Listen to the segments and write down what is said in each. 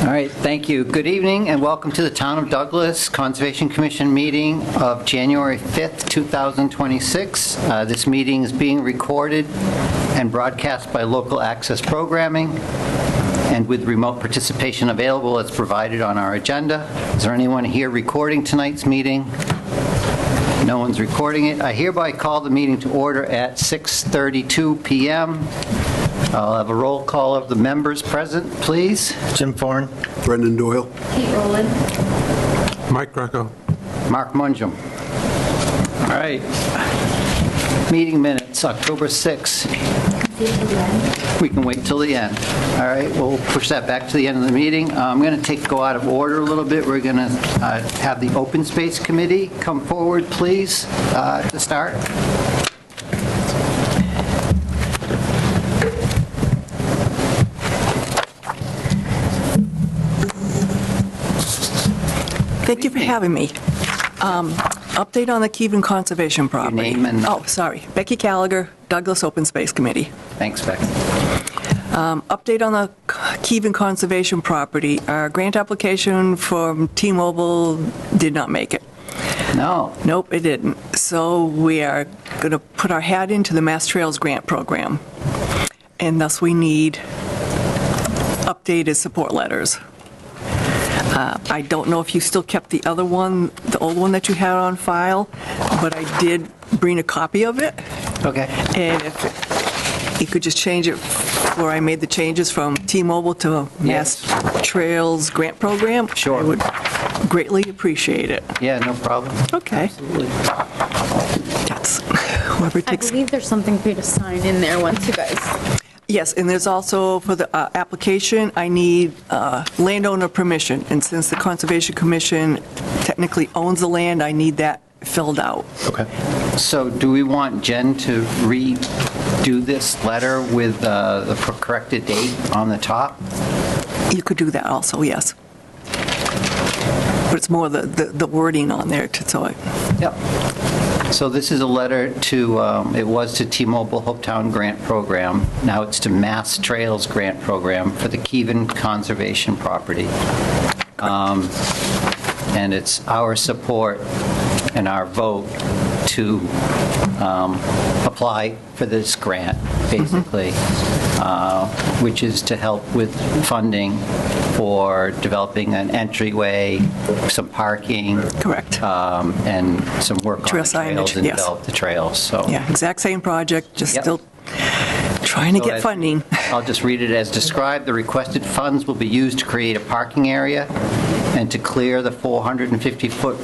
All right, thank you. Good evening and welcome to the Town of Douglas Conservation Commission meeting of January 5th, 2026. This meeting is being recorded and broadcast by local access programming and with remote participation available as provided on our agenda. Is there anyone here recording tonight's meeting? No one's recording it. I hereby call the meeting to order at 6:32 p.m. I'll have a roll call of the members present, please. Jim Thorne. Brendan Doyle. Kate Rowland. Mike Greco. Mark Munjum. All right. Meeting minutes, October 6th. We can wait till the end. All right, we'll push that back to the end of the meeting. I'm going to go out of order a little bit. We're going to have the Open Space Committee come forward, please, to start. Thank you for having me. Update on the Keven Conservation Property. Your name and... Oh, sorry. Becky Gallagher, Douglas Open Space Committee. Thanks, Becky. Update on the Keven Conservation Property. Our grant application from T-Mobile did not make it. No. Nope, it didn't. So we are going to put our hat into the Mass Trails Grant Program. And thus we need updated support letters. I don't know if you still kept the other one, the old one that you had on file, but I did bring a copy of it. Okay. And if you could just change it where I made the changes from T-Mobile to Mass Trails Grant Program. Sure. I would greatly appreciate it. Yeah, no problem. Okay. Absolutely. That's whoever I takes. believe there's something for you to sign in there once you guys. Yes, and there's also, for the application, I need landowner permission. And since the Conservation Commission technically owns the land, I need that filled out. Okay. So do we want Jen to redo this letter with the corrected date on the top? You could do that also, yes. But it's more the wording on there, so Yep. So this is a letter to, it was to T-Mobile Hopetown Grant Program. Now it's to Mass Trails Grant Program for the Keven Conservation Property. And it's our support and our vote to apply for this grant, basically, which is to help with funding for developing an entryway, some parking. correct. And some work on Trail the trails signage, and yes. develop the trails, so. Yeah, exact same project, just Yep. still trying to So get funding. I'll just read it as described. The requested funds will be used to create a parking area and to clear the 450-foot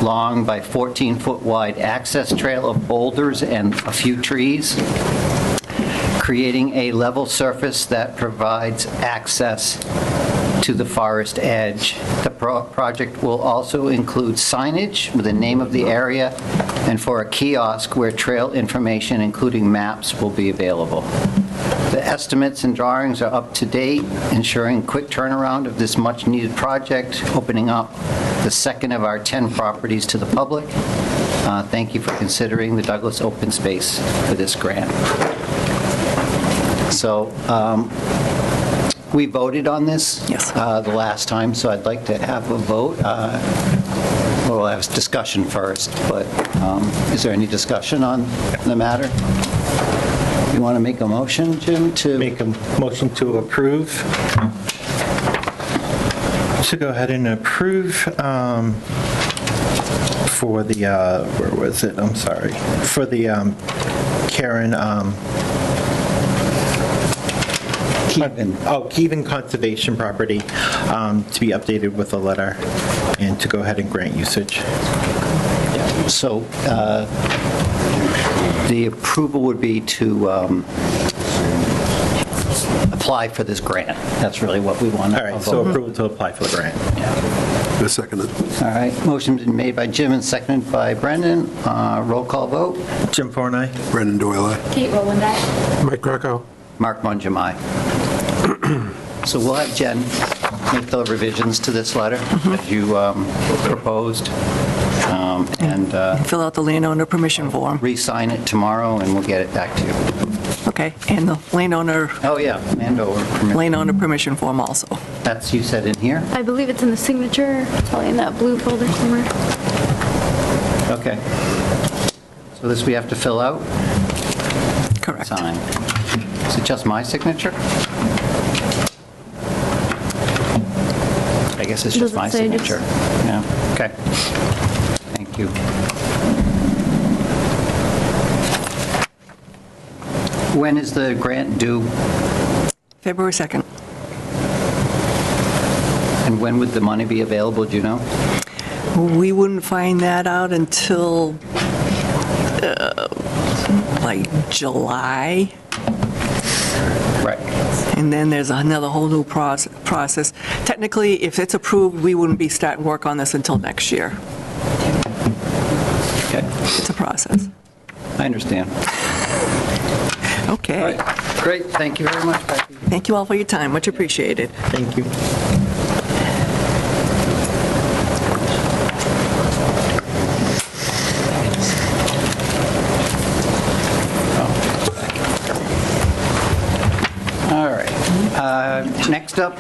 long by 14-foot wide access trail of boulders and a few trees, creating a level surface that provides access to the forest edge. The project will also include signage with the name of the area and for a kiosk where trail information, including maps, will be available. The estimates and drawings are up to date, ensuring quick turnaround of this much-needed project, opening up the second of our 10 properties to the public. Thank you for considering the Douglas Open Space for this grant. So, we voted on this Yes. the last time, so I'd like to have a vote. We'll have discussion first, but is there any discussion on the matter? You want to make a motion, Jim, to... Make a motion to approve. To go ahead and approve for the, where was it? I'm sorry. For the Karen... Keven Conservation Property to be updated with a letter and to go ahead and grant usage. So the approval would be to apply for this grant. That's really what we want to All right, vote. so approval to apply for the grant. I second it. All right, motion's been made by Jim and seconded by Brendan. Roll call vote. Jim Thorne, aye. Brendan Doyle, aye. Kate Rowland, aye. Mike Greco. Mark Munjam, aye. So we'll have Jen make the revisions to this letter that you proposed, and Fill out the landowner permission form. re-sign it tomorrow, and we'll get it back to you. Okay, and the landowner Oh, yeah, permission form also. That's, you said in here? I believe it's in the signature, it's probably in that blue folder somewhere. Okay. So this we have to fill out? Correct. Sign. Is it just my signature? I guess it's just Does it my say just- signature. Yeah, okay. Thank you. When is the grant due, February 2nd. and when would the money be available, do you know? We wouldn't find that out until, like, July, Right. and then there's another whole new process. Technically, if it's approved, we wouldn't be starting work on this until next year. Okay, It's a process. I understand. All Okay. right, great, thank you very much, Becky. Thank you all for your time, much appreciated. Thank you. All right. Next up,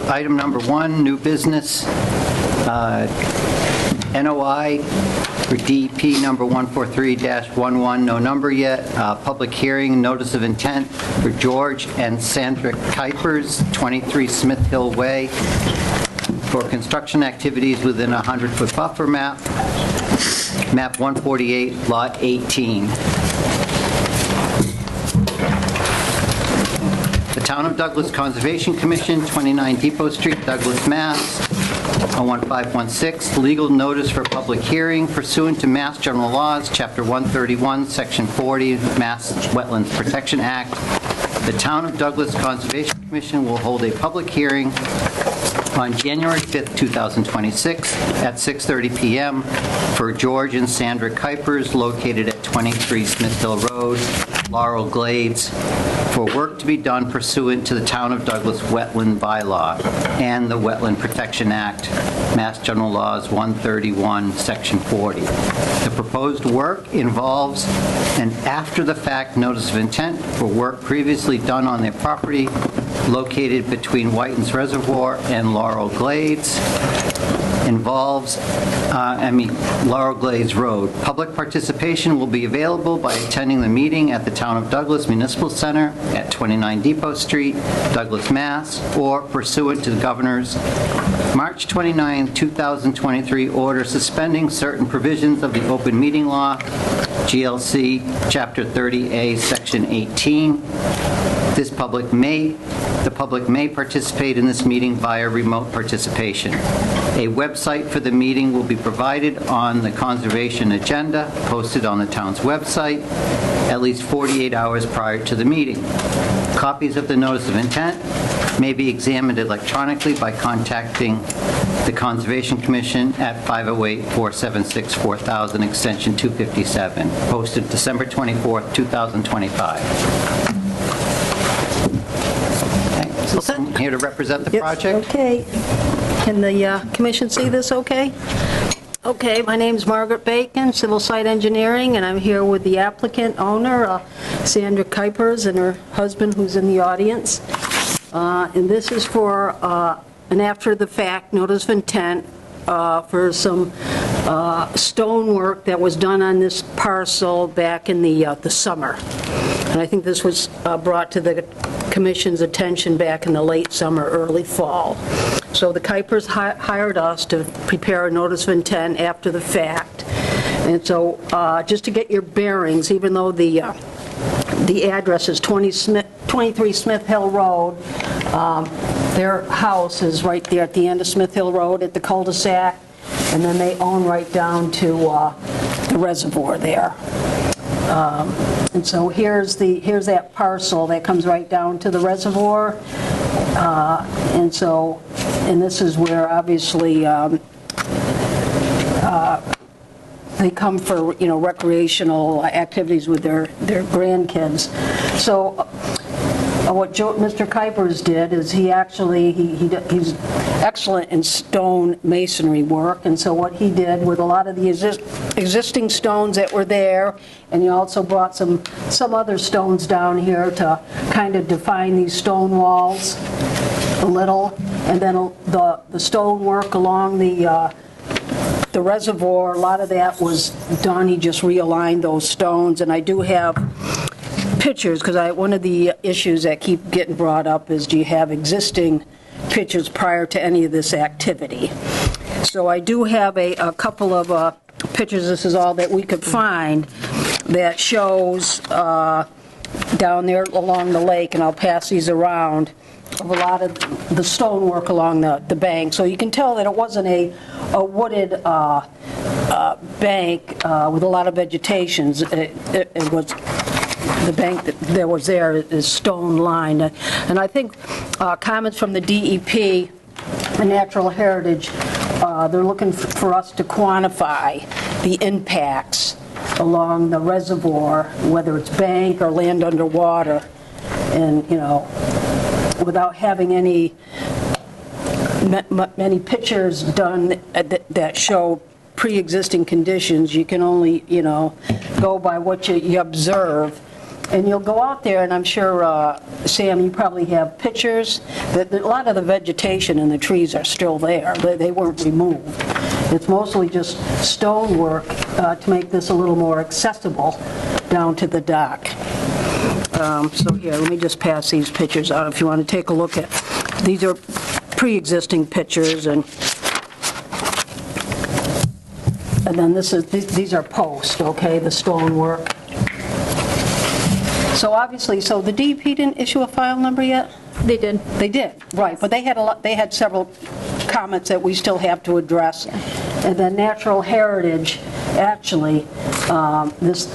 item number 1, new business, NOI for DEP number 143-11, no number yet, public hearing, notice of intent for George and Sandra Kuipers, 23 Smith Hill Way, for construction activities within a 100-foot buffer map, map 148, lot 18. The Town of Douglas Conservation Commission, 29 Depot Street, Douglas, Mass. 01516, legal notice for public hearing pursuant to Mass General Laws, Chapter 131, Section 40, Mass Wetlands Protection Act. The Town of Douglas Conservation Commission will hold a public hearing on January 5th, 2026, at 6:30 PM for George and Sandra Kuipers, located at 23 Smith Hill Road, Laurel Glades, for work to be done pursuant to the Town of Douglas Wetland Bylaw and the Wetland Protection Act, Mass General Laws 131, Section 40. The proposed work involves an after-the-fact notice of intent for work previously done on their property located between Whitens Reservoir and Laurel Glades. Involves, Laurel Glades Road. Public participation will be available by attending the meeting at the Town of Douglas Municipal Center at 29 Depot Street, Douglas, Mass., or pursuant to the Governor's March 29, 2023 order suspending certain provisions of the Open Meeting Law, GLC, Chapter 30A, Section 18. The public may participate in this meeting via remote participation. A website for the meeting will be provided on the conservation agenda, posted on the town's website, at least 48 hours prior to the meeting. Copies of the notice of intent may be examined electronically by contacting the Conservation Commission at 508-476-4000, extension 257, posted December 24th, 2025. I'm here to represent the project. Okay. Can the commission see this okay? Okay, my name's Margaret Bacon, Civil Site Engineering, and I'm here with the applicant owner, Sandra Kuipers, and her husband, who's in the audience. And this is for an after-the-fact notice of intent for some stonework that was done on this parcel back in the summer. And I think this was brought to the Commission's attention back in the late summer, early fall. So the Kuipers hired us to prepare a notice of intent after the fact. And so just to get your bearings, even though the address is 23 Smith Hill Road, their house is right there at the end of Smith Hill Road at the cul-de-sac, and then they own right down to the reservoir there. And so here's that parcel that comes right down to the reservoir. And this is where obviously they come for, recreational activities with their grandkids. So what Mr. Kuipers did is he actually, he's excellent in stone masonry work, and so what he did with a lot of the existing stones that were there, and he also brought some other stones down here to kind of define these stone walls a little, and then the stone work along the reservoir, a lot of that was done. He just realigned those stones, and I do have pictures, because one of the issues that keep getting brought up is, do you have existing pictures prior to any of this activity? So I do have a couple of pictures, this is all that we could find, that shows down there along the lake, and I'll pass these around, of a lot of the stonework along the bank. So you can tell that it wasn't a wooded bank with a lot of vegetation. It was the bank that was there is stone lined. And I think comments from the DEP and Natural Heritage, they're looking for us to quantify the impacts along the reservoir, whether it's bank or land underwater, and, you know, without having any pictures done that show pre-existing conditions. You can only, you know, go by what you observe. And you'll go out there, and I'm sure, Sam, you probably have pictures, that a lot of the vegetation and the trees are still there. They weren't removed. It's mostly just stonework to make this a little more accessible down to the dock. So here, let me just pass these pictures out if you want to take a look at. These are pre-existing pictures, and then these are post, okay, the stonework. So obviously, so the DEP didn't issue a file number yet? They did. They did, right, but they had several comments that we still have to address. And then Natural Heritage, actually, this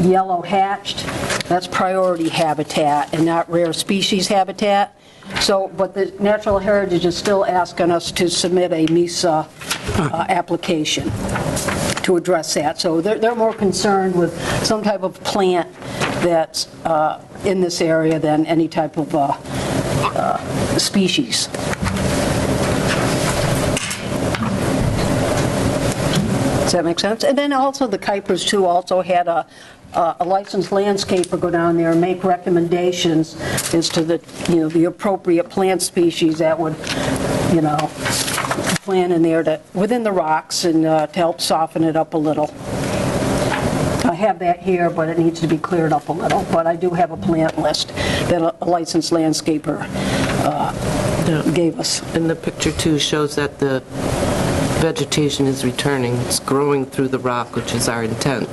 yellow hatched, that's priority habitat and not rare species habitat. So, but the Natural Heritage is still asking us to submit a MESA application to address that. So they're more concerned with some type of plant that's in this area than any type of species. Does that make sense? And then also the Kuipers, too, also had a licensed landscaper go down there and make recommendations as to the, you know, the appropriate plant species that would, you know, plant in there to, within the rocks, and to help soften it up a little. I have that here, but it needs to be cleared up a little. But I do have a plant list that a licensed landscaper gave us. And the picture, too, shows that the vegetation is returning. It's growing through the rock, which is our intent.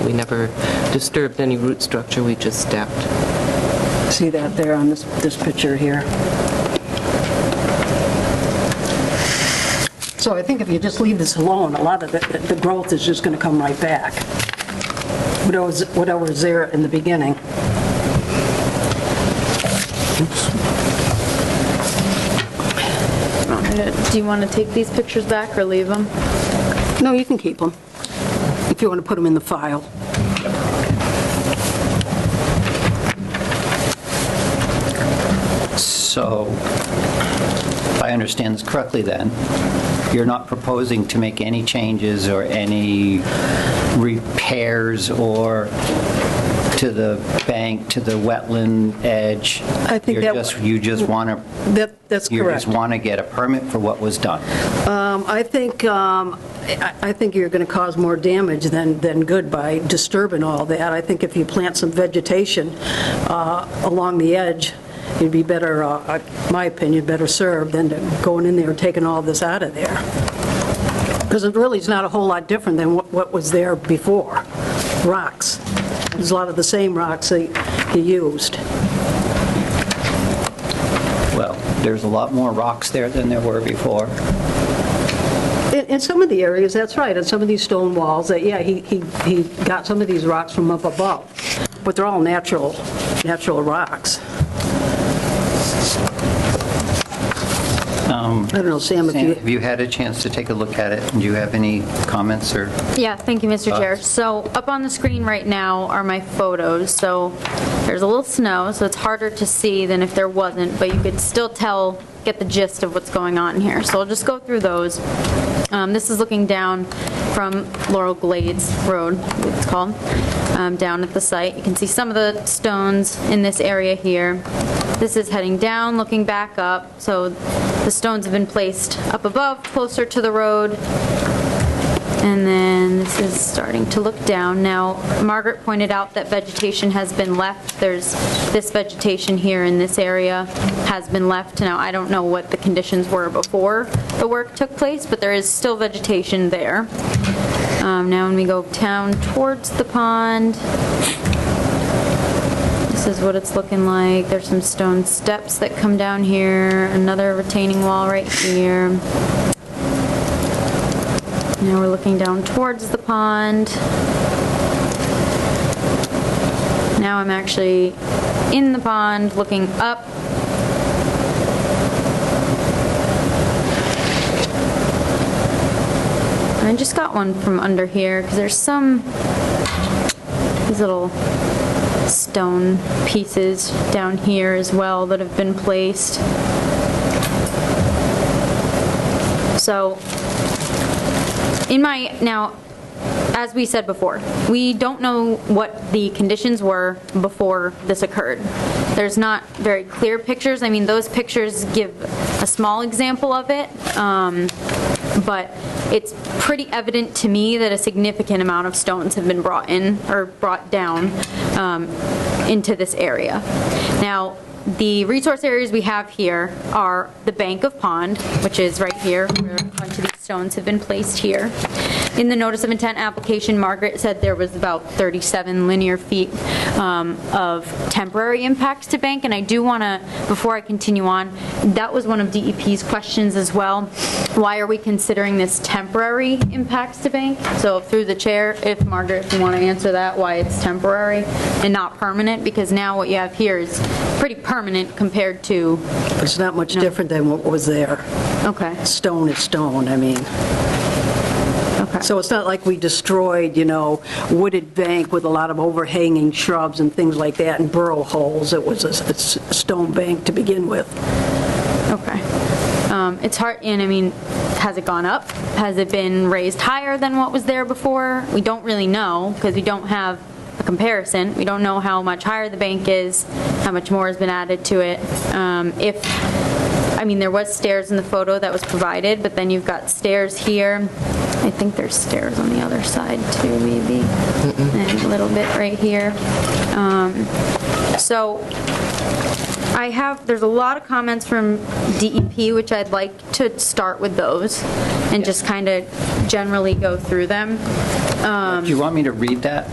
We never disturbed any root structure, we just stepped. See that there on this picture here. So I think if you just leave this alone, a lot of the growth is just going to come right back. Whatever was there in the beginning. Do you want to take these pictures back or leave them? No, you can keep them, if you want to put them in the file. So, if I understand this correctly then, you're not proposing to make any changes or any repairs or to the bank, to the wetland edge? I think you just want to... That's correct. You just want to get a permit for what was done? I think you're going to cause more damage than good by disturbing all that. I think if you plant some vegetation along the edge, you'd be better, in my opinion, better served than going in there and taking all this out of there. Because it really is not a whole lot different than what was there before. Rocks. There's a lot of the same rocks that you used. Well, there's a lot more rocks there than there were before. In some of the areas, that's right. In some of these stone walls, that yeah, he got some of these rocks from up above, but they're all natural rocks. I don't know, Sam, if you... Have you had a chance to take a look at it? And do you have any comments or? Yeah, thank you, Mr. Chair. Thoughts? So up on the screen right now are my photos. So there's a little snow, so it's harder to see than if there wasn't, but you could still get the gist of what's going on here. So I'll just go through those. This is looking down from Laurel Glades Road, I believe it's called, down at the site. You can see some of the stones in this area here. This is heading down, looking back up. So the stones have been placed up above, closer to the road. And then this is starting to look down. Now, Margaret pointed out that vegetation has been left. There's this vegetation here in this area has been left. Now, I don't know what the conditions were before the work took place, but there is still vegetation there. Now, when we go down towards the pond, this is what it's looking like. There's some stone steps that come down here, another retaining wall right here. Now we're looking down towards the pond. Now I'm actually in the pond looking up. I just got one from under here because there's these little stone pieces down here as well that have been placed. So now, as we said before, we don't know what the conditions were before this occurred. There's not very clear pictures. I mean, those pictures give a small example of it, but it's pretty evident to me that a significant amount of stones have been brought in or brought down into this area. Now, the resource areas we have here are the bank of pond, which is right here, where a bunch of these stones have been placed here. In the notice of intent application, Margaret said there was about 37 linear feet of temporary impacts to bank, and I do want to, before I continue on, that was one of DEP's questions as well. Why are we considering this temporary impacts to bank? So through the chair, if Margaret, if you want to answer that, why it's temporary and not permanent, because now what you have here is pretty permanent compared to... It's not much different than what was there. Okay. Stone is stone, I mean. Okay. So it's not like we destroyed, wooded bank with a lot of overhanging shrubs and things like that and burrow holes. It was a stone bank to begin with. Okay. It's hard, and I mean, has it gone up? Has it been raised higher than what was there before? We don't really know because we don't have a comparison. We don't know how much higher the bank is, how much more has been added to it. There was stairs in the photo that was provided, but then you've got stairs here. I think there's stairs on the other side too, maybe. And a little bit right here. So there's a lot of comments from DEP, which I'd like to start with those and just kind of generally go through them. Do you want me to read that?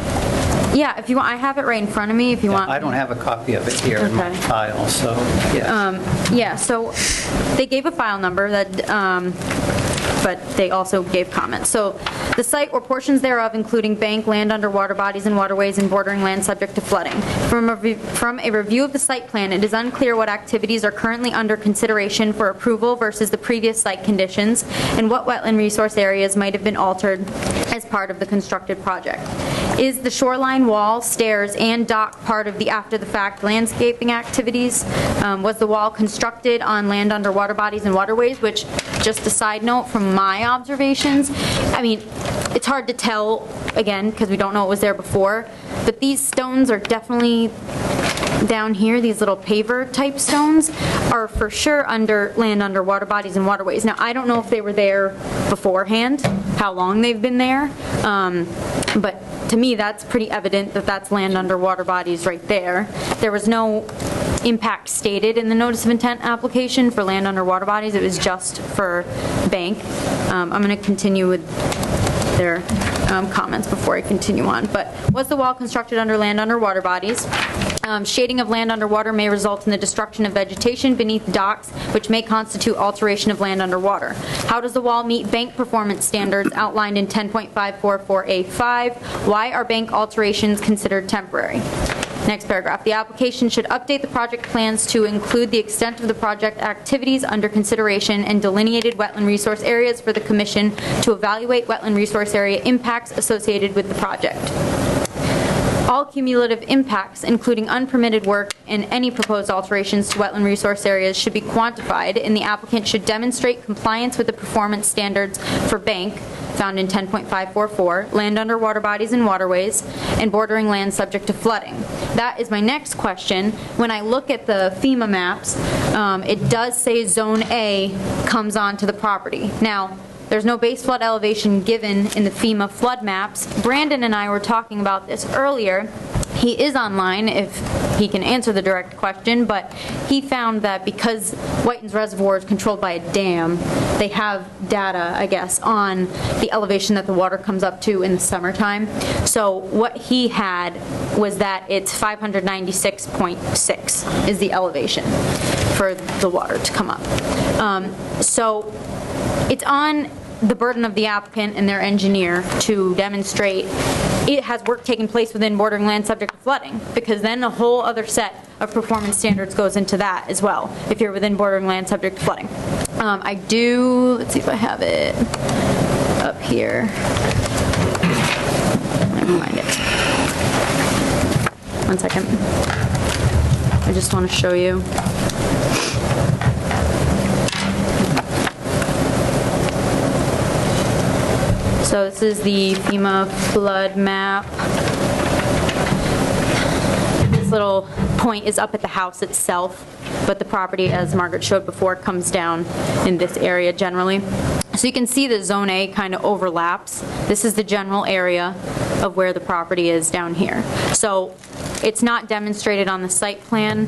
Yeah, if you want, I have it right in front of me if you want. I don't have a copy of it here in my Okay. file, so, yes. Yeah, so they gave a file number but they also gave comments. So the site or portions thereof, including bank, land under water bodies and waterways and bordering land subject to flooding. From a review of the site plan, it is unclear what activities are currently under consideration for approval versus the previous site conditions and what wetland resource areas might have been altered as part of the constructed project. Is the shoreline wall, stairs, and dock part of the after-the-fact landscaping activities? Was the wall constructed on land under water bodies and waterways, which, just a side note from my observations, it's hard to tell, again, because we don't know what was there before, but these stones are definitely down here, these little paver type stones are for sure land under water bodies and waterways. Now, I don't know if they were there beforehand, how long they've been there, but to me, that's pretty evident that that's land under water bodies right there. There was no impact stated in the notice of intent application for land under water bodies. It was just for bank. I'm going to continue with their comments before I continue on. But was the wall constructed under land under water bodies? Shading of land underwater may result in the destruction of vegetation beneath docks, which may constitute alteration of land underwater. How does the wall meet bank performance standards outlined in 10.544A5? Why are bank alterations considered temporary? Next paragraph, the application should update the project plans to include the extent of the project activities under consideration and delineated wetland resource areas for the commission to evaluate wetland resource area impacts associated with the project. All cumulative impacts, including unpermitted work and any proposed alterations to wetland resource areas, should be quantified, and the applicant should demonstrate compliance with the performance standards for bank, found in 10.544, land under water bodies and waterways, and bordering land subject to flooding. That is my next question. When I look at the FEMA maps, it does say Zone A comes onto the property. Now, there's no base flood elevation given in the FEMA flood maps. Brandon and I were talking about this earlier. He is online if he can answer the direct question, but he found that because Whitens Reservoir is controlled by a dam, they have data, I guess, on the elevation that the water comes up to in the summertime. So what he had was that it's 596.6 is the elevation for the water to come up. So it's on the burden of the applicant and their engineer to demonstrate it has work taking place within bordering land subject to flooding, because then a whole other set of performance standards goes into that as well, if you're within bordering land subject to flooding. I do, let's see if I have it up here. Let me find it. One second. I just want to show you. So this is the FEMA flood map. This little point is up at the house itself, but the property, as Margaret showed before, comes down in this area generally. So you can see the Zone A kind of overlaps. This is the general area of where the property is down here. So it's not demonstrated on the site plan.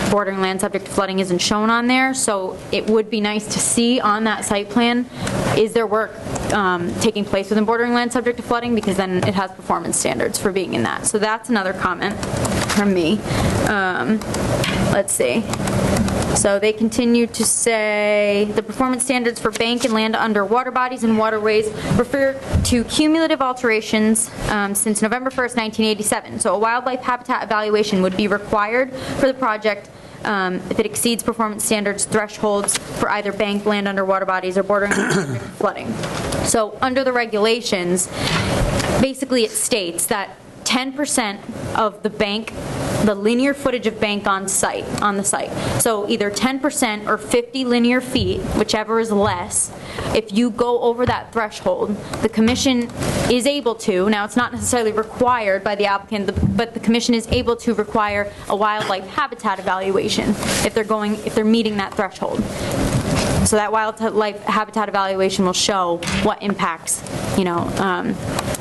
Bordering land subject to flooding isn't shown on there, so it would be nice to see on that site plan, is there work taking place within bordering land subject to flooding, because then it has performance standards for being in that. So that's another comment from me. Let's see. So they continue to say the performance standards for bank and land under water bodies and waterways refer to cumulative alterations since November 1st, 1987. So a wildlife habitat evaluation would be required for the project if it exceeds performance standards thresholds for either bank, land under water bodies, or bordering flooding. So under the regulations, basically it states that 10% of the bank, the linear footage of bank on the site. So either 10% or 50 linear feet, whichever is less. If you go over that threshold, the commission is able to, now it's not necessarily required by the applicant, but the commission is able to require a wildlife habitat evaluation if they're meeting that threshold. So that wildlife habitat evaluation will show what impacts,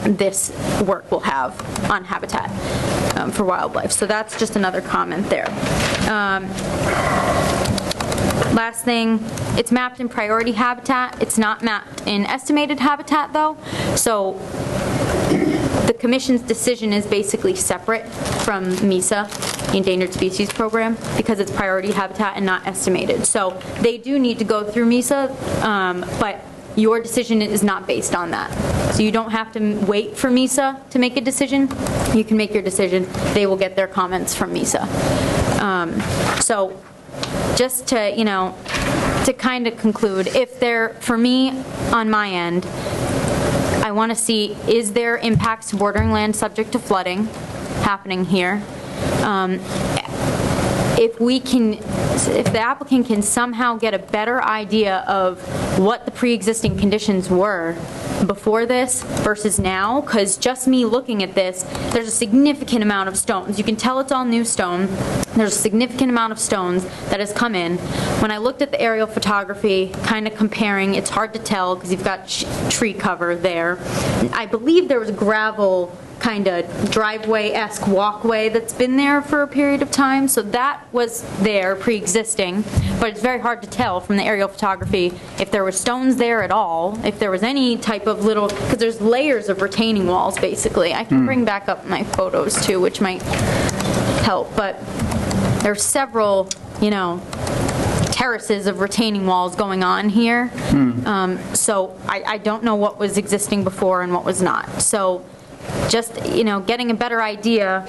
this work will have on habitat for wildlife. So that's just another comment there. Last thing, it's mapped in priority habitat. It's not mapped in estimated habitat, though. So the commission's decision is basically separate from MESA, the Endangered Species Program, because it's priority habitat and not estimated. So they do need to go through MESA, but your decision is not based on that. So you don't have to wait for MESA to make a decision. You can make your decision. They will get their comments from MESA. So just to, to kind of conclude, for me, on my end, I want to see, is there impacts to bordering land subject to flooding happening here? If the applicant can somehow get a better idea of what the pre-existing conditions were before this versus now, because just me looking at this, there's a significant amount of stones. You can tell it's all new stone. There's a significant amount of stones that has come in. When I looked at the aerial photography, kind of comparing, it's hard to tell because you've got tree cover there. I believe there was gravel kind of driveway-esque walkway that's been there for a period of time, so that was there pre-existing, but it's very hard to tell from the aerial photography if there were stones there at all, if there was any type of little, because there's layers of retaining walls basically. I can bring back up my photos too, which might help, but there's several, terraces of retaining walls going on here. So I don't know what was existing before and what was not. So just, getting a better idea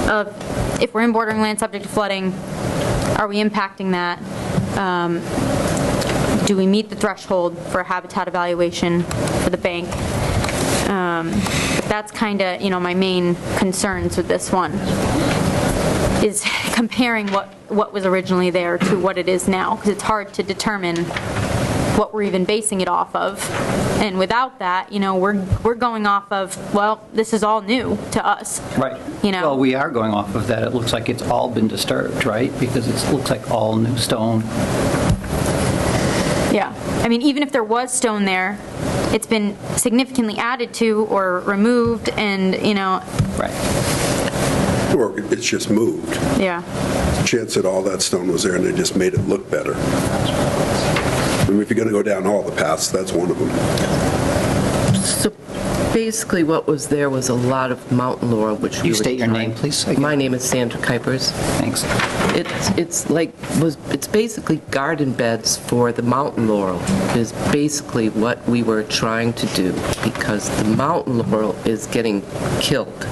of if we're in bordering land subject to flooding, are we impacting that? Do we meet the threshold for a habitat evaluation for the bank? That's kind of, my main concerns with this one, is comparing what was originally there to what it is now, because it's hard to determine what we're even basing it off of. And without that, we're going off of, well, this is all new to us. Right. Well, we are going off of that. It looks like it's all been disturbed, right? Because it looks like all new stone. Yeah. I mean, even if there was stone there, it's been significantly added to or removed, and, Right. Or it's just moved. yeah. Chance that all that stone was there and they just made it look better. I mean, if you're going to go down all the paths, that's one of them. So basically, what was there was a lot of mountain laurel, which we You were state your trying- name, please, again. My name is Sandra Kuipers. Thanks. It's basically garden beds for the mountain laurel, is basically what we were trying to do, because the mountain laurel is getting killed.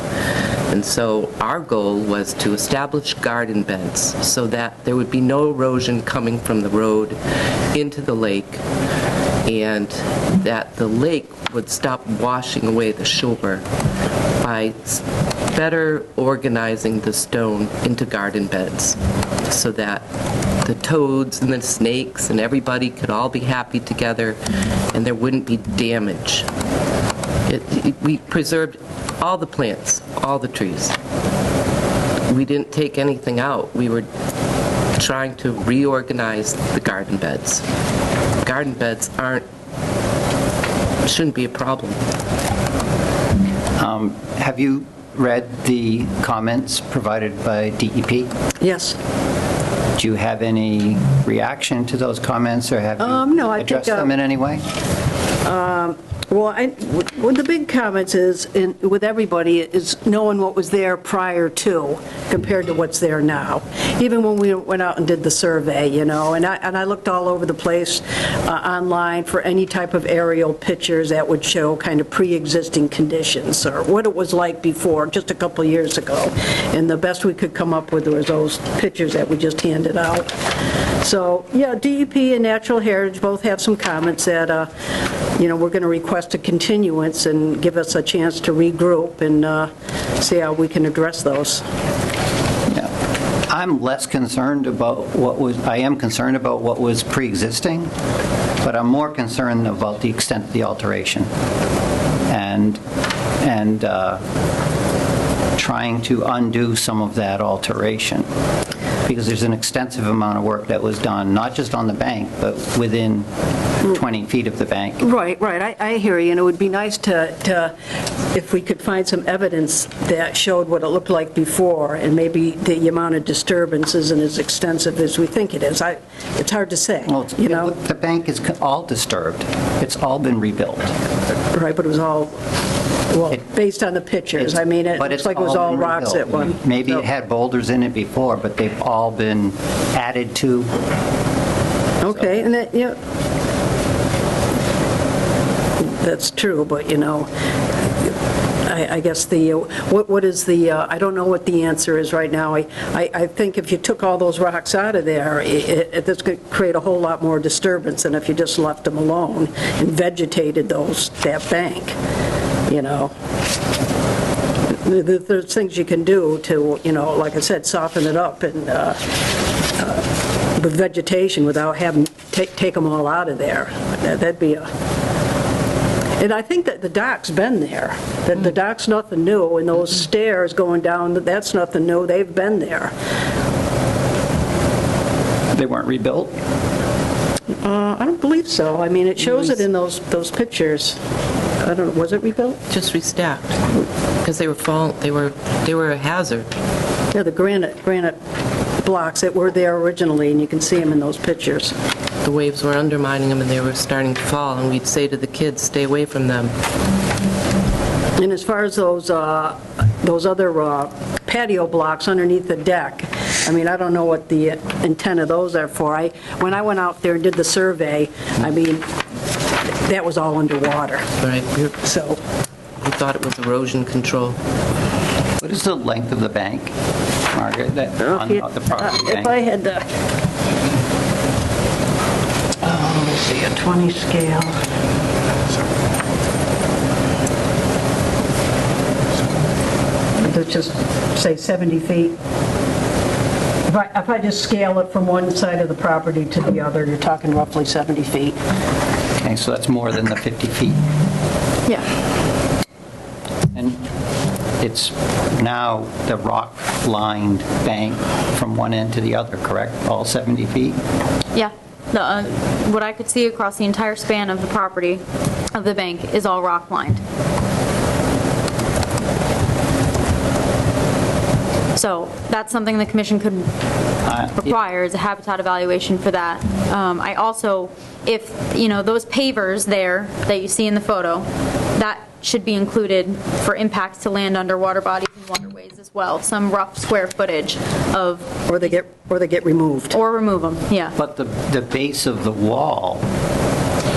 And so our goal was to establish garden beds so that there would be no erosion coming from the road into the lake, and that the lake would stop washing away the shore by better organizing the stone into garden beds so that the toads and the snakes and everybody could all be happy together and there wouldn't be damage. We preserved all the plants, all the trees. We didn't take anything out. We were trying to reorganize the garden beds. Garden beds shouldn't be a problem. Have you read the comments provided by DEP? Yes. Do you have any reaction to those comments, or have you No, I think, addressed them in any way? Well, one of the big comments is, with everybody, is knowing what was there prior to compared to what's there now. Even when we went out and did the survey, and I looked all over the place online for any type of aerial pictures that would show kind of pre-existing conditions or what it was like before, just a couple of years ago. And the best we could come up with was those pictures that we just handed out. So, yeah, DEP and Natural Heritage both have some comments that, we're going to request a continuance and give us a chance to regroup and see how we can address those. Yeah. I'm less concerned about I am concerned about what was pre-existing, but I'm more concerned about the extent of the alteration and trying to undo some of that alteration. Because there's an extensive amount of work that was done, not just on the bank, but within 20 feet of the bank. Right. I hear you, and it would be nice to if we could find some evidence that showed what it looked like before, and maybe the amount of disturbance isn't as extensive as we think it is. It's hard to say, Well, the bank is all disturbed. It's all been rebuilt. Right, but it was all, based on the pictures. I mean, it But looks it's like it was all been rocks rebuilt. at one. Maybe So- it had boulders in it before, but they've all been added to. Okay, and that, that's true, but, I guess what is the, I don't know what the answer is right now. I think if you took all those rocks out of there, it's going to create a whole lot more disturbance than if you just left them alone and vegetated that bank, There's things you can do to, like I said, soften it up and with vegetation without having take them all out of there. That'd be and I think that the dock's been there. That the dock's nothing new, and those stairs going down, that's nothing new. They've been there. They weren't rebuilt? I don't believe so. I mean, it shows it in those pictures. I don't know, was it rebuilt? Just restacked, because they were a hazard. Yeah, the granite blocks that were there originally, and you can see them in those pictures. The waves were undermining them and they were starting to fall, and we'd say to the kids, stay away from them. And as far as those other patio blocks underneath the deck, I mean, I don't know what the intent of those are for. When I went out there and did the survey, I mean, that was all underwater. Right? So, We thought it was erosion control. What is the length of the bank, Margaret, that on the property If bank? I had to, let's see, a 20 scale. Let's just say 70 feet. If I just scale it from one side of the property to the other, you're talking roughly 70 feet. Okay, so that's more than the 50 feet. Yeah. And it's now the rock-lined bank from one end to the other, correct? All 70 feet? Yeah. What I could see across the entire span of the property of the bank is all rock lined. So that's something the commission could require, is a habitat evaluation for that. I also, if, those pavers there that you see in the photo, that should be included for impacts to land under water bodies and waterways as well, some rough square footage of, Or they get removed. or remove them, yeah. But the base of the wall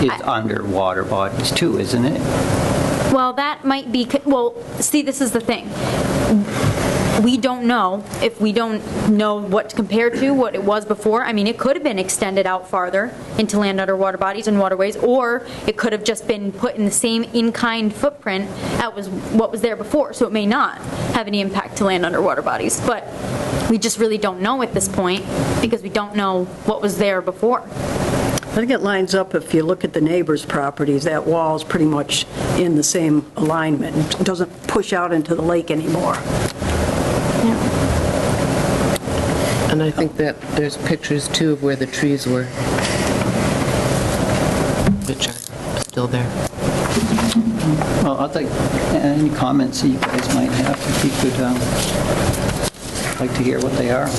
is under water bodies too, isn't it? Well, that might be, see, this is the thing. We don't know, if we don't know what to compare to, what it was before. I mean, it could have been extended out farther into land under water bodies and waterways, or it could have just been put in the same in-kind footprint that was what was there before, so it may not have any impact to land under water bodies. But we just really don't know at this point, because we don't know what was there before. I think it lines up if you look at the neighbors' properties, that wall's pretty much in the same alignment. It doesn't push out into the lake anymore. And I think that there's pictures too of where the trees were, which are still there. Well, I'd like, any comments that you guys might have, if you could, like to hear what they are.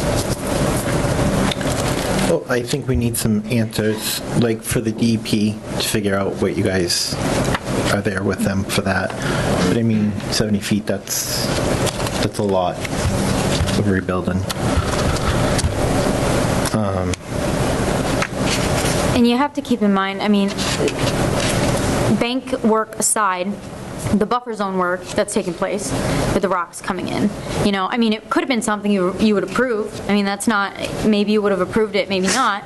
Well, I think we need some answers, like for the DEP, to figure out what you guys are there with them for that. But I mean, 70 feet, that's a lot of rebuilding. And you have to keep in mind, I mean, bank work aside, the buffer zone work that's taking place with the rocks coming in, I mean, it could have been something you would approve. I mean, that's not, maybe you would have approved it, maybe not.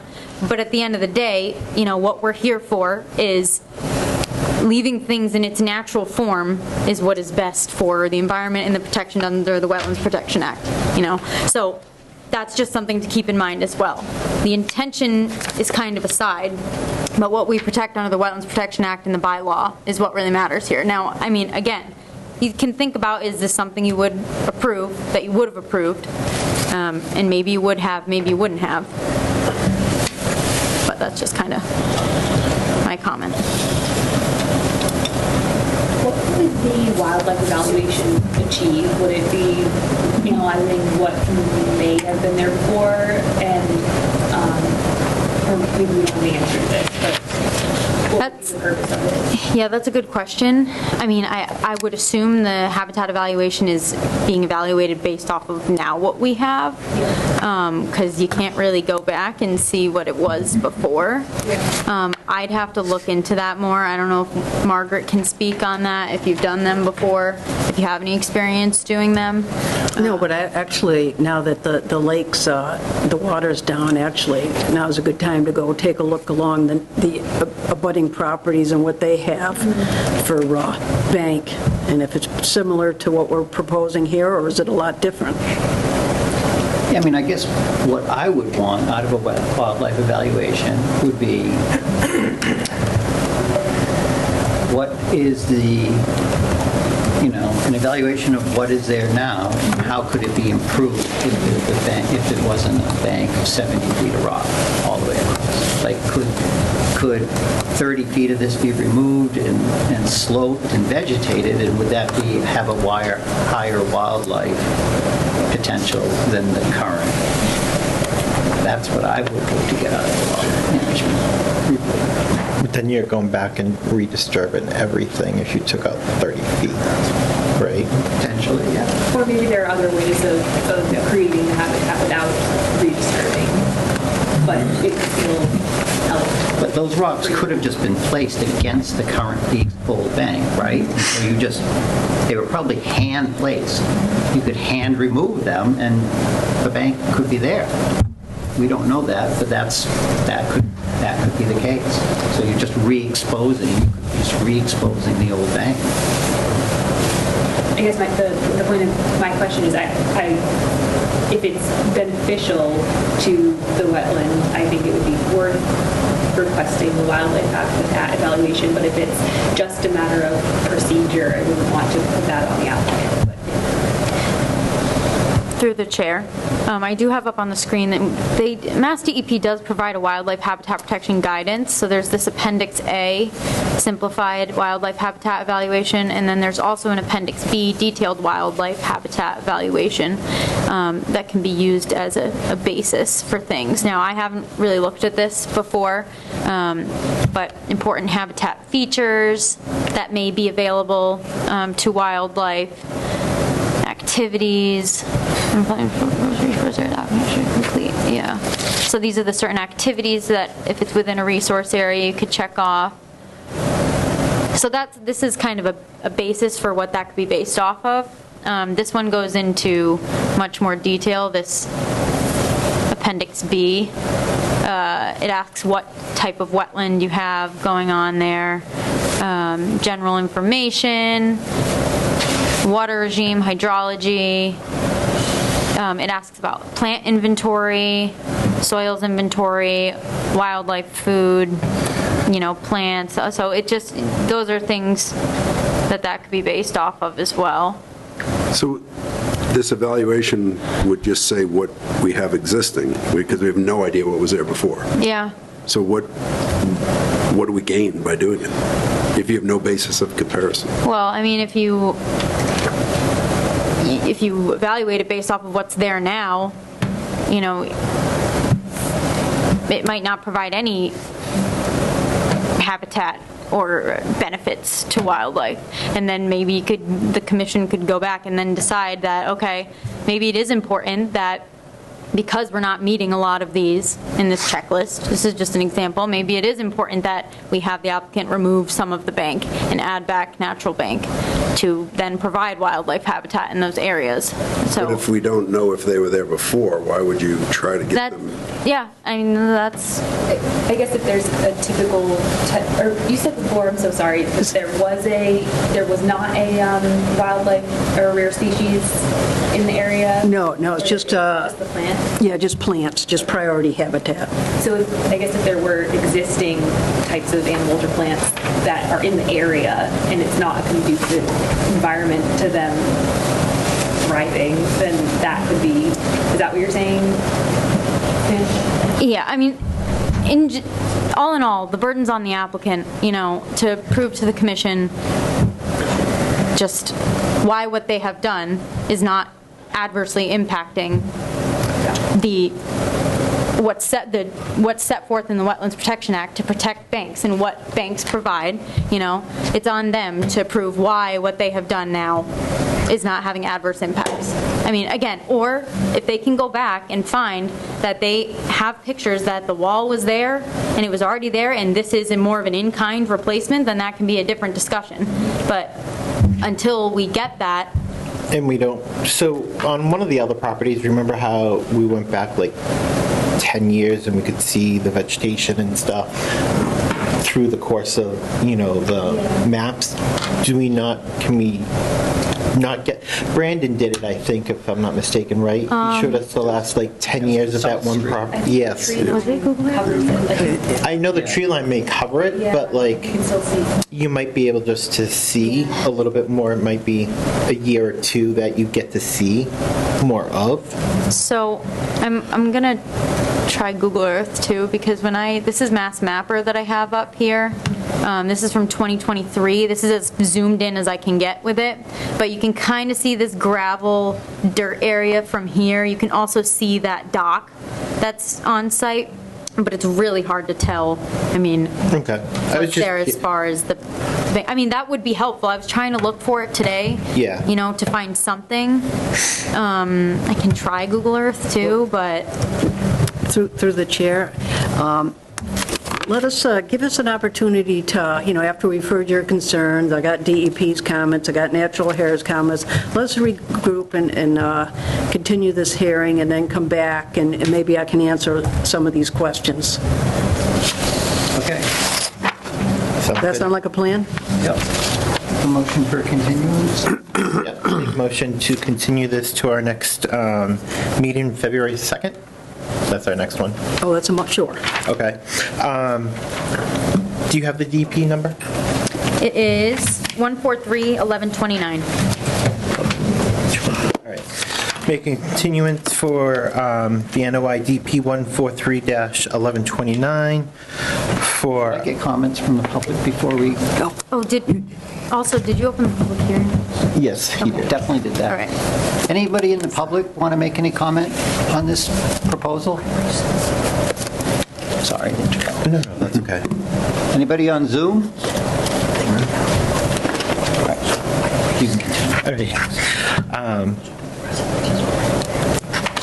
But at the end of the day, what we're here for is leaving things in its natural form is what is best for the environment and the protection under the Wetlands Protection Act, So that's just something to keep in mind as well. The intention is kind of aside, but what we protect under the Wetlands Protection Act and the bylaw is what really matters here. Now, I mean, again, you can think about, is this something you would approve, that you would have approved, and maybe you would have, maybe you wouldn't have. But that's just kind of my comment. What would the wildlife evaluation achieve? Would it be analyzing what may have been there before and, or maybe we don't know the answer to this, but what would be the purpose of it? Yeah, that's a good question. I mean, I would assume the habitat evaluation is being evaluated based off of now what we have, because you can't really go back and see what it was before. I'd have to look into that more. I don't know if Margaret can speak on that, if you've done them before, if you have any experience doing them. No, but actually, now that the lakes, the water's down, actually, now's a good time to go take a look along the abutting properties and what they have for bank, and if it's similar to what we're proposing here, or is it a lot different? Yeah, I mean, I guess what I would want out of a wildlife evaluation would be, what is an evaluation of what is there now, and how could it be improved if it wasn't a bank of 70 feet of rock all the way across? Like, could 30 feet of this be removed and sloped and vegetated, and would that have a higher wildlife potential than the current? That's what I would hope to get out of the wildlife management report. But then you're going back and redisturbing everything if you took out 30 feet, right? Potentially, yeah. Or maybe there are other ways of creating the habitat without redisturbing, but it could still help. But those rocks could have just been placed against the currently old bank, right? So they were probably hand placed. You could hand remove them and the bank could be there. We don't know that, but that could be the case. So you're just re-exposing the old bank. I guess the point of my question is, if it's beneficial to the wetland, I think it would be worth requesting the wildlife habitat evaluation, but if it's just a matter of procedure, I wouldn't want to put that on the applicant. Through the chair, I do have up on the screen that Mass DEP does provide a wildlife habitat protection guidance. So there's this Appendix A, simplified wildlife habitat evaluation, and then there's also an Appendix B, detailed wildlife habitat evaluation that can be used as a basis for things. Now, I haven't really looked at this before, but important habitat features that may be available to wildlife, activities, complete, yeah. So these are the certain activities that if it's within a resource area, you could check off. So this is kind of a basis for what that could be based off of. This one goes into much more detail, this Appendix B. It asks what type of wetland you have going on there, general information, water regime, hydrology. It asks about plant inventory, soils inventory, wildlife, food, plants. So those are things that could be based off of as well. So this evaluation would just say what we have existing, because we have no idea what was there before. Yeah. So what do we gain by doing it if you have no basis of comparison? Well, I mean, if you evaluate it based off of what's there now, it might not provide any habitat or benefits to wildlife. And then maybe the commission could go back and then decide that, okay, maybe it is important that because we're not meeting a lot of these in this checklist, this is just an example, maybe it is important that we have the applicant remove some of the bank and add back natural bank to then provide wildlife habitat in those areas. So, but if we don't know if they were there before, why would you try to get them? Yeah, I mean, that's... I guess if there's a typical, or you said before, I'm so sorry, that there was not a wildlife or a rare species in the area? No, it's just the plant? Yeah, just plants, just priority habitat. So I guess if there were existing types of animals or plants that are in the area and it's not a conducive environment to them thriving, then that could be, is that what you're saying? Yeah, I mean, all in all, the burden's on the applicant, to prove to the commission just why what they have done is not adversely impacting what's set forth in the Wetlands Protection Act to protect banks and what banks provide. It's on them to prove why what they have done now is not having adverse impacts. I mean, again, or if they can go back and find that they have pictures that the wall was there and it was already there and this is more of an in-kind replacement, then that can be a different discussion. But until we get that. And we don't, so on one of the other properties, remember how we went back like 10 years and we could see the vegetation and stuff through the course of, the maps? Can we not get, Brandon did it, I think, if I'm not mistaken, right? He showed us the last 10 years of that one property. Yes. I know the tree line may cover it, but you might be able just to see a little bit more. It might be a year or two that you get to see more of. So I'm gonna try Google Earth too, because this is Mass Mapper that I have up here. This is from 2023. This is as zoomed in as I can get with it, but you can kind of see this gravel dirt area from here. You can also see that dock that's on site, but it's really hard to tell. I mean, okay. what's there as far as the thing. I mean, that would be helpful. I was trying to look for it today. Yeah. To find something. I can try Google Earth too, but Through the chair, let us, give us an opportunity to, after we've heard your concerns, I got DEP's comments, I got Natural Hair's comments, let's regroup and continue this hearing and then come back and maybe I can answer some of these questions. Okay. Sounds That good. sound like a plan? Yep. A motion for continuance? Yeah, make a motion to continue this to our next meeting, February 2nd? That's our next one. Oh, that's sure. Okay. Do you have the DP number? It is 143-1129. All right. Making continuance for the NOI DP 143-1129 for... Can I get comments from the public before we go? Oh, did you open the public hearing? Yes, he did. Definitely did that. All right. Anybody in the public want to make any comment on this proposal? Sorry to interrupt. No, that's okay. Anybody on Zoom? All right. You can continue.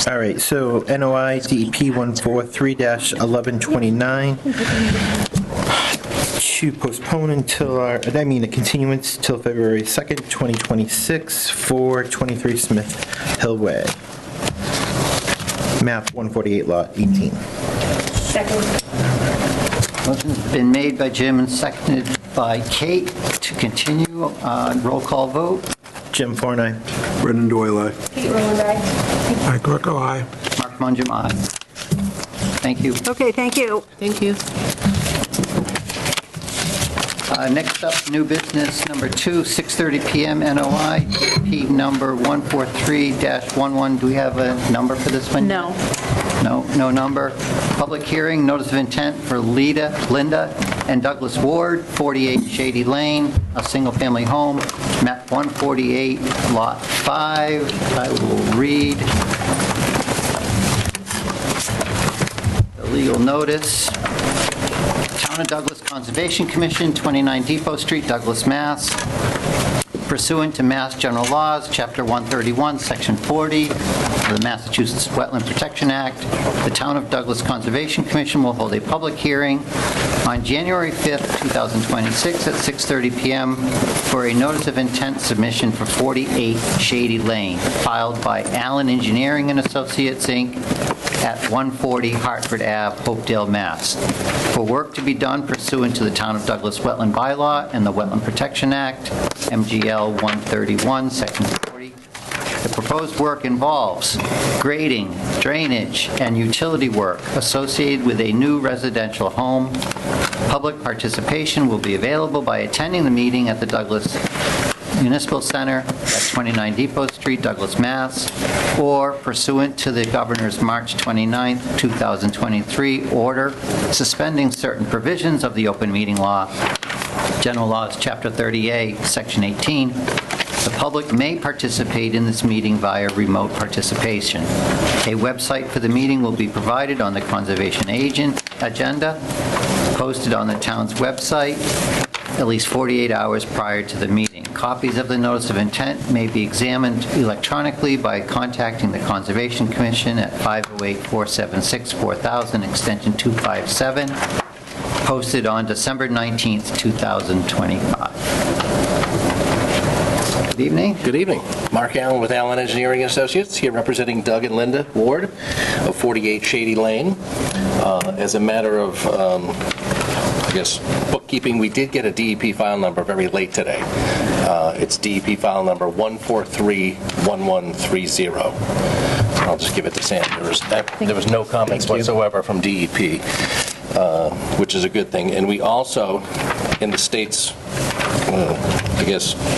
All right, so NOI DEP 143-1129 to postpone until a continuance till February 2nd, 2026 for 23 Smith Hill Way. Map 148, lot 18. Second. Motion's been made by Jim and seconded by Kate to continue. Roll call vote. Jim Forney. Brendan Doyle, aye. Kate Rowland, aye. Mike Greco, aye. Mark Mungem, aye. Thank you. Okay, thank you. Thank you. Next up, new business number 2, 6:30 PM NOI, DP number 143-11. Do we have a number for this one? No. No number. Public hearing, notice of intent for Linda and Douglas Ward, 48 Shady Lane, a single-family home, map 148, lot 5. I will read the legal notice. Town of Douglas Conservation Commission, 29 Depot Street, Douglas, Mass. Pursuant to Mass General Laws, Chapter 131, Section 40 of the Massachusetts Wetland Protection Act, the Town of Douglas Conservation Commission will hold a public hearing on January 5th, 2026 at 6:30 PM for a notice of intent submission for 48 Shady Lane, filed by Allen Engineering and Associates, Inc., at 140 Hartford Ave, Hopedale, Mass. For work to be done pursuant to the Town of Douglas Wetland Bylaw and the Wetland Protection Act, MGL 131, Section 40. The proposed work involves grading, drainage, and utility work associated with a new residential home. Public participation will be available by attending the meeting at the Douglas Municipal Center at 29 Depot Street, Douglas, Mass., or pursuant to the Governor's March 29, 2023 order suspending certain provisions of the open meeting law, General Laws, Chapter 30A, Section 18. The public may participate in this meeting via remote participation. A website for the meeting will be provided on the Conservation agenda, posted on the town's website at least 48 hours prior to the meeting. Copies of the notice of intent may be examined electronically by contacting the Conservation Commission at 508-476-4000, extension 257, posted on December 19th, 2025. Good evening. Good evening. Mark Allen with Allen Engineering Associates, here representing Doug and Linda Ward of 48 Shady Lane. As a matter of, bookkeeping, we did get a DEP file number very late today. It's DEP file number 1431130. I'll just give it to Sam. There was no comments whatsoever from DEP, which is a good thing. And we also, in the state's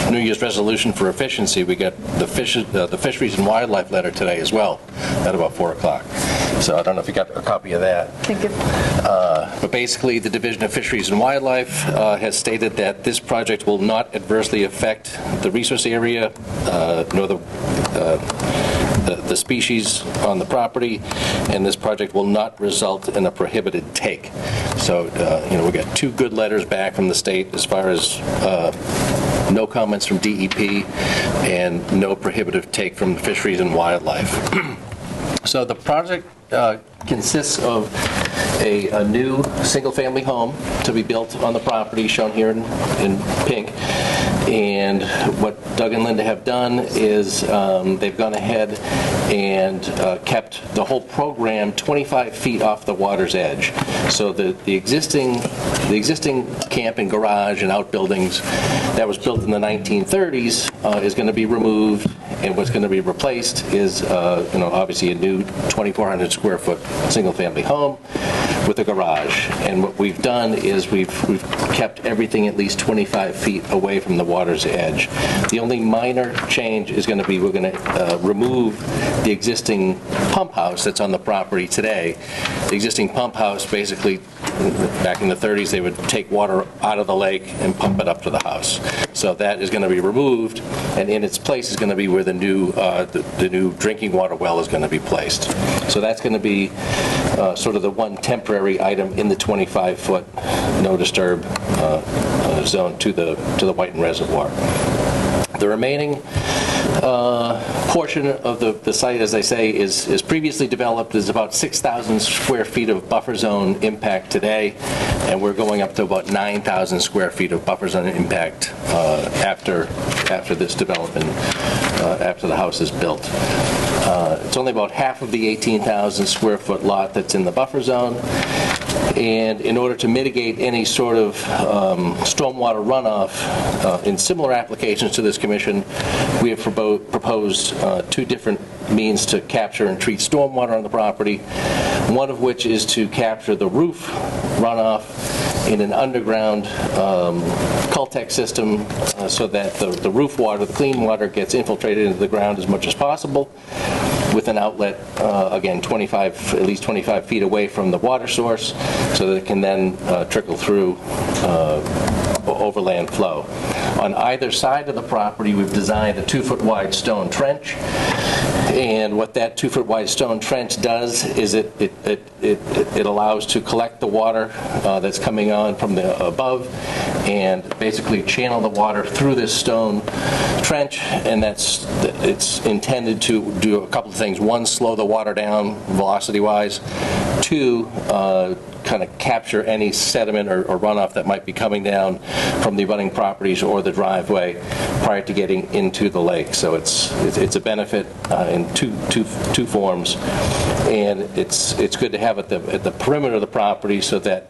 New Year's resolution for efficiency, we got the Fisheries and Wildlife letter today as well at about 4 o'clock. So I don't know if you got a copy of that. Thank you. But basically, the Division of Fisheries and Wildlife has stated that this project will not adversely affect the resource area nor the species on the property, and this project will not result in a prohibited take. So, we got 2 good letters back from the state as far as no comments from DEP and no prohibitive take from Fisheries and Wildlife. So the project consists of a new single-family home to be built on the property shown here in pink. And what Doug and Linda have done is they've gone ahead and kept the whole program 25 feet off the water's edge. So the existing camp and garage and outbuildings that was built in the 1930s is going to be removed, and what's going to be replaced is obviously a new 2,400 square foot single-family home with a garage. And what we've done is we've kept everything at least 25 feet away from the water's edge. The only minor change is going to be we're going to remove the existing pump house that's on the property today. The existing pump house, basically, back in the 30s, they would take water out of the lake and pump it up to the house. So that is going to be removed, and in its place is going to be where the new drinking water well is going to be placed. So that's going to be sort of the one temporary item in the 25-foot no disturb zone to the Whiten Reservoir. The remaining portion of the site, as I say, is previously developed. There's about 6,000 square feet of buffer zone impact today, and we're going up to about 9,000 square feet of buffer zone impact after this development, after the house is built. It's only about half of the 18,000 square foot lot that's in the buffer zone. And in order to mitigate any sort of stormwater runoff in similar applications to this commission, we have proposed two different means to capture and treat stormwater on the property, one of which is to capture the roof runoff in an underground Cultec system so that the roof water, the clean water, gets infiltrated into the ground as much as possible, with an outlet, again, at least 25 feet away from the water source, so that it can then trickle through overland flow. On either side of the property, we've designed a 2-foot wide stone trench, and what that 2-foot wide stone trench does is it allows to collect the water that's coming on from the above and basically channel the water through this stone trench, and it's intended to do a couple of things. One, slow the water down velocity-wise. Two, kind of capture any sediment or runoff that might be coming down from the abutting properties or the driveway prior to getting into the lake. So it's a benefit in two forms, and it's good to have at the perimeter of the property so that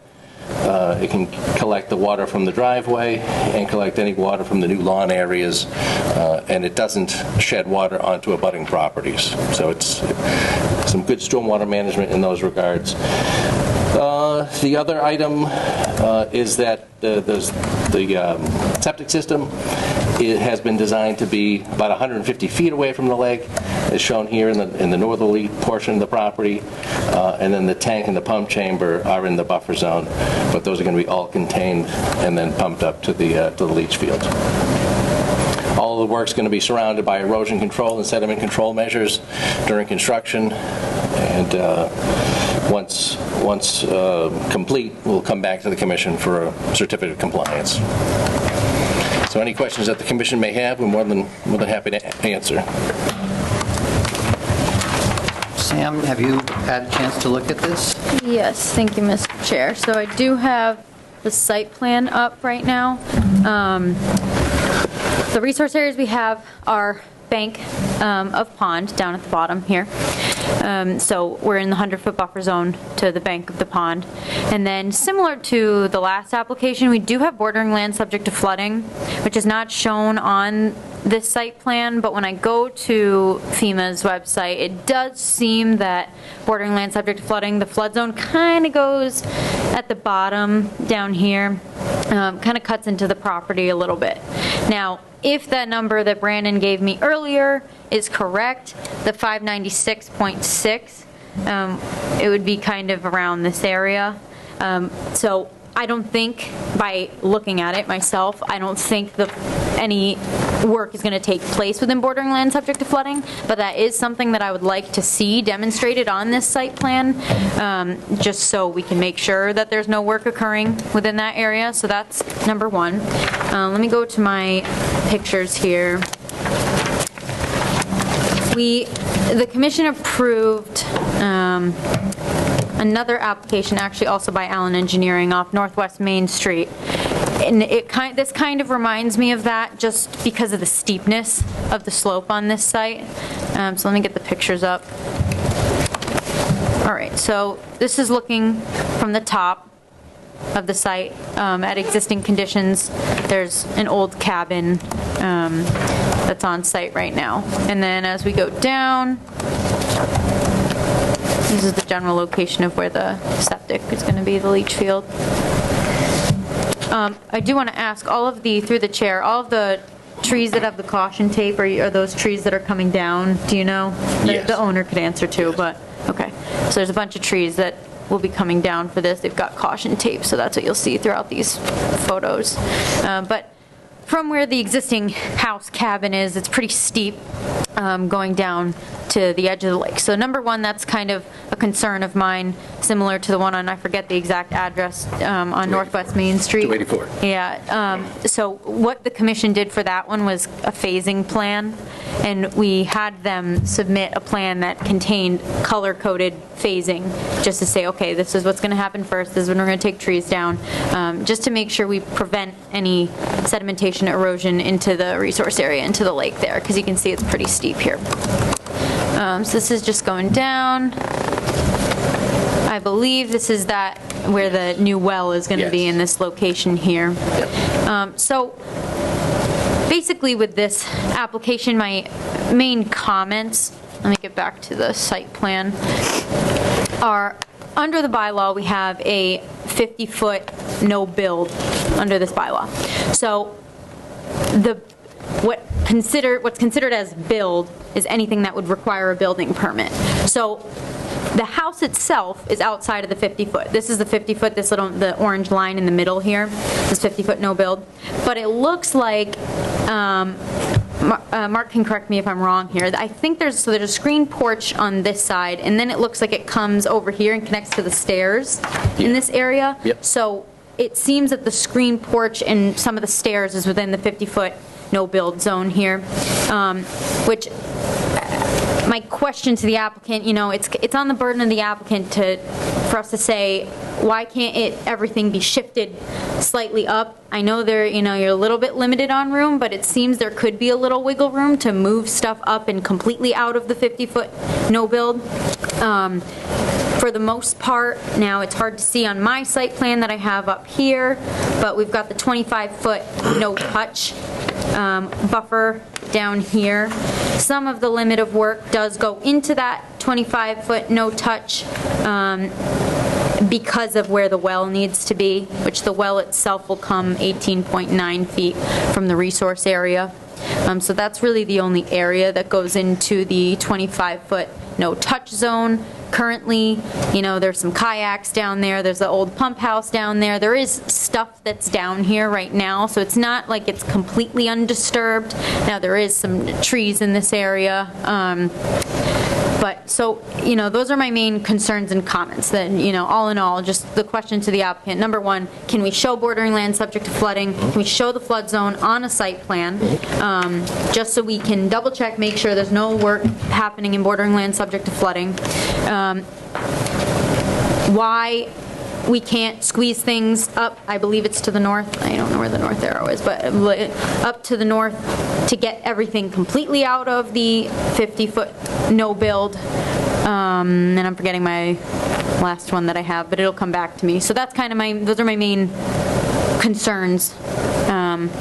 it can collect the water from the driveway and collect any water from the new lawn areas, and it doesn't shed water onto abutting properties. So it's some good stormwater management in those regards. The other item is that the septic system has been designed to be about 150 feet away from the lake, as shown here in the northerly portion of the property, and then the tank and the pump chamber are in the buffer zone, but those are going to be all contained and then pumped up to the leach field. All of the work's going to be surrounded by erosion control and sediment control measures during construction, and once complete, we'll come back to the commission for a certificate of compliance. So any questions that the commission may have, we're more than happy to answer. Sam, have you had a chance to look at this? Yes, thank you, Mr. Chair. So I do have the site plan up right now. The resource areas we have are bank of pond down at the bottom here. So we're in the 100-foot buffer zone to the bank of the pond. And then similar to the last application, we do have bordering land subject to flooding, which is not shown on this site plan, but when I go to FEMA's website, it does seem that bordering land subject to flooding, the flood zone kind of goes at the bottom down here, kind of cuts into the property a little bit. Now, if that number that Brandon gave me earlier is correct, the 596.6, it would be kind of around this area. So I don't think, by looking at it myself, I don't think any work is going to take place within bordering land subject to flooding, but that is something that I would like to see demonstrated on this site plan, just so we can make sure that there's no work occurring within that area. So that's number one. Let me go to my pictures here. The commission approved a another application, actually also by Allen Engineering off Northwest Main Street. And this kind of reminds me of that just because of the steepness of the slope on this site. So let me get the pictures up. All right, so this is looking from the top of the site at existing conditions. There's an old cabin that's on site right now. And then as we go down, this is the general location of where the septic is going to be, the leach field. I do want to ask through the chair, all of the trees that have the caution tape, are those trees that are coming down? Do you know? Yes. The owner could answer too, but, okay. So there's a bunch of trees that will be coming down for this. They've got caution tape, so that's what you'll see throughout these photos. But from where the existing house cabin is, it's pretty steep going down to the edge of the lake. So number one, that's kind of a concern of mine, similar to the one on, I forget the exact address, on Northwest Main Street. 284. Yeah, so what the commission did for that one was a phasing plan, and we had them submit a plan that contained color-coded phasing, just to say, okay, this is what's going to happen first, this is when we're going to take trees down, just to make sure we prevent any sedimentation, erosion into the resource area, into the lake there, because you can see it's pretty steep here. So this is just going down. I believe this is where the new well is going to be in this location here. Yep. So basically with this application, my main comments, let me get back to the site plan, are under the bylaw we have a 50-foot no build under this bylaw. So what's considered as build is anything that would require a building permit. So the house itself is outside of the 50-foot. This is the 50-foot, the orange line in the middle here, this 50-foot no build. But it looks like, Mark can correct me if I'm wrong here, I think there's a screen porch on this side, and then it looks like it comes over here and connects to the stairs in this area. Yep. So it seems that the screen porch and some of the stairs is within the 50-foot no build zone here, which my question to the applicant, it's on the burden of the applicant for us to say, why can't everything be shifted slightly up? I know you're a little bit limited on room, but it seems there could be a little wiggle room to move stuff up and completely out of the 50-foot no build. For the most part, now it's hard to see on my site plan that I have up here, but we've got the 25-foot no touch buffer down here. Some of the limit of work does go into that 25-foot no touch because of where the well needs to be, which the well itself will come 18.9 feet from the resource area. So that's really the only area that goes into the 25-foot no touch zone. Currently, there's some kayaks down there, there's the old pump house down there, there is stuff that's down here right now, so it's not like it's completely undisturbed. Now there is some trees in this area, but so, those are my main concerns and comments. Then, all in all, just the question to the applicant. Number one, can we show bordering land subject to flooding? Can we show the flood zone on a site plan? Just so we can double check, make sure there's no work happening in bordering land subject to flooding. Why we can't squeeze things up, I believe it's to the north, I don't know where the north arrow is, but up to the north to get everything completely out of the 50-foot no build. And I'm forgetting my last one that I have, but it'll come back to me. So that's kind of those are my main concerns,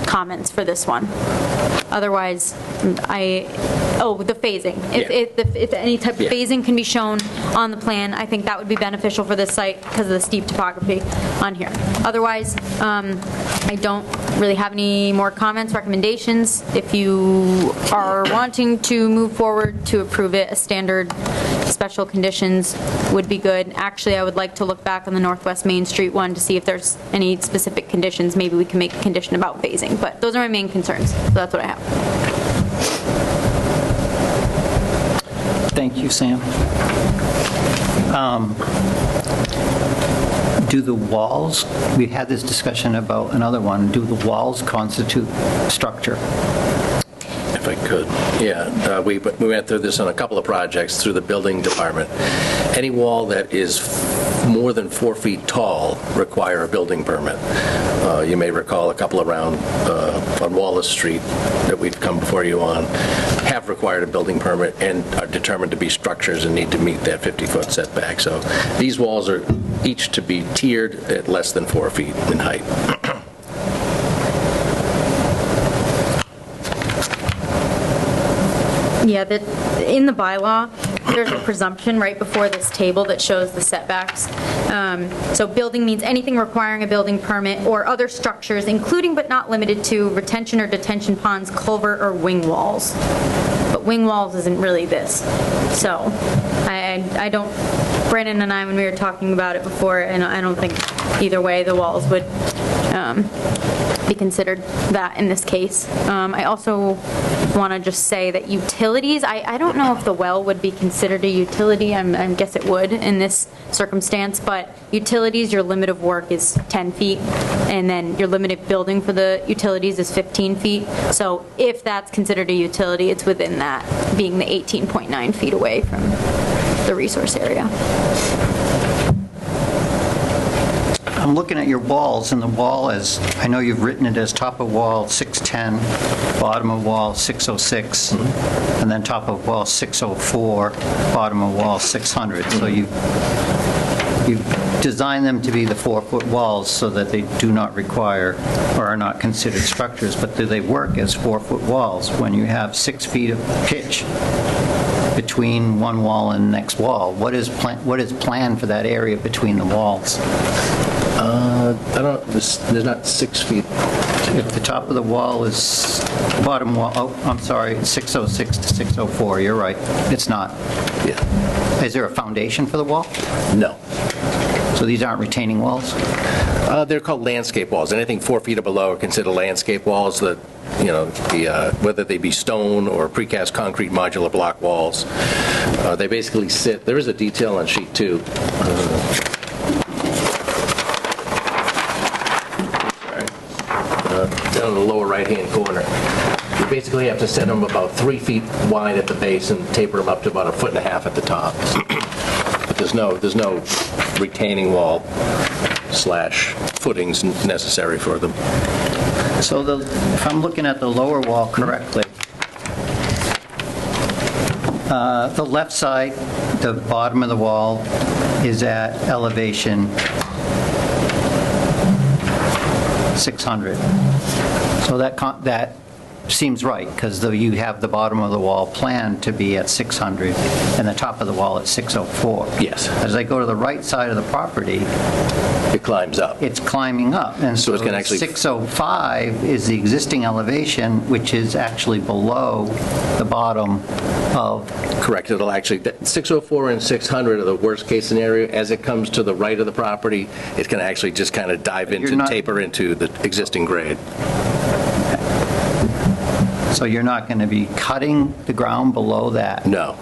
comments for this one. Otherwise, the phasing. If any type of phasing can be shown on the plan, I think that would be beneficial for this site because of the steep topography on here. Otherwise, I don't really have any more comments, recommendations. If you are wanting to move forward to approve it, a standard special conditions would be good. Actually, I would like to look back on the Northwest Main Street one to see if there's any specific conditions. Maybe we can make a condition about phasing, but those are my main concerns. So that's what I have. Thank you, Sam. Do the walls, we had this discussion about another one, do the walls constitute structure? If I could, yeah. We went through this on a couple of projects through the building department. Any wall that is more than 4 feet tall require a building permit. You may recall a couple around on Wallace Street that we've come before you on have required a building permit and are determined to be structures and need to meet that 50-foot setback. So these walls are each to be tiered at less than 4 feet in height. Yeah, in the bylaw, there's a presumption right before this table that shows the setbacks. So building means anything requiring a building permit or other structures, including but not limited to retention or detention ponds, culvert, or wing walls. But wing walls isn't really this. So I don't, Brandon and I, when we were talking about it before, and I don't think either way the walls would be considered that in this case. I also want to just say that utilities, I don't know if the well would be considered a utility. I guess it would in this circumstance, but utilities, your limit of work is 10 feet, and then your limit of building for the utilities is 15 feet. So if that's considered a utility, it's within that, being the 18.9 feet away from the resource area. I'm looking at your walls, and the wall is, I know you've written it as top of wall 610, bottom of wall 606, and then top of wall 604, bottom of wall 600. So you've designed them to be the 4-foot walls so that they do not require or are not considered structures, but do they work as 4-foot walls when you have 6 feet of pitch between one wall and the next wall? What is planned for that area between the walls? There's not 6 feet. If the top of the wall is, bottom wall, oh, I'm sorry, 606 to 604, you're right, it's not. Yeah. Is there a foundation for the wall? No. So these aren't retaining walls? They're called landscape walls. Anything 4 feet or below are considered landscape walls that, you know, whether they be stone or precast concrete modular block walls. They basically sit, there is a detail on sheet 2. Down in the lower right-hand corner. You basically have to set them about 3 feet wide at the base and taper them up to about 1.5 feet at the top. But there's no retaining wall / footings necessary for them. So if I'm looking at the lower wall correctly, the left side, the bottom of the wall is at elevation 600. So that seems right, because you have the bottom of the wall planned to be at 600 and the top of the wall at 604. Yes. As I go to the right side of the property, it climbs up. It's climbing up, and so it's gonna actually 605 is the existing elevation, which is actually below the bottom of. Correct. It'll actually, 604 and 600 are the worst case scenario. As it comes to the right of the property, it's going to actually just kind of dive into, taper into the existing grade. So you're not going to be cutting the ground below that? No.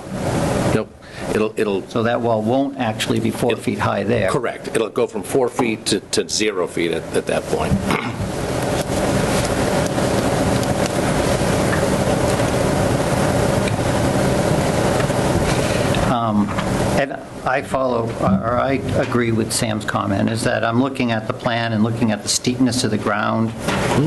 Nope. It'll. So that wall won't actually be 4 feet high there? Correct. It'll go from 4 feet to 0 feet at that point. And I agree with Sam's comment, is that I'm looking at the plan and looking at the steepness of the ground.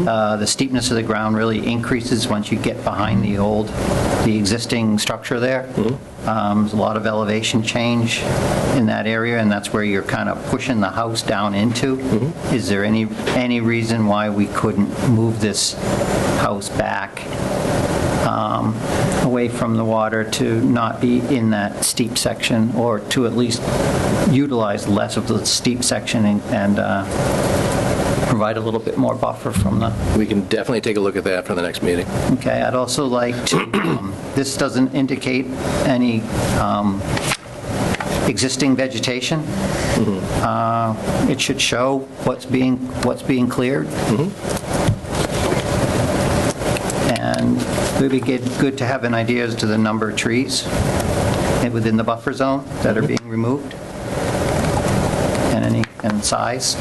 The steepness of the ground really increases once you get behind the existing structure there. There's a lot of elevation change in that area, and that's where you're kind of pushing the house down into. Is there any reason why we couldn't move this house back away from the water to not be in that steep section, or to at least utilize less of the steep section and provide a little bit more buffer from the... We can definitely take a look at that for the next meeting. Okay, I'd also like to, this doesn't indicate any existing vegetation. It should show what's being cleared. And it would be good to have an idea as to the number of trees within the buffer zone that are being removed, and size.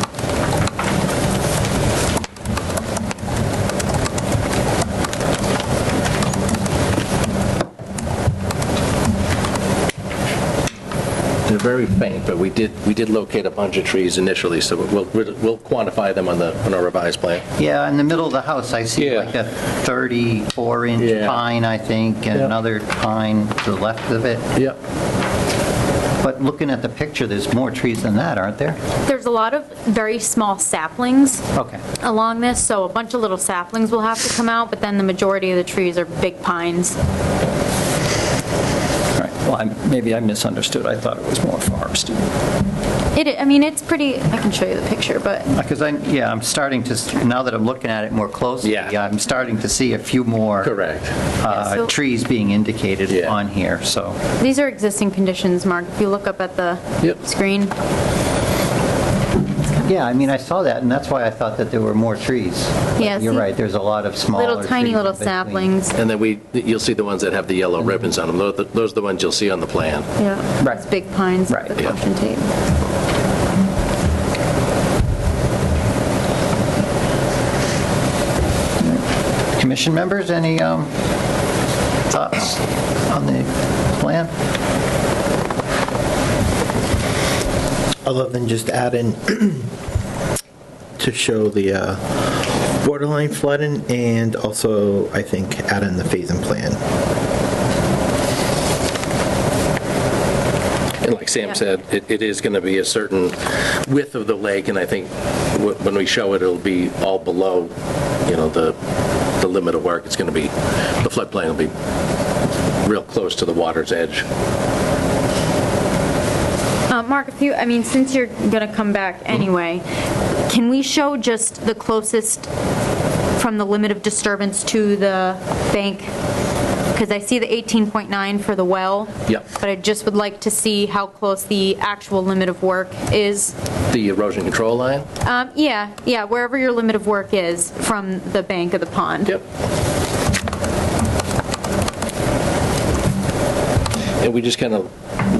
very faint, but we did locate a bunch of trees initially, so we'll quantify them on our revised plan. Yeah, in the middle of the house, I see Yeah. like a 34-inch Yeah. pine, I think, and Yeah. another pine to the left of it. Yep. But looking at the picture, there's more trees than that, aren't there? There's a lot of very small saplings Okay. along this, so a bunch of little saplings will have to come out, but then the majority of the trees are big pines. All right, well, maybe I misunderstood. I thought it was more forested. I mean, it's pretty, I can show you the picture, but Because I'm starting to, now that I'm looking at it more closely, Yeah. I'm starting to see a few more Correct. Yeah, so- trees being indicated Yeah. on here, so. these are existing conditions, Mark. If you look up at the Yep. screen. Yeah, I mean, I saw that, and that's why I thought that there were more trees. But Yeah, You're see? right, there's a lot of smaller trees. Little tiny little in between. saplings. And then you'll see the ones that have the yellow ribbons on them. Those are the ones you'll see on the plan. Yeah. Right. It's big pines with Right, the yeah. caution tape. Commission members, any thoughts on the plan? Other than just add in to show the borderline flooding, and also, I think, add in the phasing plan. And like Sam said, it is going to be a certain width of the lake, and I think when we show it, it'll be all below, the limit of work. It's going to be, the floodplain will be real close to the water's edge. Mark, since you're going to come back anyway, can we show just the closest from the limit of disturbance to the bank? Because I see the 18.9 for the well. Yep. But I just would like to see how close the actual limit of work is. The erosion control line? Yeah, wherever your limit of work is from the bank of the pond. Yep. And we just kind of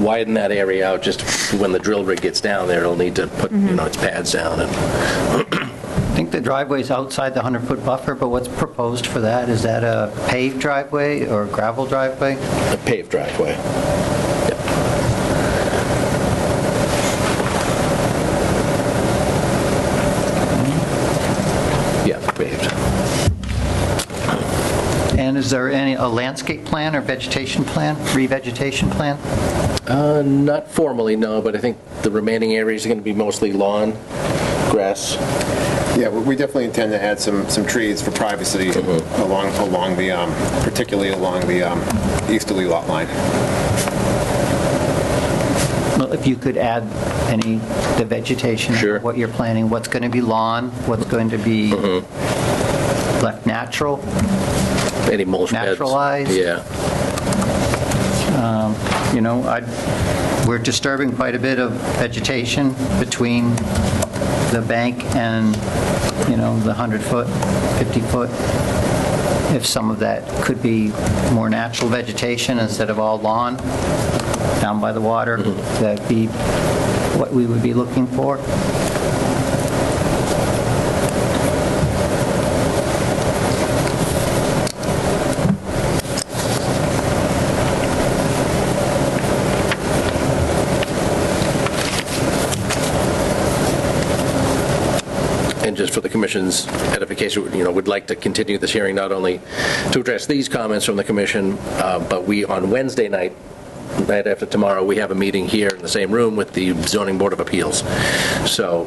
widen that area out, just when the drill rig gets down there, it'll need to put, its pads down. And I think the driveway's outside the 100-foot buffer, but what's proposed for that? Is that a paved driveway or gravel driveway? a paved driveway. Yep. Yeah, paved. And is there a landscape plan or vegetation plan, revegetation plan? Not formally, no, but I think the remaining areas are going to be mostly lawn, grass. Yeah, we definitely intend to add some trees for privacy along the, particularly along the easterly lot line. Well, if you could add the vegetation, Sure. what you're planning, what's going to be lawn, what's going to be left natural? Any mulch beds. Naturalized? Yeah. We're disturbing quite a bit of vegetation between the bank and, the 100-foot, 50-foot. If some of that could be more natural vegetation instead of all lawn down by the water, that'd be what we would be looking for. And just for the commission's edification, would like to continue this hearing not only to address these comments from the commission, but we, on Wednesday night after tomorrow, we have a meeting here in the same room with the Zoning Board of Appeals. So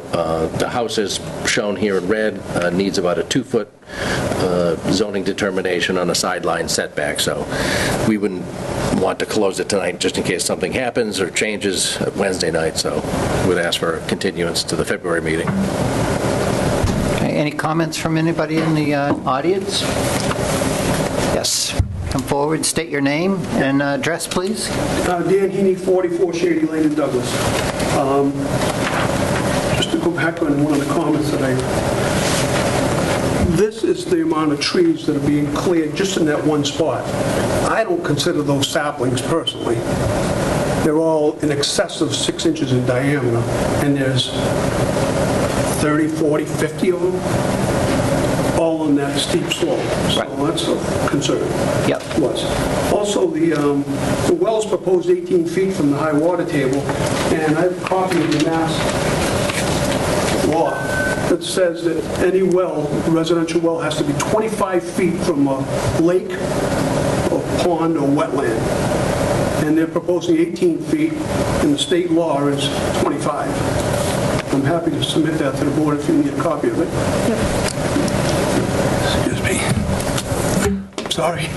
the house is shown here in red, needs about a 2-foot zoning determination on a sideline setback. So we wouldn't want to close it tonight just in case something happens or changes Wednesday night. So we'd ask for a continuance to the February meeting. Any comments from anybody in the audience? Yes. Come forward, state your name and address, please. Dan Heaney, 44 Shady Lane in Douglas. Just to go back on one of the comments that this is the amount of trees that are being cleared just in that one spot. I don't consider those saplings personally. They're all in excess of 6 inches in diameter, and there's 30, 40, 50 of them, all on that steep slope. So that's a concern. Yep. Was. Also, the well's proposed 18 feet from the high water table, and I have a copy of the Mass law that says that any well, residential well, has to be 25 feet from a lake or pond or wetland. And they're proposing 18 feet, and the state law is 25. I'm happy to submit that to the board if you need a copy of it. Excuse me. Sorry.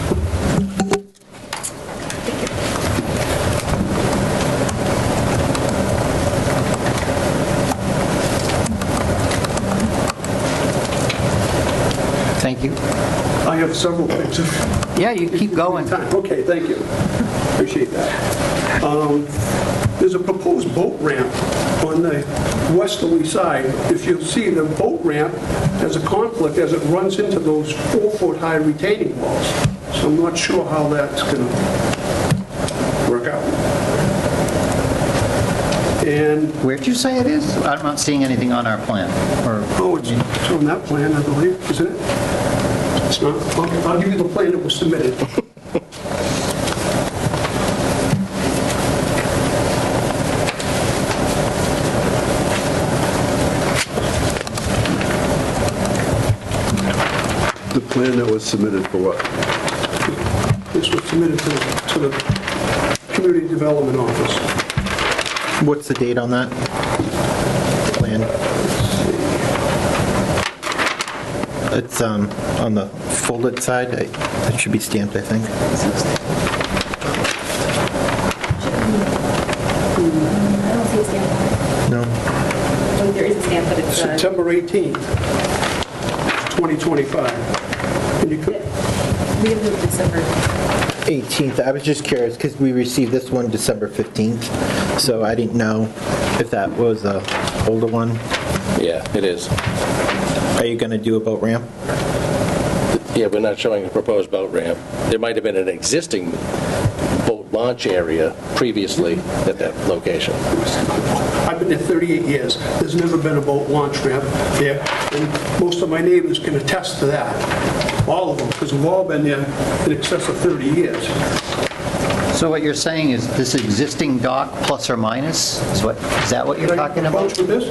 Thank you. I have several things. Yeah, you keep going. Okay, thank you. Appreciate that. There's a proposed boat ramp on the westerly side. If you'll see, the boat ramp has a conflict as it runs into those 4-foot-high retaining walls. So I'm not sure how that's going to work out. And Where'd you say it is? I'm not seeing anything on our plan. oh, it's on that plan, I believe, isn't it? It's not. I'll give you the plan that was submitted. The plan that was submitted for what? This was submitted to the Community Development Office. What's the date on that plan? It's on the folded side. It should be stamped, I think. I don't see a stamp. No? Oh, there is a stamp, but it's... September 18th, 2025. And you could, We have the December. 18th. I was just curious because we received this one December 15th, so I didn't know if that was a older one. Yeah, it is. Are you going to do a boat ramp? Yeah, we're not showing a proposed boat ramp. There might have been an existing boat launch area previously at that location. I've been there 38 years. There's never been a boat launch ramp there, and most of my neighbors can attest to that. All of them, because we've all been there in excess of 30 years. So what you're saying is this existing dock plus or minus? Is that what you're talking about? Approach with this?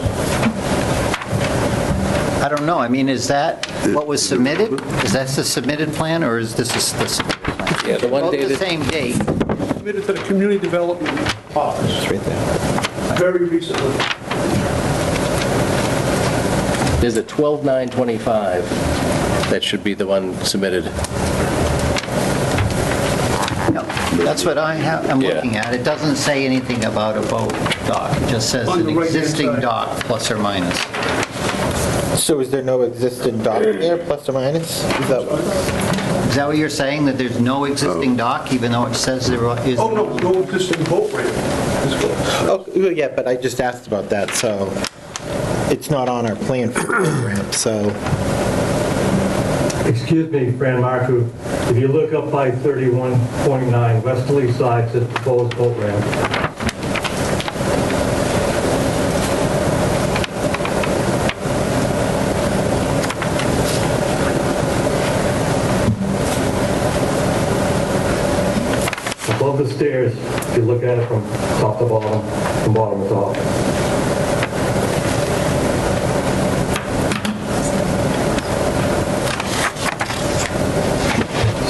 I don't know. I mean, is that what was submitted? Is that the submitted plan, or is this the submitted plan? Yeah, the one Both the dated... same date. Submitted to the Community Development Office. It's right there. Very recently. There's a 12/9/25 that should be the one submitted. No, that's what I'm Yeah. looking at. It doesn't say anything about a boat dock. It just says On an the right-hand existing side. dock plus or minus. So is there no existing dock there, plus or minus? Is that what you're saying, that there's no existing dock, even though it says there is? Oh, no, no existing boat ramp. Oh, yeah, but I just asked about that, so it's not on our plan for the boat ramp, so... Excuse me, Fran Marku, if you look up by 31.9, westerly side says proposed boat ramp. Above the stairs, if you look at it from top to bottom, from bottom to top.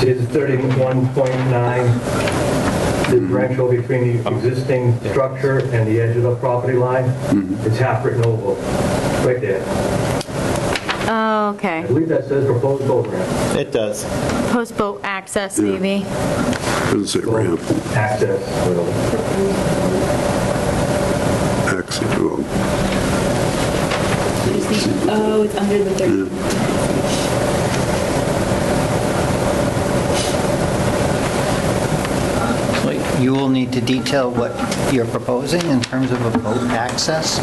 See, it's 31.9 differential between the existing structure and the edge of the property line. It's half written over, right there. Oh, okay. I believe that says proposed boat ramp. It does. Post-boat access, maybe. Doesn't say ramp. Access. Access, well, Oh, it's under the 30. You will need to detail what you're proposing in terms of a boat access?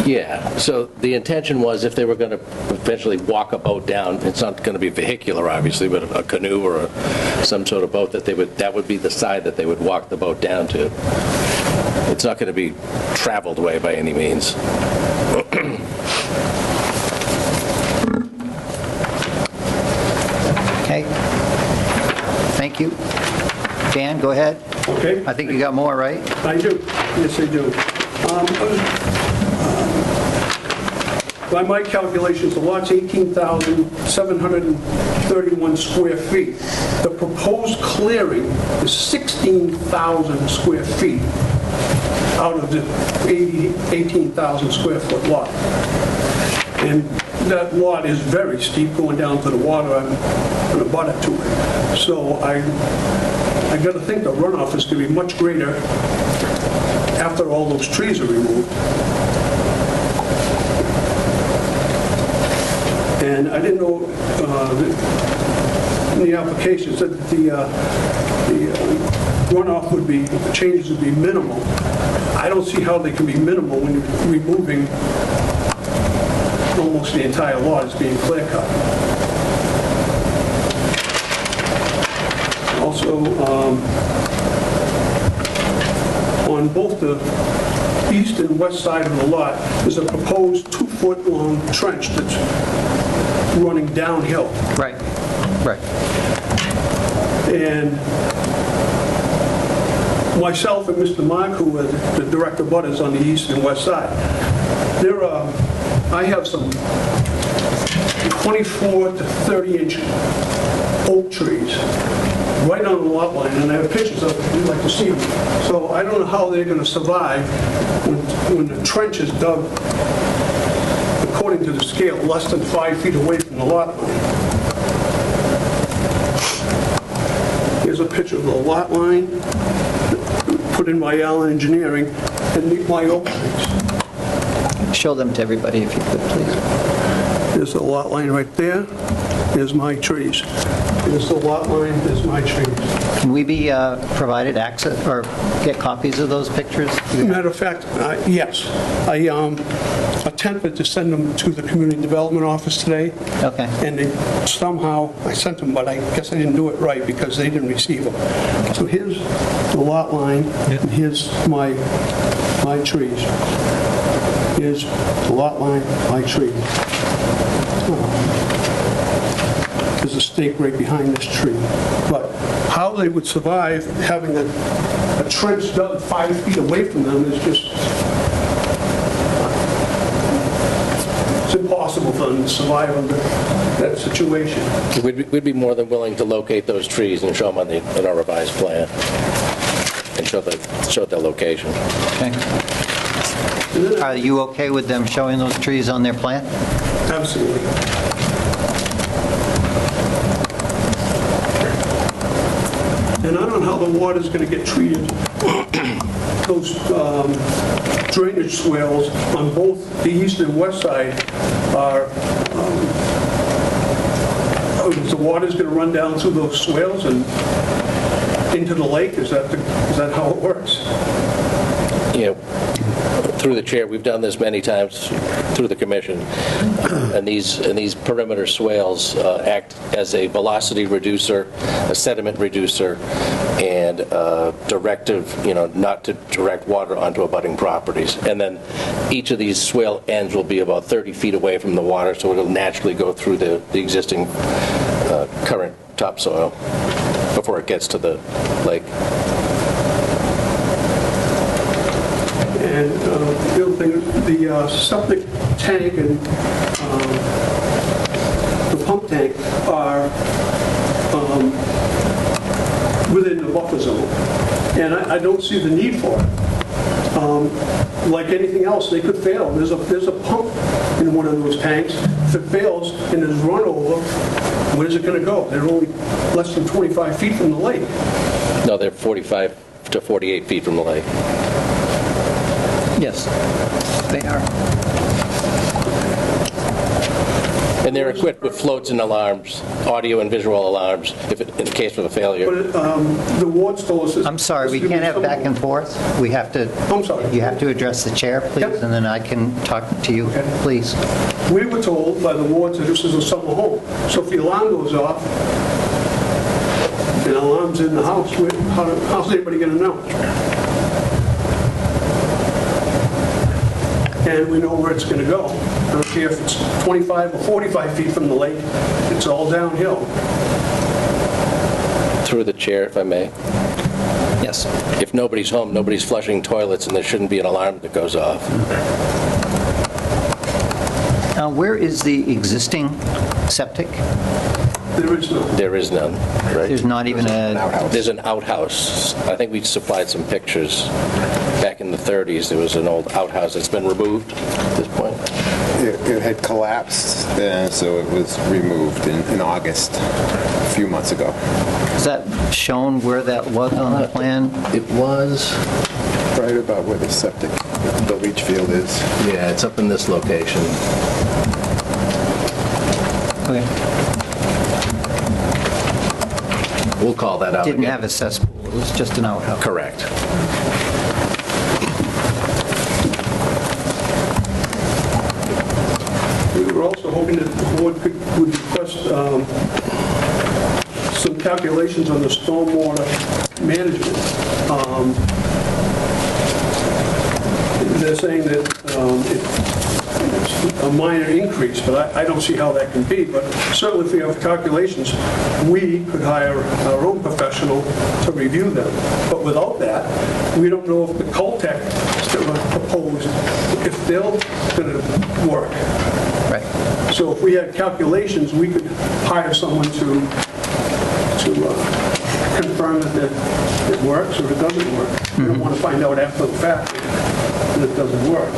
Yeah, so the intention was if they were going to eventually walk a boat down, it's not going to be vehicular, obviously, but a canoe or some sort of boat, that would be the side that they would walk the boat down to. It's not going to be traveled way by any means. Dan, go ahead. Okay? I think you got more, right? I do. Yes, I do. By my calculations, the lot's 18,731 square feet. The proposed clearing is 16,000 square feet out of the 18,000 square foot lot. And that lot is very steep going down to the water. I'm going to butt it to it. So I got to think the runoff is going to be much greater after all those trees are removed. And I didn't know in the application said that the runoff would be, the changes would be minimal. I don't see how they can be minimal when you're removing almost the entire lot is being clear cut. Also, on both the east and west side of the lot, there's a proposed 2-foot-long trench that's running downhill. Right, right. And myself and Mr. Mark, who are the direct abutters on the east and west side, I have some 24 to 30-inch oak trees right on the lot line, and I have pictures of it if you'd like to see them. So I don't know how they're going to survive when the trench is dug, according to the scale, less than 5 feet away from the lot line. Here's a picture of the lot line put in by Allen Engineering and my oak trees. Show them to everybody if you could, please. There's the lot line right there. There's my trees. There's the lot line. There's my trees. Can we be provided access or get copies of those pictures? Matter of fact, yes. I attempted to send them to the Community Development Office today. Okay. And somehow I sent them, but I guess I didn't do it right because they didn't receive them. So here's the lot line, and here's my trees. Here's the lot line, my tree. There's a stake right behind this tree. But how they would survive having a trench dug 5 feet away from them is just, it's impossible for them to survive under that situation. We'd be more than willing to locate those trees and show them in our revised plan and show their location. Okay. Are you okay with them showing those trees on their plan? Absolutely. And I don't know how the water's going to get treated. Those drainage swales on both the east and west side are, the water's going to run down through those swales and into the lake? Is that how it works? You know, through the chair, we've done this many times through the commission, and these perimeter swales act as a velocity reducer, a sediment reducer, and directive, not to direct water onto abutting properties. And then each of these swale ends will be about 30 feet away from the water, so it'll naturally go through the existing current topsoil before it gets to the lake. And the other thing, the septic tank and the pump tank are within the buffer zone. And I don't see the need for it. Like anything else, they could fail. There's a pump in one of those tanks. If it fails and there's runover, where's it going to go? They're only less than 25 feet from the lake. No, they're 45 to 48 feet from the lake. Yes, they are. And they're equipped with floats and alarms, audio and visual alarms, in the case of a failure. But the Wards told us... I'm sorry, we can't have back and forth. We have to... I'm sorry. You have to address the chair, please, Yep. and then I can talk to you, please. We were told by the Wards that this is a summer home. So if the alarm goes off, and the alarm's in the house, how's anybody going to know? And we know where it's going to go. I don't care if it's 25 or 45 feet from the lake, it's all downhill. Through the chair, if I may. Yes. If nobody's home, nobody's flushing toilets, and there shouldn't be an alarm that goes off. Where is the existing septic? There is no. There is none, right? There's not even a... There's an outhouse. I think we supplied some pictures. Back in the 30s, there was an old outhouse that's been removed at this point. It had collapsed, so it was removed in August, a few months ago. Is that shown where that was on the plan? It was... Right about where the septic, the leach field is. Yeah, it's up in this location. Okay. We'll call that out Didn't again. have a cesspool, it was just an outhouse. Correct. We were also hoping that the board would request some calculations on the stormwater management. They're saying that it's a minor increase, but I don't see how that can be. But certainly if we have calculations, we could hire our own professional to review them. But without that, we don't know if the Coltech that was proposed, if they're going to work. Right. So if we had calculations, we could hire someone to confirm that it works or it doesn't work. We don't want to find out after the fact that it doesn't work.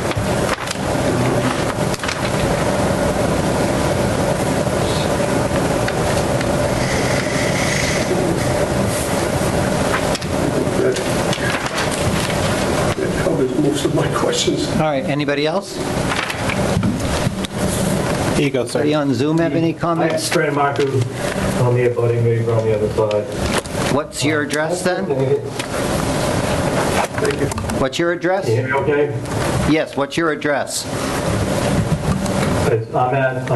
That covers most of my questions. All right, anybody else? Here you go, sir. Anybody on Zoom have any I have comments? Fred Marcus on the abutting neighbor on the other side. What's your address then? What's your address? Can you hear me okay? Yes, what's your address? I'm at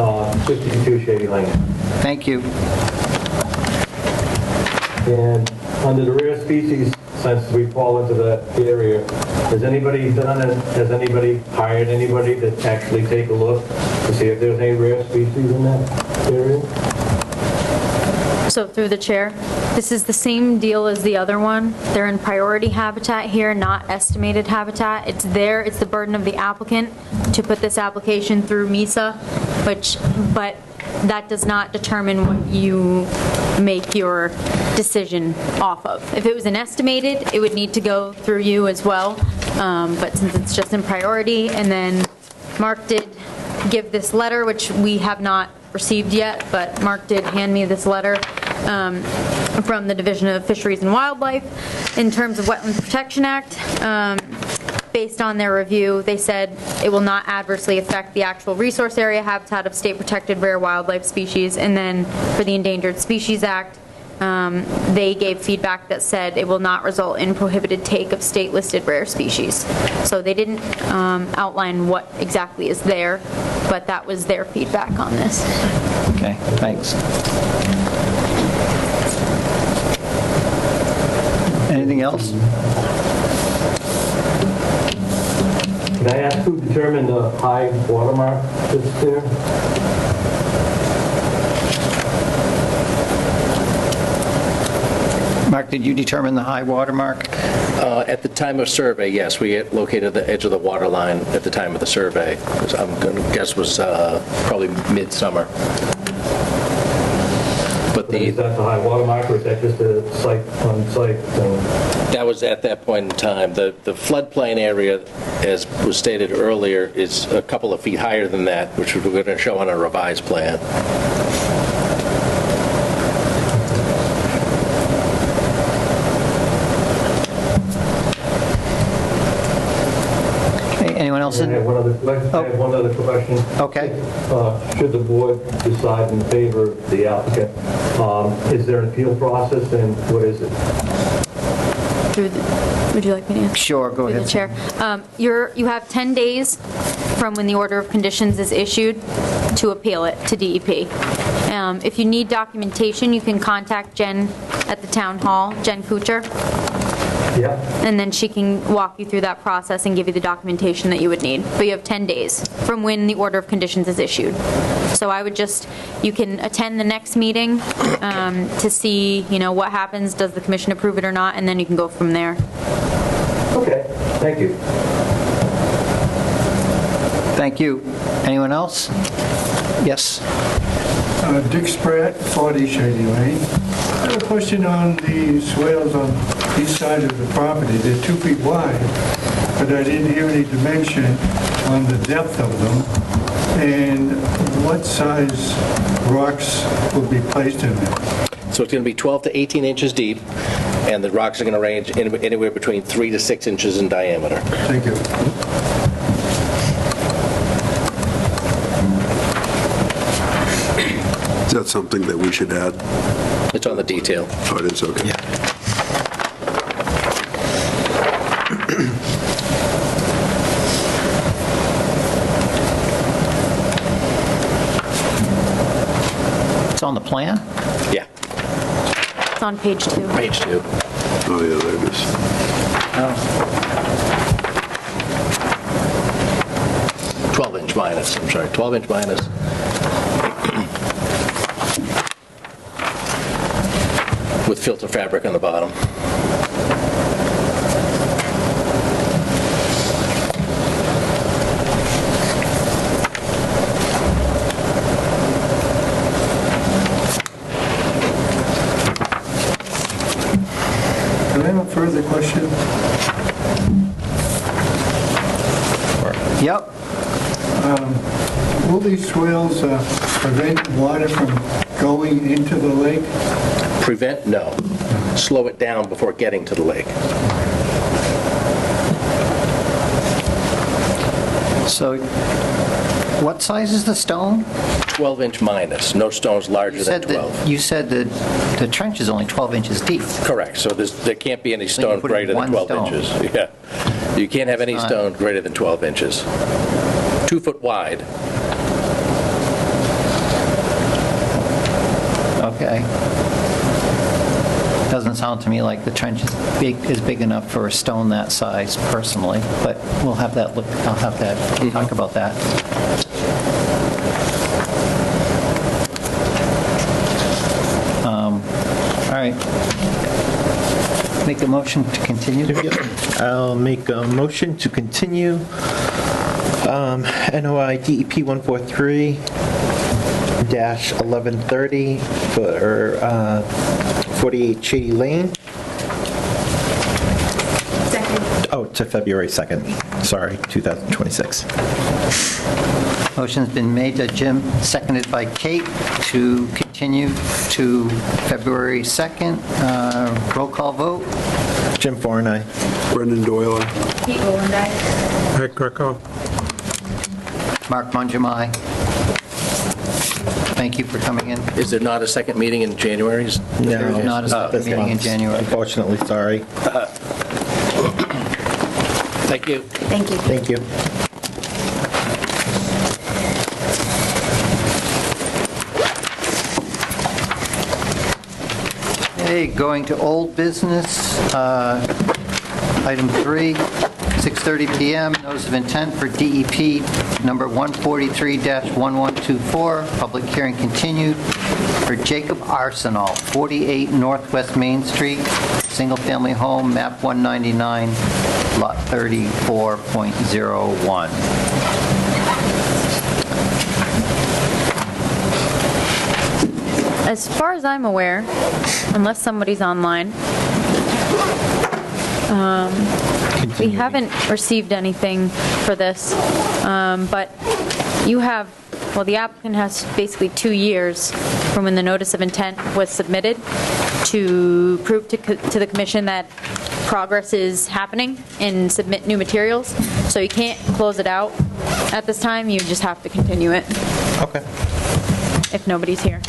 52 Shady Lane. Thank you. And under the rare species, since we fall into that area, has anybody hired anybody to actually take a look to see if there's any rare species in that area? So through the chair, this is the same deal as the other one. They're in priority habitat here, not estimated habitat. It's the burden of the applicant to put this application through MISA, but that does not determine what you make your decision off of. If it was an estimated, it would need to go through you as well, but since it's just in priority, and then Mark did give this letter, which we have not received yet, but Mark did hand me this letter from the Division of Fisheries and Wildlife in terms of Wetland Protection Act. Based on their review, they said it will not adversely affect the actual resource area habitat of state protected rare wildlife species. And then for the Endangered Species Act, they gave feedback that said it will not result in prohibited take of state listed rare species. So they didn't outline what exactly is there, but that was their feedback on this. Okay, thanks. Anything else? Can I ask who determined the high watermark that's there? Mark, did you determine the high water mark? At the time of survey, yes, we had located the edge of the water line at the time of the survey, which I'm going to guess was probably midsummer. But Is that the high watermark, or is that just a site on site? That was at that point in time. The floodplain area, as was stated earlier, is a couple of feet higher than that, which we're going to show on a revised plan. Anyone else? I have one other question. Okay. Should the board decide in favor of the applicant, is there an appeal process, and what is it? Would you like me to answer? Sure, go ahead. Through the chair. You have 10 days from when the order of conditions is issued to appeal it to DEP. If you need documentation, you can contact Jen at the town hall, Jen Kuchar. Yeah. And then she can walk you through that process and give you the documentation that you would need. But you have 10 days from when the order of conditions is issued. So I would you can attend the next meeting to see, what happens, does the commission approve it or not, and then you can go from there. Okay, thank you. Thank you. Anyone else? Yes? Dick Spratt, 40 Shady Lane. I have a question on the swales on each side of the property. They're 2 feet wide, but I didn't hear any dimension on the depth of them. And what size rocks will be placed in them? So it's going to be 12 to 18 inches deep, and the rocks are going to range anywhere between 3 to 6 inches in diameter. Thank you. Is that something that we should add? It's on the detail. Oh, it is, okay. It's on the plan? Yeah. It's on page 2. Page 2. Oh, yeah, there it is. Oh. 12-inch minus, I'm sorry, 12-inch minus. With filter fabric on the bottom. Can I have a further question? Yep. Will these swales prevent water from going into the lake? Prevent? No. Slow it down before getting to the lake. So what size is the stone? 12-inch minus. No stone's larger than 12. You said that the trench is only 12 inches deep. Correct. So there can't be any you stone put in greater than one 12 stone. inches. Yeah. You can't have any stone greater than 12 inches. 2 foot wide. Okay. Doesn't sound to me like the trench is big enough for a stone that size personally, but we'll have that look, I'll have that, talk about that. All right. Make a motion to continue? I'll make a motion to continue NOI DEP 143-1130 for 48 Shady Lane. Second. Oh, to February 2nd. Sorry, 2026. Motion's been made by Jim, seconded by Kate, to continue to February 2nd. Roll call vote. Jim Foran, Brendan Doyle, aye. Pete Roland, aye. Ed Greco. Mark Mungem. Thank you for coming in. Is there not a second meeting in January? There is not a second meeting in January. Unfortunately, sorry. Thank you. Thank you. Thank you. Okay, going to old business. Item 3, 6:30 PM, notice of intent for DEP number 143-1124, public hearing continued for Jacob Arsenal, 48 Northwest Main Street, single-family home, map 199, lot 34.01. As far as I'm aware, unless somebody's online, we haven't received anything for this, but you have, well, the applicant has basically 2 years from when the notice of intent was submitted to prove to the commission that progress is happening and submit new materials. So you can't close it out at this time, you just have to continue it. Okay. If nobody's here.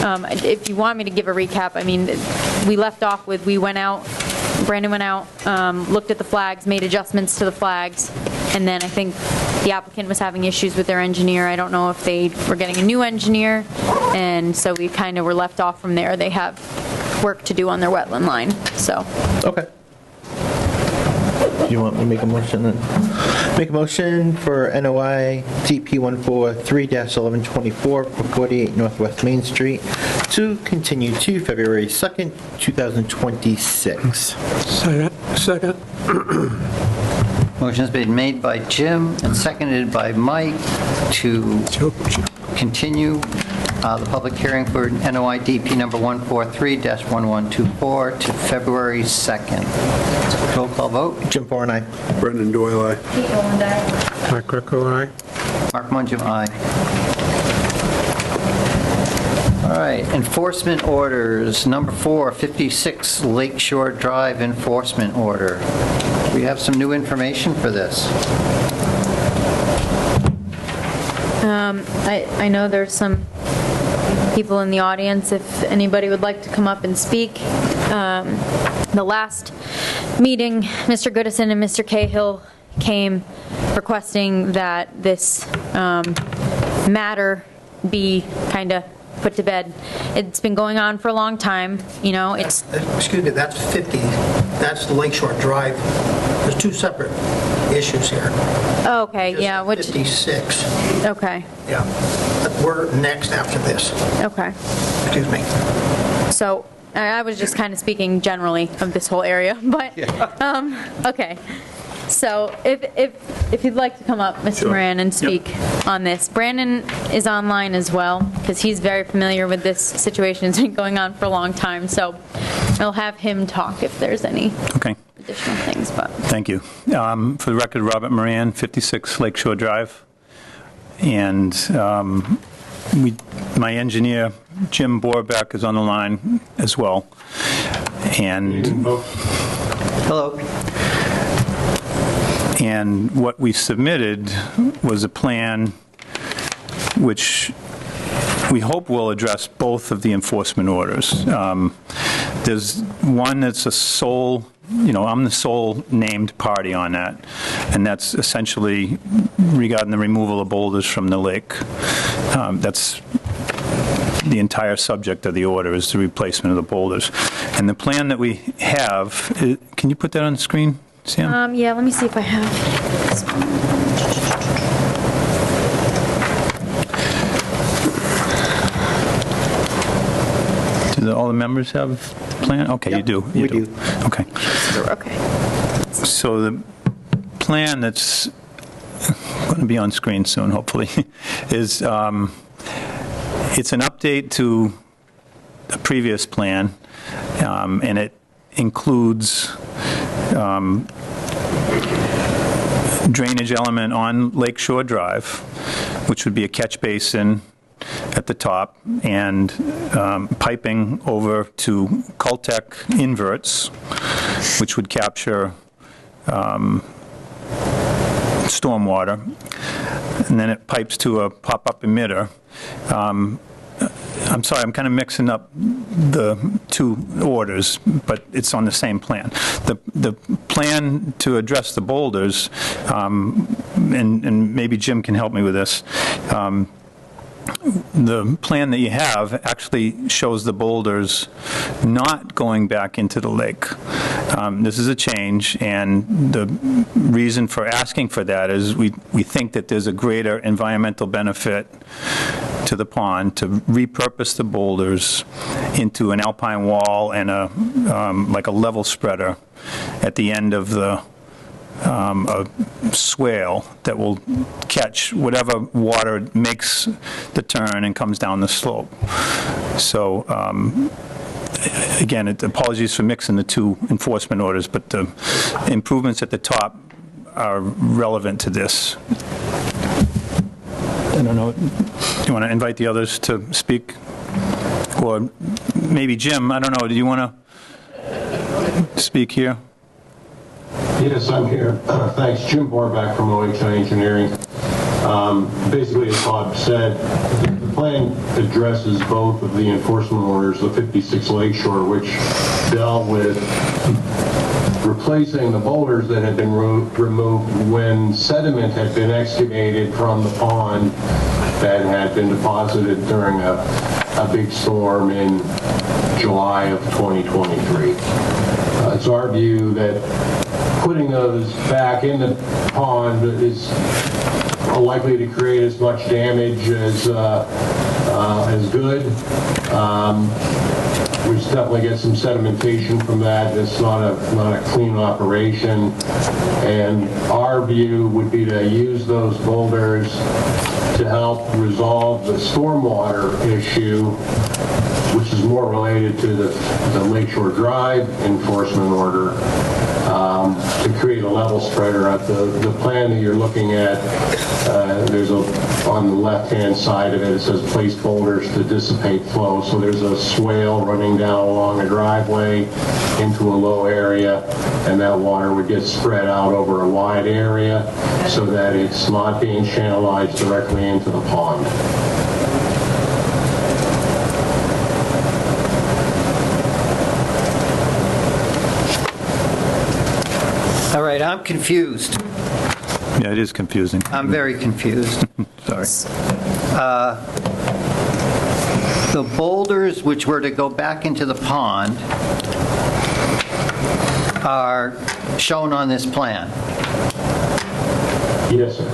If you want me to give a recap, I mean, we left off with, we went out, Brandon went out, looked at the flags, made adjustments to the flags, and then I think the applicant was having issues with their engineer. I don't know if they were getting a new engineer, and so we kind of were left off from there. They have work to do on their wetland line, so. Okay. You want me to make a motion then? Make a motion for NOI DP 143-1124 for 48 Northwest Main Street to continue to February 2nd, 2026. Second. Motion's been made by Jim and seconded by Mike to continue the public hearing for NOI DP number 143-1124 to February 2nd. Roll call vote. Jim Bourne, aye. Brendan Doyle, aye. Kate Nolan, aye. Mike Greco, aye. Mark Mungem, aye. All right, enforcement orders. Number 4, 56 Lakeshore Drive enforcement order. We have some new information for this. I know there's some people in the audience, if anybody would like to come up and speak. The last meeting, Mr. Goodison and Mr. Cahill came requesting that this matter be kind of put to bed. It's been going on for a long time, you know, it's... Excuse me, that's 50, that's the Lakeshore Drive. There's two separate issues here. Oh, okay, yeah, which... 56. Okay. Yeah, but we're next after this. Okay. Excuse me. So, I was just kind of speaking generally of this whole area, but, okay. So, if you'd like to come up, Mr. Moran, and speak on this. Brandon is online as well, because he's very familiar with this situation. It's been going on for a long time, so I'll have him talk if there's any additional things. But thank you. For the record, Robert Moran, 56 Lakeshore Drive. And my engineer, Jim Borbeck, is on the line as well. And hello. And what we submitted was a plan which we hope will address both of the enforcement orders. There's one that's a sole, I'm the sole named party on that, and that's essentially regarding the removal of boulders from the lake. That's the entire subject of the order, is the replacement of the boulders. And the plan that we have, can you put that on the screen, Sam? yeah, let me see if I have. Do all the members have the plan? Okay, you do. You do. Okay. Okay. So the plan that's going to be on screen soon, hopefully, is it's an update to a previous plan, and it includes drainage element on Lakeshore Drive, which would be a catch basin at the top, and piping over to Cultec inverts, which would capture stormwater, and then it pipes to a pop-up emitter. I'm sorry, I'm kind of mixing up the two orders, but it's on the same plan. The plan to address the boulders, and maybe Jim can help me with this, the plan that you have actually shows the boulders not going back into the lake. This is a change, and the reason for asking for that is we think that there's a greater environmental benefit to the pond to repurpose the boulders into an alpine wall and like a level spreader at the end of the a swale that will catch whatever water makes the turn and comes down the slope. So again, apologies for mixing the two enforcement orders, but the improvements at the top are relevant to this. I don't know, do you want to invite the others to speak? Or maybe Jim, I don't know, do you want to speak here? Yes, I'm here. Thanks. Jim Borbeck from OHI Engineering. Basically, as Bob said, the plan addresses both of the enforcement orders, the 56 Lakeshore, which dealt with replacing the boulders that had been removed when sediment had been excavated from the pond that had been deposited during a big storm in July of 2023. It's our view that putting those back in the pond is likely to create as much damage as good. We definitely get some sedimentation from that. It's not a clean operation. And our view would be to use those boulders to help resolve the stormwater issue, which is more related to the Lakeshore Drive enforcement order, to create a level spreader. The plan that you're looking at, on the left-hand side of it, it says place boulders to dissipate flow. So there's a swale running down along a driveway into a low area, and that water would get spread out over a wide area so that it's not being channelized directly into the pond. All right, I'm confused. Yeah, it is confusing. I'm very confused. Sorry. The boulders which were to go back into the pond are shown on this plan. Yes, sir.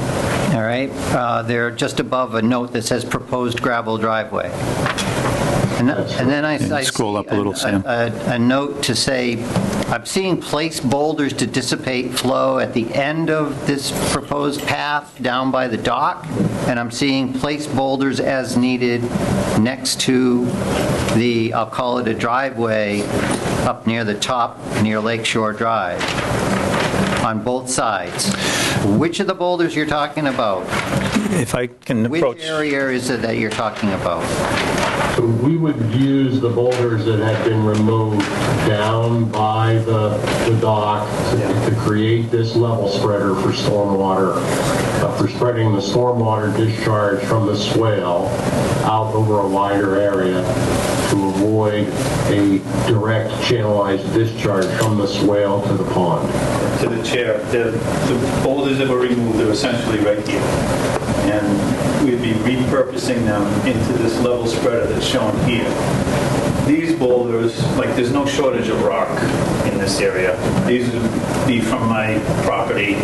All right, they're just above a note that says proposed gravel driveway. And then I scroll see up a little, Sam. a note to say, I'm seeing place boulders to dissipate flow at the end of this proposed path down by the dock, and I'm seeing place boulders as needed next to the, I'll call it a driveway, up near the top, near Lakeshore Drive, on both sides. Which of the boulders you're talking about? If I can approach... Which area is it that you're talking about? So we would use the boulders that had been removed down by the dock to create this level spreader for stormwater, for spreading the stormwater discharge from the swale out over a wider area to avoid a direct channelized discharge from the swale to the pond. To the chair, the boulders that were removed are essentially right here. And we'd be repurposing them into this level spreader that's shown here. These boulders, like there's no shortage of rock in this area. These would be from my property,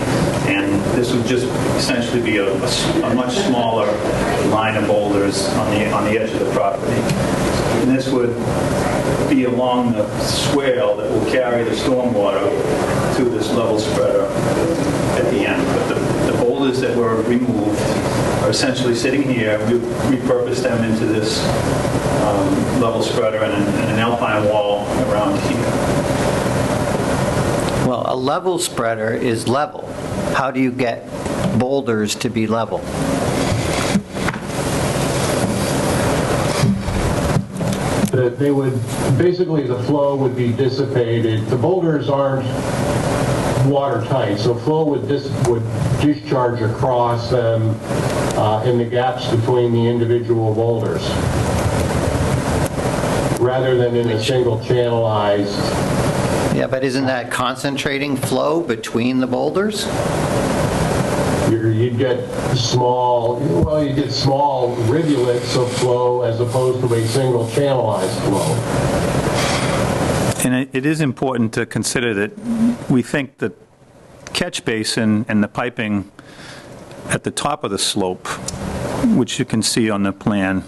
and this would just essentially be a much smaller line of boulders on the edge of the property. And this would be along the swale that will carry the stormwater to this level spreader at the end. But the boulders that were removed are essentially sitting here. We repurposed them into this level spreader and an alpine wall around here. Well, a level spreader is level. How do you get boulders to be level? They would, basically the flow would be dissipated. The boulders aren't watertight, so flow would discharge across them in the gaps between the individual boulders, rather than in a single channelized. Yeah, but isn't that concentrating flow between the boulders? You'd get small rivulets of flow as opposed to a single channelized flow. And it is important to consider that we think the catch basin and the piping at the top of the slope, which you can see on the plan,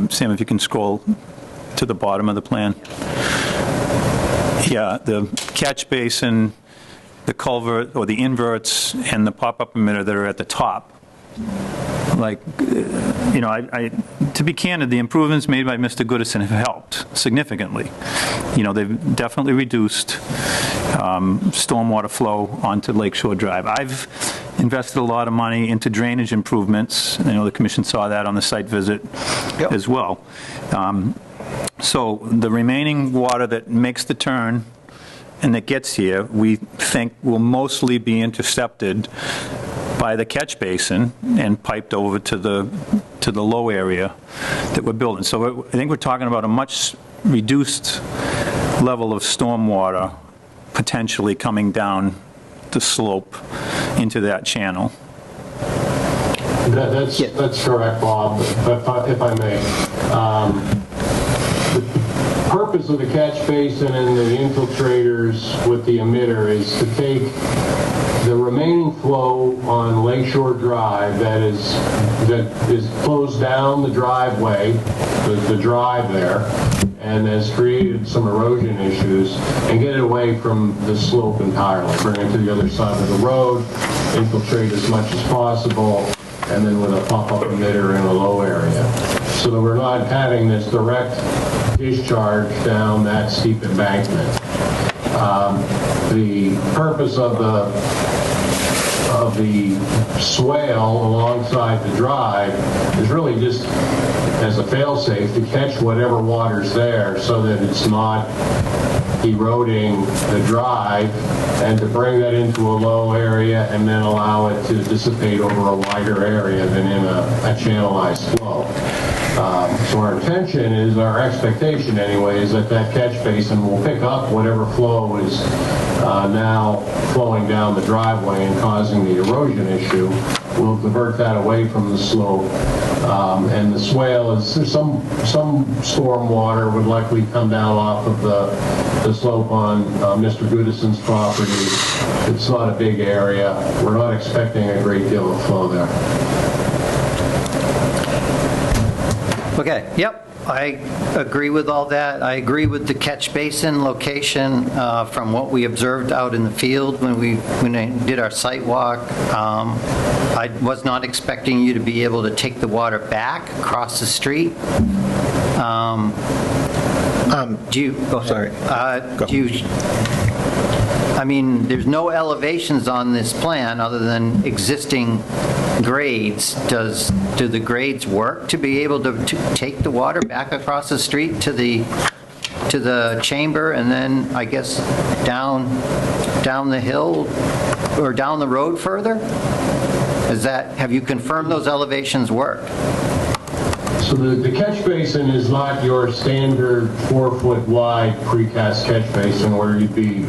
Sam, if you can scroll to the bottom of the plan. Yeah, the catch basin, the culvert or the inverts, and the pop-up emitter that are at the top. Like, you know, to be candid, the improvements made by Mr. Goodison have helped significantly. You know, they've definitely reduced stormwater flow onto Lakeshore Drive. I've invested a lot of money into drainage improvements. I know the commission saw that on the site visit as well. So the remaining water that makes the turn and that gets here, we think will mostly be intercepted by the catch basin and piped over to the low area that we're building. So I think we're talking about a much reduced level of stormwater potentially coming down the slope into that channel. That's correct, Bob, if I may. The purpose of the catch basin and the infiltrators with the emitter is to take the remaining flow on Lakeshore Drive that flows down the driveway, the drive there, and has created some erosion issues, and get it away from the slope entirely. Bring it to the other side of the road, infiltrate as much as possible, and then with a pop-up emitter in a low area. So that we're not having this direct discharge down that steep embankment. The purpose of the swale alongside the drive is really just as a fail-safe to catch whatever water's there so that it's not eroding the drive, and to bring that into a low area and then allow it to dissipate over a wider area than in a channelized flow. So our intention is, our expectation anyway, is that that catch basin will pick up whatever flow is now flowing down the driveway and causing the erosion issue. We'll divert that away from the slope. And the swale is, some storm water would likely come down off of the slope on Mr. Goodison's property. It's not a big area. We're not expecting a great deal of flow there. Okay, yep, I agree with all that. I agree with the catch basin location from what we observed out in the field when we did our site walk. I was not expecting you to be able to take the water back across the street. Do you, go ahead. Sorry. Do you, I mean, there's no elevations on this plan other than existing grades. Do the grades work to be able to take the water back across the street to the chamber and then, I guess, down the hill or down the road further? Have you confirmed those elevations work? So the catch basin is not your standard 4-foot wide precast catch basin where you'd be,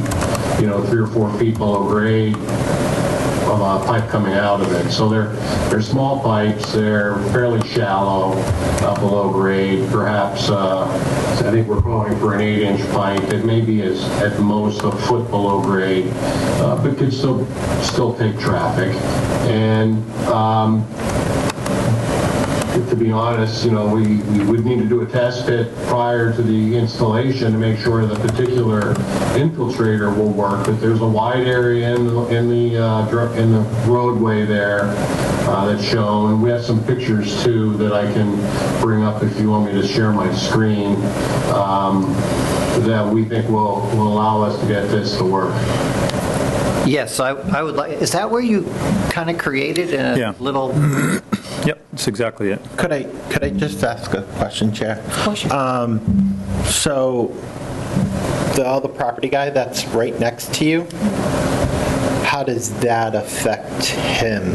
3 or 4 feet below grade of a pipe coming out of it. So they're small pipes. They're fairly shallow, below grade. Perhaps I think we're calling for an 8-inch pipe. It may be at most a foot below grade, but could still take traffic. And to be honest, we would need to do a test pit prior to the installation to make sure the particular infiltrator will work. But there's a wide area in the roadway there that's shown. We have some pictures too that I can bring up if you want me to share my screen that we think will allow us to get this to work. Yes, I would like. Is that where you kind of created a little? Yep, that's exactly it. Could I just ask a question, Chair? Of course. So the property guy that's right next to you, how does that affect him?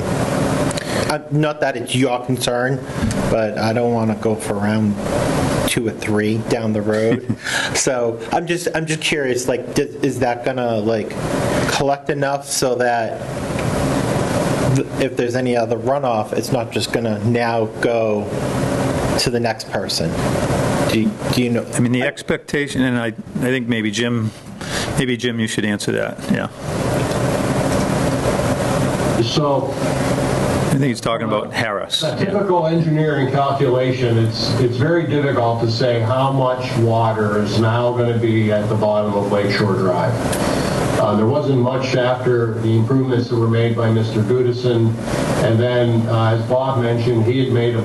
Not that it's your concern, but I don't want to go for around 2 or 3 down the road. So I'm just curious, is that gonna collect enough so that if there's any other runoff, it's not just gonna now go to the next person? Do you know? I mean, the expectation, and I think maybe Jim, you should answer that. Yeah. So I think he's talking about Harris. A typical engineering calculation, it's very difficult to say how much water is now going to be at the bottom of Lakeshore Drive. There wasn't much after the improvements that were made by Mr. Goodison, and then, as Bob mentioned, he had made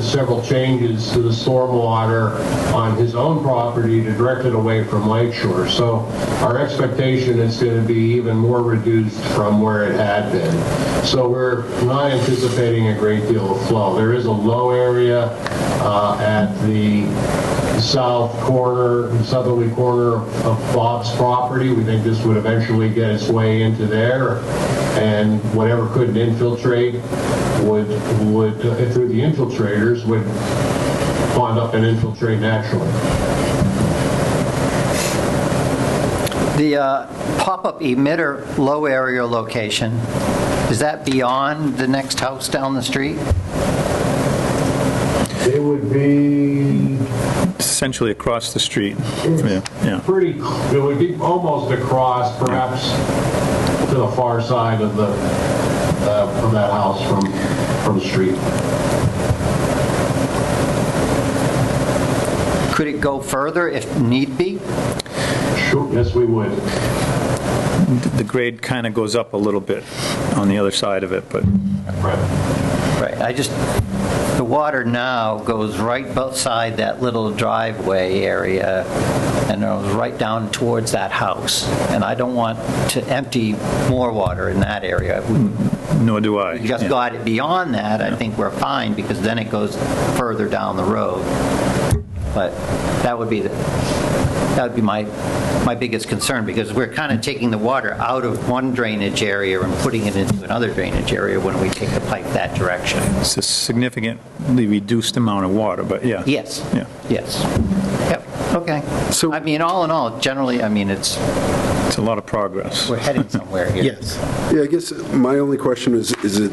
several changes to the stormwater on his own property to direct it away from Lakeshore. So our expectation is going to be even more reduced from where it had been. So we're not anticipating a great deal of flow. There is a low area at the southerly corner of Bob's property. We think this would eventually get its way into there, and whatever couldn't infiltrate would through the infiltrators would pond up and infiltrate naturally. The pop-up emitter low area location, Is that beyond the next house down the street? It would be Essentially across the street. Yeah. pretty, it would be almost across, perhaps to the far side of from that house from the street. Could it go further if need be? Sure, yes, we would. The grade kind of goes up a little bit on the other side of it, but... Right, the water now goes right beside that little driveway area and goes right down towards that house. And I don't want to empty more water in that area. Nor do I. We just got it beyond that, I think we're fine, because then it goes further down the road. But that would be my biggest concern, because we're kind of taking the water out of one drainage area and putting it into another drainage area when we take the pipe that direction. It's a significantly reduced amount of water, but yeah. Yes. Yeah. Yes. Yep. Okay. So, I mean, all in all, generally, I mean, it's a lot of progress. We're heading somewhere here. Yes. Yeah, I guess my only question is it,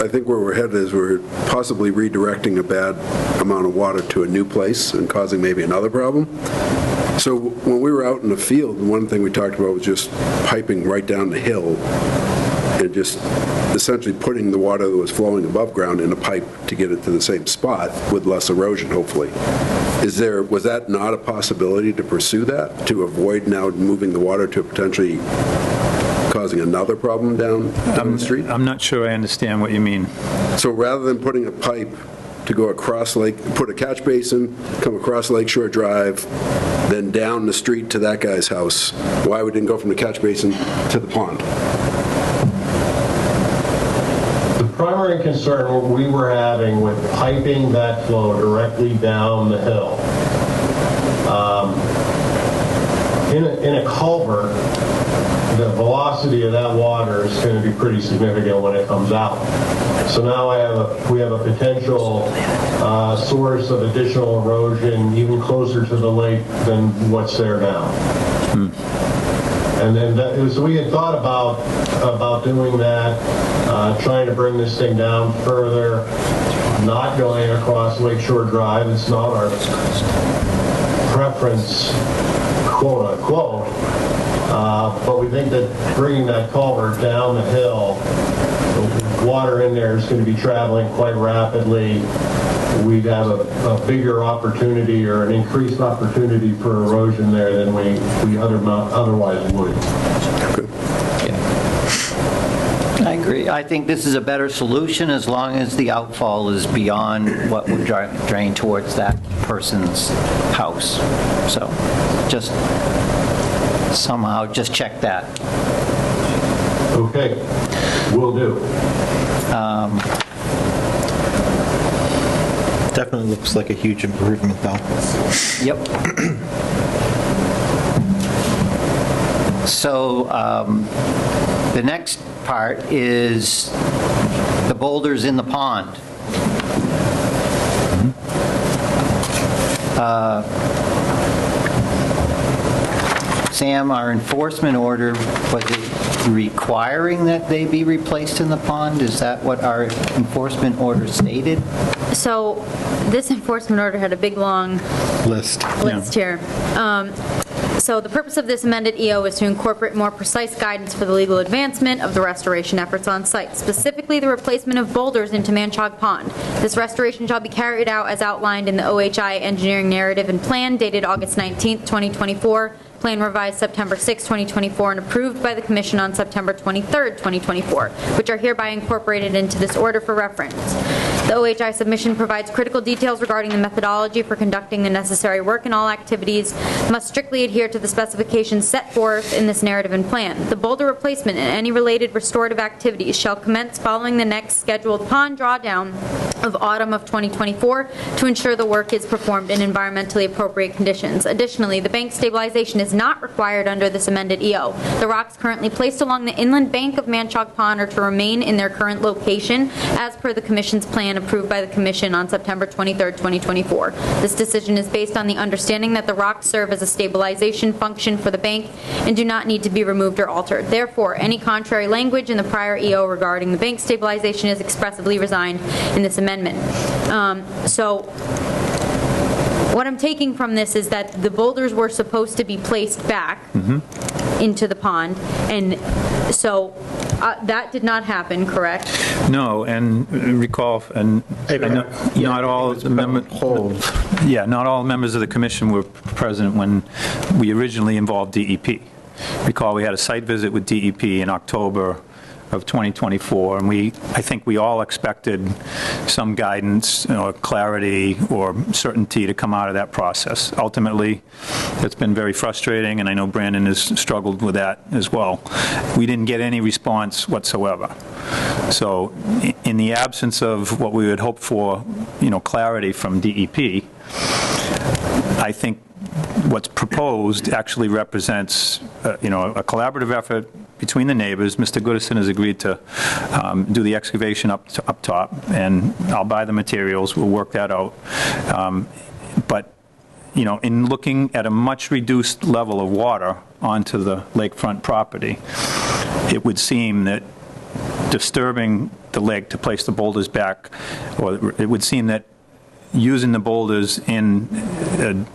I think where we're headed is we're possibly redirecting a bad amount of water to a new place and causing maybe another problem. So when we were out in the field, one thing we talked about was just piping right down the hill and just essentially putting the water that was flowing above ground in a pipe to get it to the same spot with less erosion, hopefully. Was that not a possibility to pursue that, to avoid now moving the water to potentially causing another problem down the street? I'm not sure I understand what you mean. So rather than putting a pipe to go across put a catch basin, come across Lakeshore Drive, then down the street to that guy's house, why we didn't go from the catch basin to the pond? The primary concern we were having with piping that flow directly down the hill, in a culvert, the velocity of that water is going to be pretty significant when it comes out. So now we have a potential source of additional erosion even closer to the lake than what's there now. And then so we had thought about doing that, trying to bring this thing down further, not going across Lakeshore Drive. It's not our preference, quote unquote. But we think that bringing that culvert down the hill, the water in there is going to be traveling quite rapidly. We'd have a bigger opportunity or an increased opportunity for erosion there than we otherwise would. I agree. I think this is a better solution as long as the outfall is beyond what would drain towards that person's house. So just somehow just check that. Okay, will do. Definitely looks like a huge improvement, though. Yep. So the next part is the boulders in the pond. Sam, our enforcement order, was it requiring that they be replaced in the pond? Is that what our enforcement order stated? So this enforcement order had a big, long list here. So the purpose of this amended EO is to incorporate more precise guidance for the legal advancement of the restoration efforts on site, specifically the replacement of boulders into Manchog Pond. This restoration shall be carried out as outlined in the OHI engineering narrative and plan dated August 19th, 2024. Plan revised September 6, 2024, and approved by the Commission on September 23, 2024, which are hereby incorporated into this order for reference. The OHI submission provides critical details regarding the methodology for conducting the necessary work, and all activities must strictly adhere to the specifications set forth in this narrative and plan. The boulder replacement and any related restorative activities shall commence following the next scheduled pond drawdown of autumn of 2024 to ensure the work is performed in environmentally appropriate conditions. Additionally, the bank stabilization is not required under this amended EO. The rocks currently placed along the inland bank of Manchog Pond are to remain in their current location as per the Commission's plan approved by the Commission on September 23, 2024. This decision is based on the understanding that the rocks serve as a stabilization function for the bank and do not need to be removed or altered. Therefore, any contrary language in the prior EO regarding the bank stabilization is expressively resigned in this amendment. So what I'm taking from this is that the boulders were supposed to be placed back into the pond, and so that did not happen, correct? No, and recall, and not all the members, not all members of the commission were present when we originally involved DEP. Recall, we had a site visit with DEP in October of 2024, and I think we all expected some guidance, clarity or certainty to come out of that process. Ultimately, it's been very frustrating, and I know Brandon has struggled with that as well. We didn't get any response whatsoever. So in the absence of what we would hope for, clarity from DEP, I think what's proposed actually represents, a collaborative effort between the neighbors. Mr. Goodison has agreed to do the excavation up top, and I'll buy the materials. We'll work that out. But, in looking at a much reduced level of water onto the lakefront property, it would seem that disturbing the lake to place the boulders back, or it would seem that using the boulders in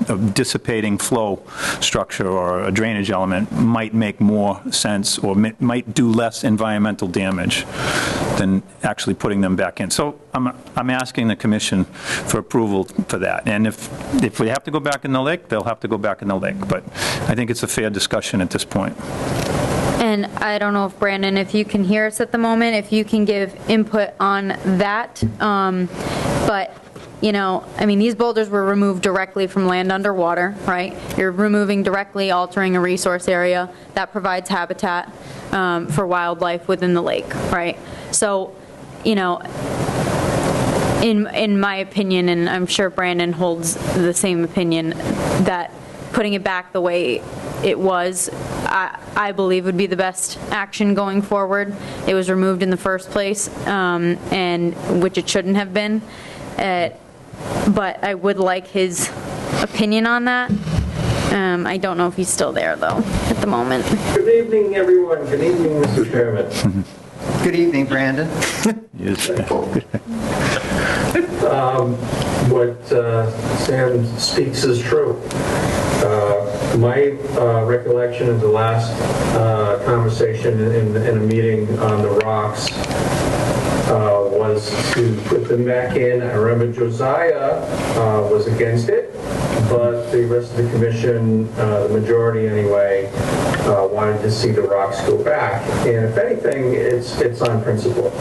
a dissipating flow structure or a drainage element might make more sense, or might do less environmental damage than actually putting them back in. So I'm asking the commission for approval for that. And if we have to go back in the lake, they'll have to go back in the lake. But I think it's a fair discussion at this point. And I don't know if, Brandon, if you can hear us at the moment, if you can give input on that. But these boulders were removed directly from land underwater, right? You're removing directly, altering a resource area that provides habitat for wildlife within the lake, right? So, in my opinion, and I'm sure Brandon holds the same opinion, that putting it back the way it was, I believe would be the best action going forward. It was removed in the first place, and which it shouldn't have been. But I would like his opinion on that. I don't know if he's still there, though, at the moment. Good evening, everyone. Good evening, Mr. Chairman. Good evening, Brandon. Yes. What Sam speaks is true. My recollection of the last conversation in a meeting on the rocks was to put them back in. I remember Josiah was against it, but the rest of the commission, the majority anyway, wanted to see the rocks go back. And if anything, it's on principle.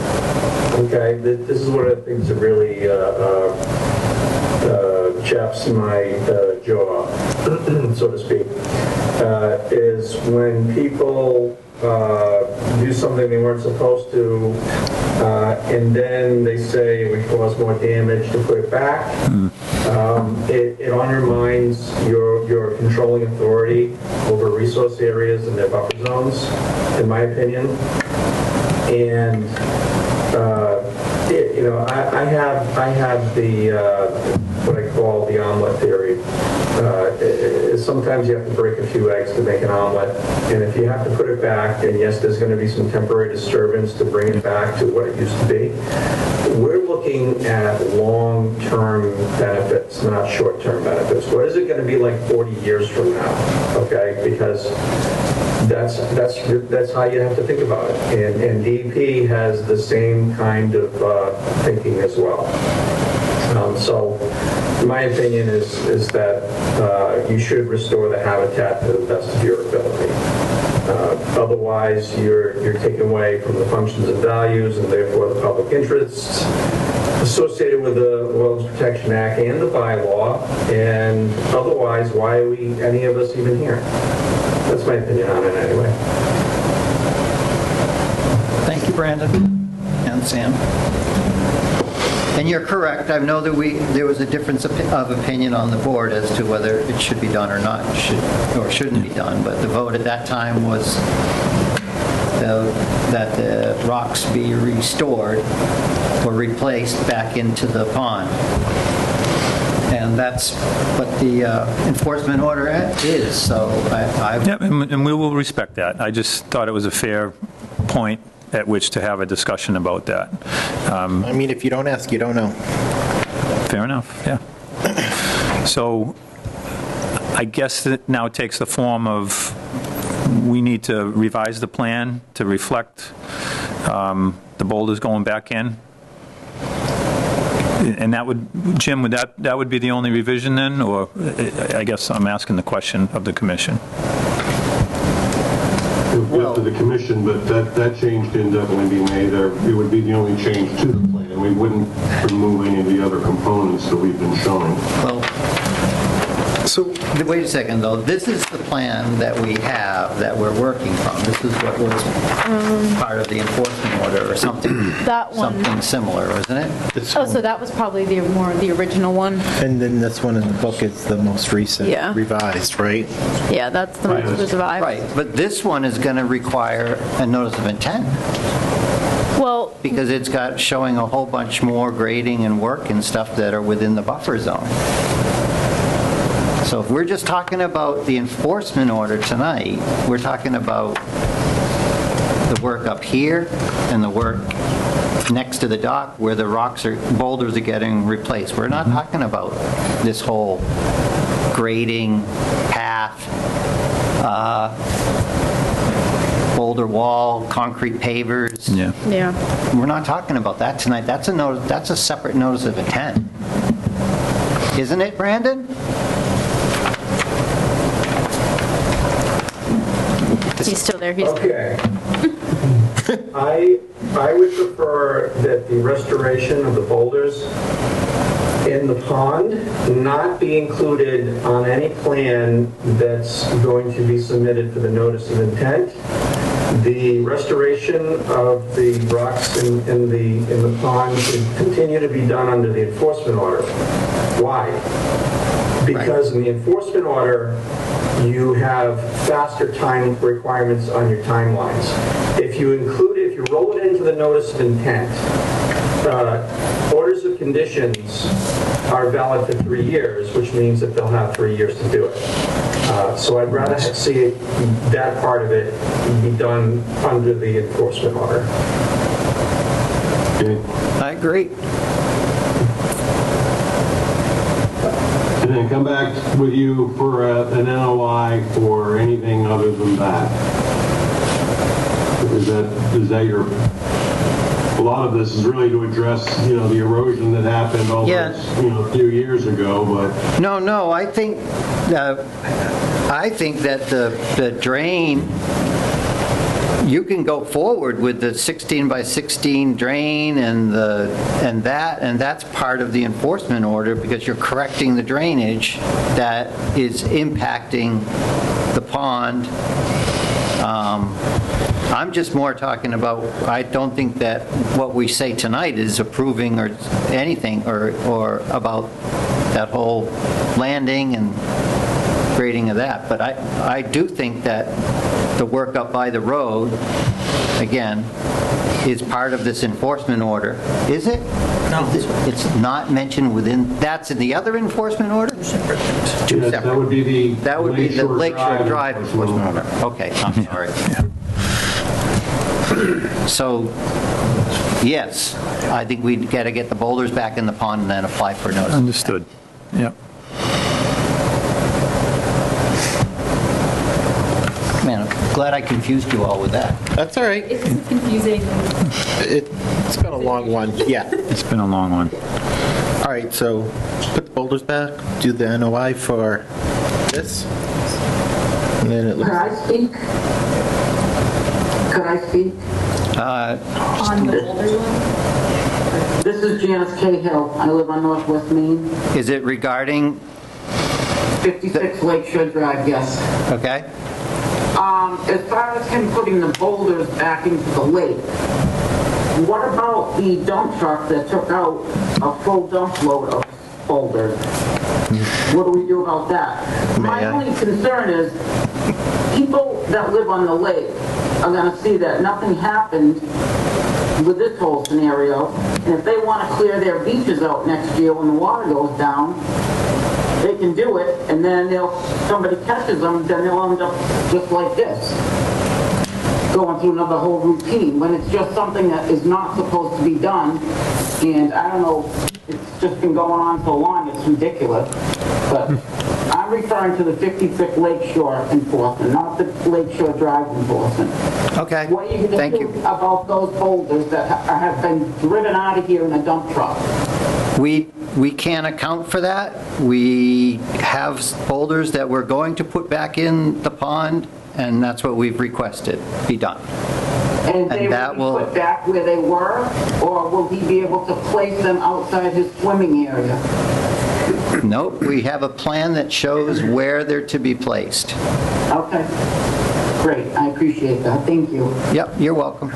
Okay, this is one of the things that really chaps my jaw, so to speak, is when people do something they weren't supposed to, and then they say we caused more damage to put it back. It undermines your controlling authority over resource areas and their buffer zones, in my opinion. And I have the what I call the omelet theory. Sometimes you have to break a few eggs to make an omelet, and if you have to put it back, and yes, there's going to be some temporary disturbance to bring it back to what it used to be, we're looking at long-term benefits, not short-term benefits. What is it going to be like 40 years from now? Okay, because that's how you have to think about it, and DEP has the same kind of thinking as well. So my opinion is that you should restore the habitat to the best of your ability. Otherwise, you're taking away from the functions and values, and therefore the public interests associated with the Wetlands Protection Act and the bylaw, and otherwise, why are any of us even here? That's my opinion on it anyway. Thank you, Brandon and Sam. And you're correct. I know that there was a difference of opinion on the board as to whether it should be done or not, or shouldn't be done. But the vote at that time was the rocks be restored or replaced back into the pond. And that's what the enforcement order is, so Yeah, and we will respect that. I just thought it was a fair point at which to have a discussion about that. I mean, if you don't ask, you don't know. Fair enough, yeah. So I guess that now takes the form of, we need to revise the plan to reflect the boulders going back in. And that would, Jim, would that would be the only revision then, or I guess I'm asking the question of the commission? It would be up to the commission, but that change didn't definitely be made there. It would be the only change to the plan. We wouldn't remove any of the other components that we've been showing. Well, so wait a second, though. This is the plan that we have that we're working from. This is what was part of the enforcement order or something. That one. Something similar, isn't it? Oh, so that was probably the original one. And then this one in the book is the most recent revised, right? Yeah, that's the most revised. Right, but this one is going to require a notice of intent. Well, because it's got showing a whole bunch more grading and work and stuff that are within the buffer zone. So if we're just talking about the enforcement order tonight, we're talking about the work up here and the work next to the dock where the boulders are getting replaced. We're not talking about this whole grading, path, boulder wall, concrete pavers. Yeah. We're not talking about that tonight. That's a separate notice of intent. Isn't it, Brandon? He's still there. He's okay. I would prefer that the restoration of the boulders in the pond not be included on any plan that's going to be submitted for the notice of intent. The restoration of the rocks in the pond should continue to be done under the enforcement order. Why? Because in the enforcement order, you have faster time requirements on your timelines. If you roll it into the notice of intent, orders of conditions are valid for 3 years, which means that they'll have 3 years to do it. So I'd rather see that part of it be done under the enforcement order. I agree. And then come back with you for an NOI for anything other than that. Is that your? A lot of this is really to address, the erosion that happened all those, a few years ago. But no, I think that the drain. You can go forward with the 16 by 16 drain and that's part of the enforcement order because you're correcting the drainage that is impacting the pond. I'm just more talking about, I don't think that what we say tonight is approving or anything or about that whole landing and grading of that, but I do think that the work up by the road, again, is part of this enforcement order. Is it? No. It's not mentioned within, that's in the other enforcement order? Two separate things. Two separate. That would be the Lakeshore Drive enforcement order. Okay, I'm sorry. So, yes, I think we got to get the boulders back in the pond and then apply for notice. Understood. Yep. Man, I'm glad I confused you all with that. That's all right. It's confusing. It's been a long one. Yeah. It's been a long one. All right, so put the boulders back, do the NOI for this. And then it looks. Could I speak? On the older one? This is Janice Cahill. I live on Northwest Main. Is it regarding? 56 Lakeshore Drive, yes. Okay. As far as him putting the boulders back into the lake, what about the dump truck that took out a full dump load of boulders? What do we do about that? My only concern is people that live on the lake are going to see that nothing happened with this whole scenario, and if they want to clear their beaches out next year when the water goes down, they can do it, and then somebody catches them, then they'll end up just like this, going through another whole routine, when it's just something that is not supposed to be done. And I don't know, it's just been going on so long, it's ridiculous. But I'm referring to the 50-foot Lakeshore enforcement, not the Lakeshore Drive enforcement. Okay. What are you going to do about those boulders that have been driven out of here in a dump truck? We can't account for that. We have boulders that we're going to put back in the pond, and that's what we've requested be done. And they will be put back where they were, or will he be able to place them outside his swimming area? Nope, we have a plan that shows where they're to be placed. Okay, great, I appreciate that, thank you. Yep, you're welcome.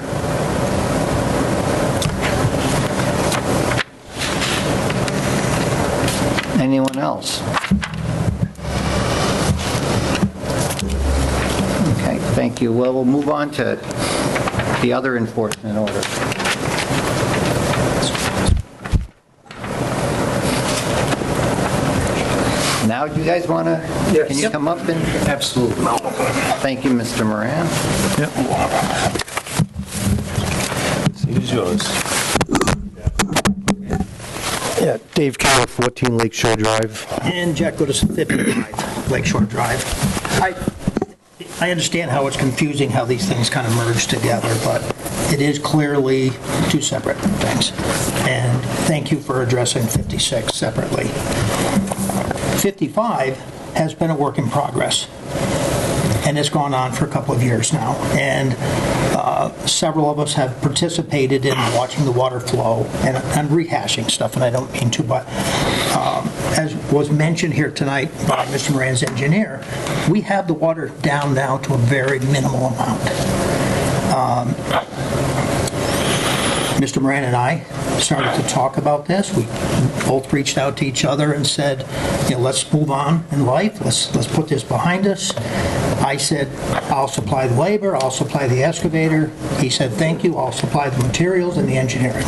Anyone else? Okay, thank you. Well, we'll move on to the other enforcement order. Now, do you guys want to, can you come up and? Absolutely. Thank you, Mr. Moran. Yep. Here's yours. Yeah, Dave Carroll, 14 Lakeshore Drive. And Jack Goodis, 55 Lakeshore Drive. I understand how it's confusing how these things kind of merge together, but it is clearly two separate things. And thank you for addressing 56 separately. 55 has been a work in progress, and it's gone on for a couple of years now. And several of us have participated in watching the water flow, and I'm rehashing stuff, and I don't mean to, but as was mentioned here tonight by Mr. Moran's engineer, we have the water down now to a very minimal amount. Mr. Moran and I started to talk about this. We both reached out to each other and said, let's move on in life. Let's put this behind us. I said, I'll supply the labor, I'll supply the excavator. He said, thank you, I'll supply the materials and the engineering.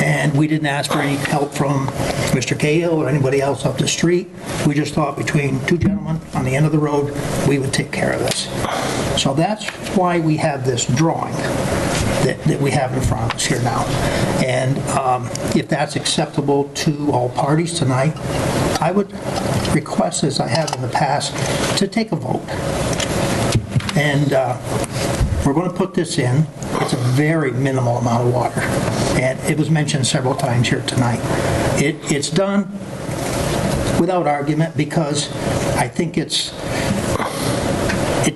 And we didn't ask for any help from Mr. Cahill or anybody else up the street. We just thought between two gentlemen on the end of the road, we would take care of this. So that's why we have this drawing that we have in front of us here now. And if that's acceptable to all parties tonight, I would request, as I have in the past, to take a vote. And we're going to put this in. It's a very minimal amount of water. And it was mentioned several times here tonight. It's done without argument because I think it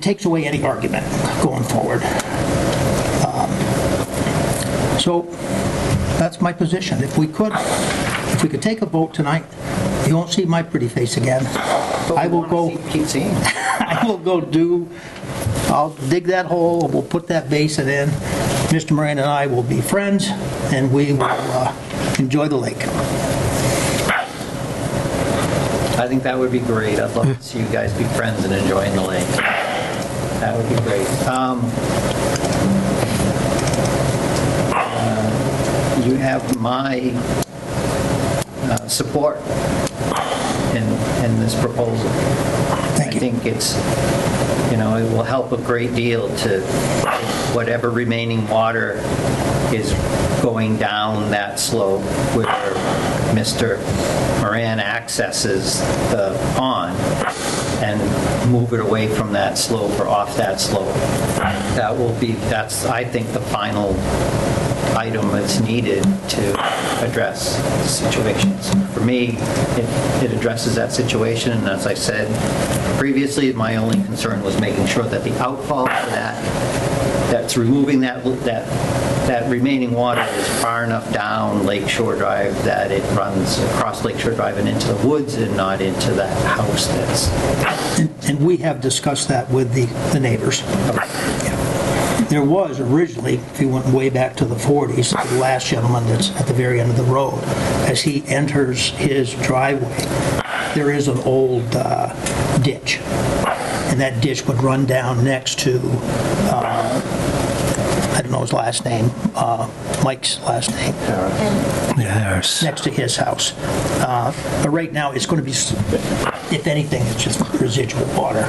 takes away any argument going forward. So that's my position. If we could take a vote tonight, you won't see my pretty face again. I will go. Keep seeing. I'll dig that hole. We'll put that basin in. Mr. Moran and I will be friends, and we will enjoy the lake. I think that would be great. I'd love to see you guys be friends and enjoying the lake. That would be great. You have my support in this proposal. I think it's, it will help a great deal to whatever remaining water is going down that slope where Mr. Moran accesses the pond and move it away from that slope or off that slope. That's, I think, the final item that's needed to address the situations. For me, it addresses that situation, and as I said previously, my only concern was making sure that the outfall for that's removing that remaining water is far enough down Lakeshore Drive that it runs across Lakeshore Drive and into the woods and not into that house that's... And we have discussed that with the neighbors. There was originally, if you went way back to the 40s, the last gentleman that's at the very end of the road, as he enters his driveway, there is an old ditch, and that ditch would run down next to, I don't know his last name, Mike's last name. Yes. Next to his house. But right now, it's going to be, if anything, it's just residual water.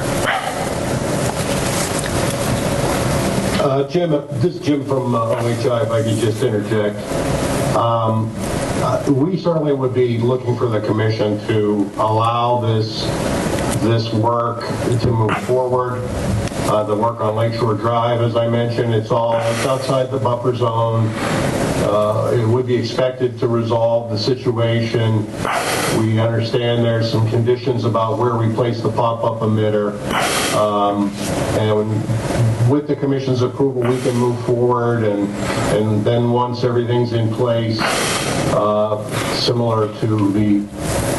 Jim, this is Jim from OHI, if I could just interject. We certainly would be looking for the commission to allow this work to move forward. The work on Lakeshore Drive, as I mentioned, it's outside the buffer zone. It would be expected to resolve the situation. We understand there's some conditions about where we place the pop-up emitter. And with the commission's approval, we can move forward, and then once everything's in place, similar to the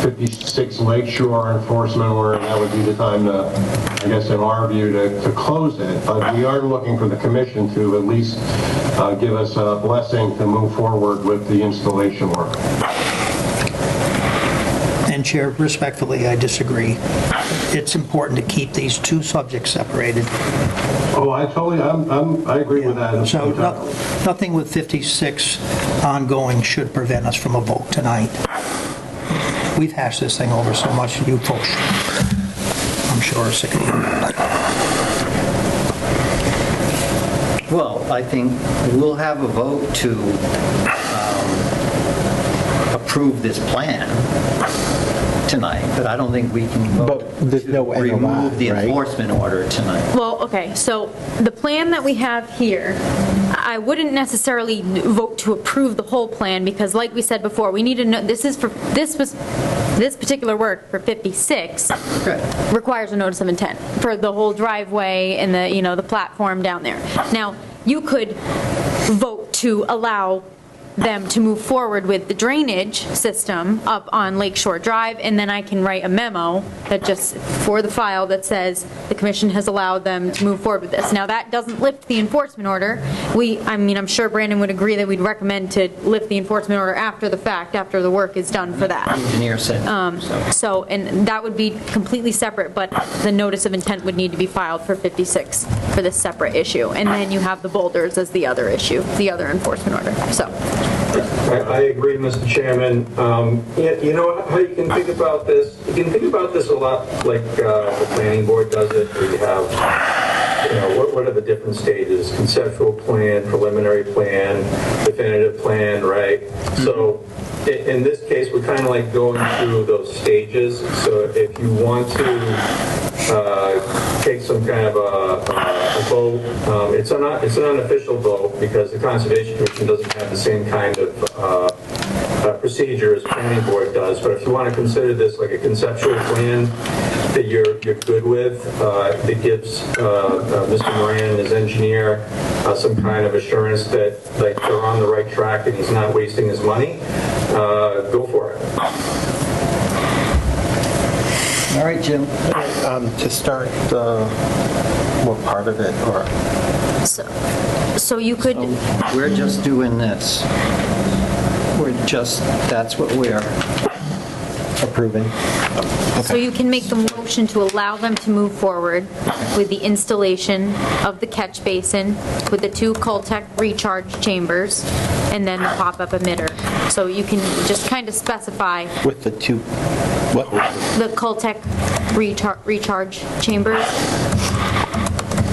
56 Lakeshore enforcement order, that would be the time to, I guess in our view, to close it. But we are looking for the commission to at least give us a blessing to move forward with the installation work. And Chair, respectfully, I disagree. It's important to keep these two subjects separated. Oh, I agree with that. So nothing with 56 ongoing should prevent us from a vote tonight. We've hashed this thing over so much, you folks, I'm sure, are sick of it. Well, I think we'll have a vote to approve this plan tonight, but I don't think we can vote to remove the enforcement order tonight. Well, okay, so the plan that we have here, I wouldn't necessarily vote to approve the whole plan, because like we said before, we need to know, this particular work for 56 requires a notice of intent for the whole driveway and the platform down there. Now, you could vote to allow them to move forward with the drainage system up on Lakeshore Drive, and then I can write a memo that just for the file that says the commission has allowed them to move forward with this. Now, that doesn't lift the enforcement order. I'm sure Brandon would agree that we'd recommend to lift the enforcement order after the fact, after the work is done for that. Engineer said so, and that would be completely separate, but the notice of intent would need to be filed for 56 for this separate issue. And then you have the boulders as the other issue, the other enforcement order. So. I agree, Mr. Chairman. You know how you can think about this? You can think about this a lot like the planning board does it, where you have, what are the different stages? Conceptual plan, preliminary plan, definitive plan, right? So in this case, we're kind of like going through those stages. So if you want to take some kind of a vote, it's an unofficial vote because the Conservation Commission doesn't have the same kind of procedure as planning board does. But if you want to consider this like a conceptual plan that you're good with, that gives Mr. Moran and his engineer some kind of assurance that they're on the right track and he's not wasting his money, go for it. All right, Jim. To start, what part of it, or? So you could... We're just doing this. That's what we're approving. So you can make the motion to allow them to move forward with the installation of the catch basin with the 2 Coltech recharge chambers and then the pop-up emitter. So you can just kind of specify... With the 2... What? The Coltech recharge chambers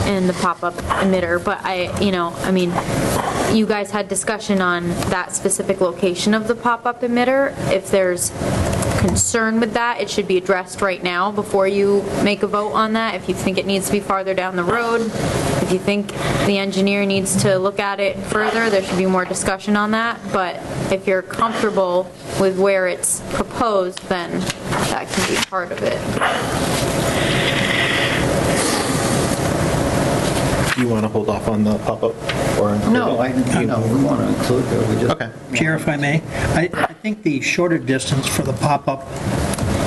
and the pop-up emitter. But you guys had discussion on that specific location of the pop-up emitter. If there's concern with that, it should be addressed right now before you make a vote on that. If you think it needs to be farther down the road, if you think the engineer needs to look at it further, there should be more discussion on that. But if you're comfortable with where it's proposed, then that can be part of it. You want to hold off on the pop-up? Or no, we want to include it. Okay. Chair, if I may, I think the shorter distance for the pop-up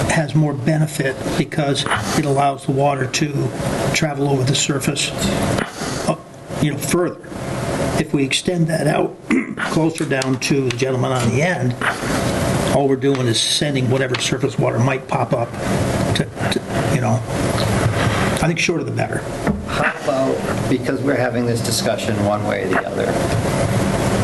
has more benefit because it allows the water to travel over the surface, further. if we extend that out closer down to the gentleman on the end, all we're doing is sending whatever surface water might pop up to I think shorter the better. How about, because we're having this discussion one way or the other,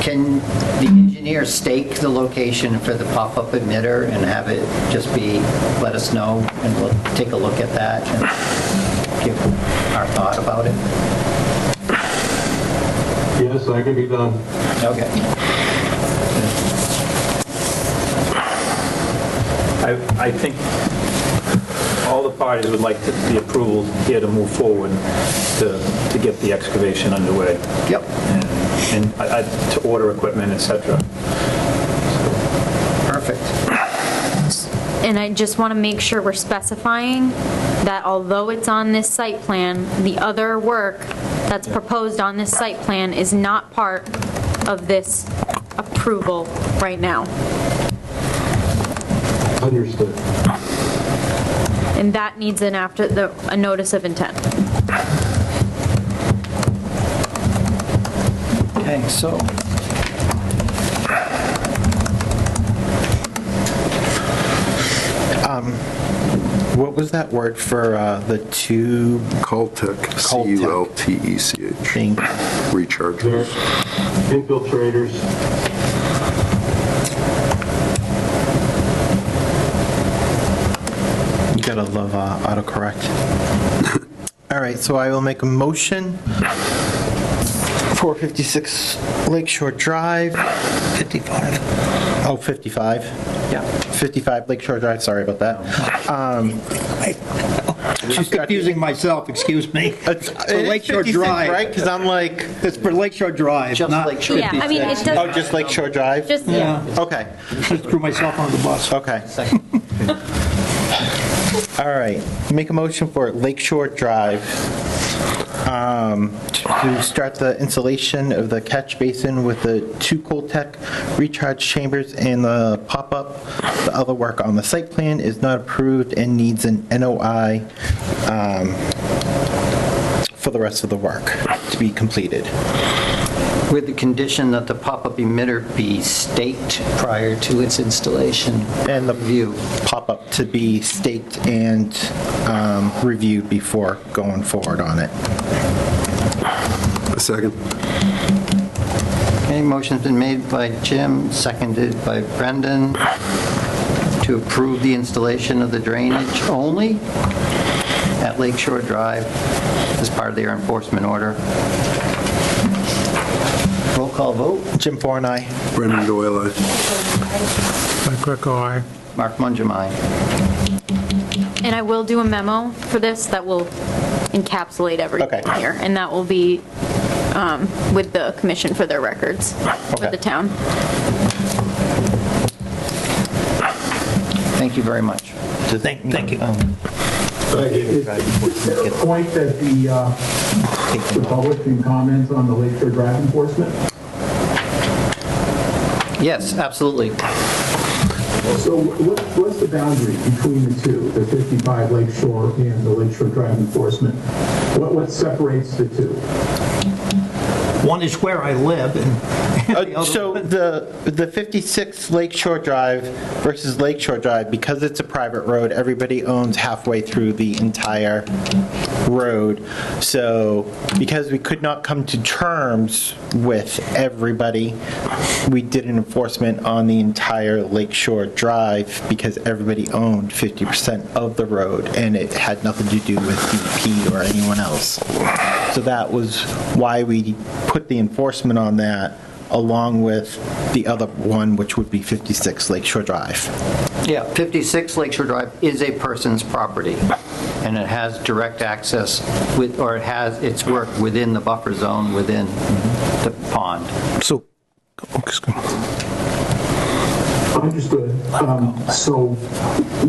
can the engineer stake the location for the pop-up emitter and have it just be, let us know, and we'll take a look at that and give our thought about it? Yes, that could be done. Okay. I think all the parties would like the approval here to move forward to get the excavation underway. Yep. And to order equipment, et cetera. Perfect. And I just want to make sure we're specifying that although it's on this site plan, the other work that's proposed on this site plan is not part of this approval right now. Understood. And that needs a notice of intent. Okay, so what was that word for the two? Cultec, C-U-L-T-E-C-H. Rechargers. Infiltrators. You gotta love autocorrect. All right, so I will make a motion for 56 Lakeshore Drive. 55. Oh, 55. Yeah. 55 Lakeshore Drive, sorry about that. I'm confusing myself, excuse me. For Lakeshore Drive. Right, because I'm like... It's for Lakeshore Drive, Just not... Lakeshore. Yeah, I mean, it does. Oh, just Lakeshore Drive? Just, yeah. Okay, I threw myself on the bus. okay. All right, make a motion for Lakeshore Drive to start the installation of the catch basin with the two Coltech recharge chambers and the pop-up. The other work on the site plan is not approved and needs an NOI for the rest of the work to be completed. With the condition that the pop-up emitter be staked prior to its installation. And the view. pop-up to be staked and reviewed before going forward on it. A second. Okay, motion's been made by Jim, seconded by Brendan to approve the installation of the drainage only at Lakeshore Drive as part of their enforcement order. Roll call vote. Jim Foran, aye. Brendan Doyle, aye. Mike Greco, aye. Mark Mungem, aye. And I will do a memo for this that will encapsulate everything Okay. here. And that will be with the commission for their records for Okay. the town. Thank you very much. So thank you. Is there a point that the public can comment on the Lakeshore Drive enforcement? Yes, absolutely. So what's the boundary between the two, the 55 Lakeshore and the Lakeshore Drive enforcement? What separates the two? One is where I live, and the other... So the 56 Lakeshore Drive versus Lakeshore Drive, because it's a private road, everybody owns halfway through the entire road. So because we could not come to terms with everybody, we did an enforcement on the entire Lakeshore Drive because everybody owned 50% of the road, and it had nothing to do with DP or anyone else. So that was why we put the enforcement on that, along with the other one, which would be 56 Lakeshore Drive. Yeah, 56 Lakeshore Drive is a person's property, and it has direct access with, or it has its work within the buffer zone within the pond. So, Understood. So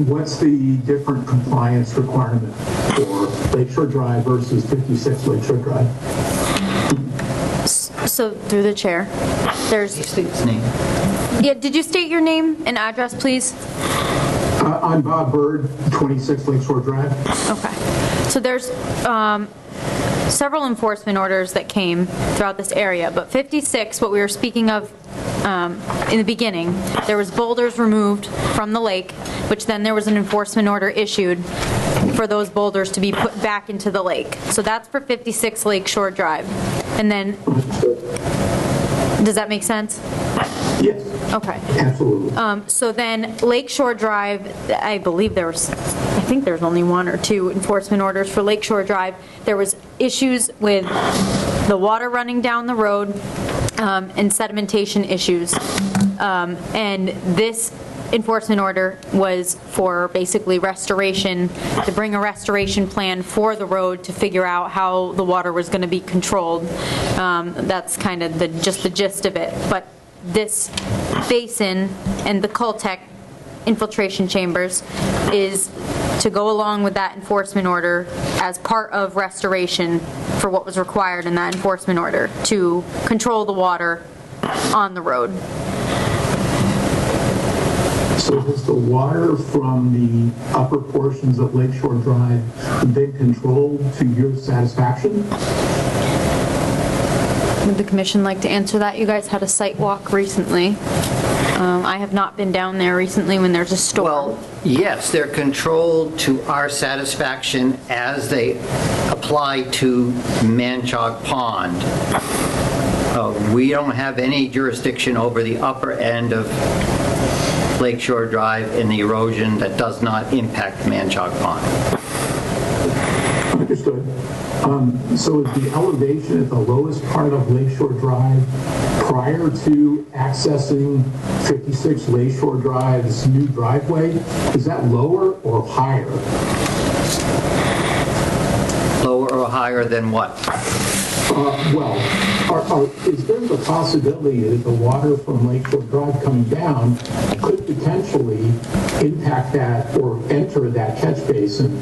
what's the different compliance requirement for Lakeshore Drive versus 56 Lakeshore Drive? So through the chair, there's... State his name. Yeah, did you state your name and address, please? I'm Bob Bird, 26 Lakeshore Drive. Okay. So there's several enforcement orders that came throughout this area, but 56, what we were speaking of in the beginning, there was boulders removed from the lake, which then there was an enforcement order issued for those boulders to be put back into the lake. So that's for 56 Lakeshore Drive. And then, does that make sense? Yes. Okay. Absolutely. So then Lakeshore Drive, I believe I think there's only one or two enforcement orders for Lakeshore Drive. There was issues with the water running down the road and sedimentation issues. And this enforcement order was for basically restoration, to bring a restoration plan for the road to figure out how the water was going to be controlled. That's kind of just the gist of it. But this basin and the Cultec infiltration chambers is to go along with that enforcement order as part of restoration for what was required in that enforcement order to control the water on the road. So has the water from the upper portions of Lakeshore Drive been controlled to your satisfaction? Would the commission like to answer that? You guys had a site walk recently. I have not been down there recently when there's a storm. Well, yes, they're controlled to our satisfaction as they apply to Manchog Pond. We don't have any jurisdiction over the upper end of Lakeshore Drive and the erosion that does not impact Manchog Pond. Understood. So is the elevation at the lowest part of Lakeshore Drive prior to accessing 56 Lakeshore Drive's new driveway, is that lower or higher? Lower or higher than what? Is there the possibility that the water from Lakeshore Drive coming down could potentially impact that or enter that catch basin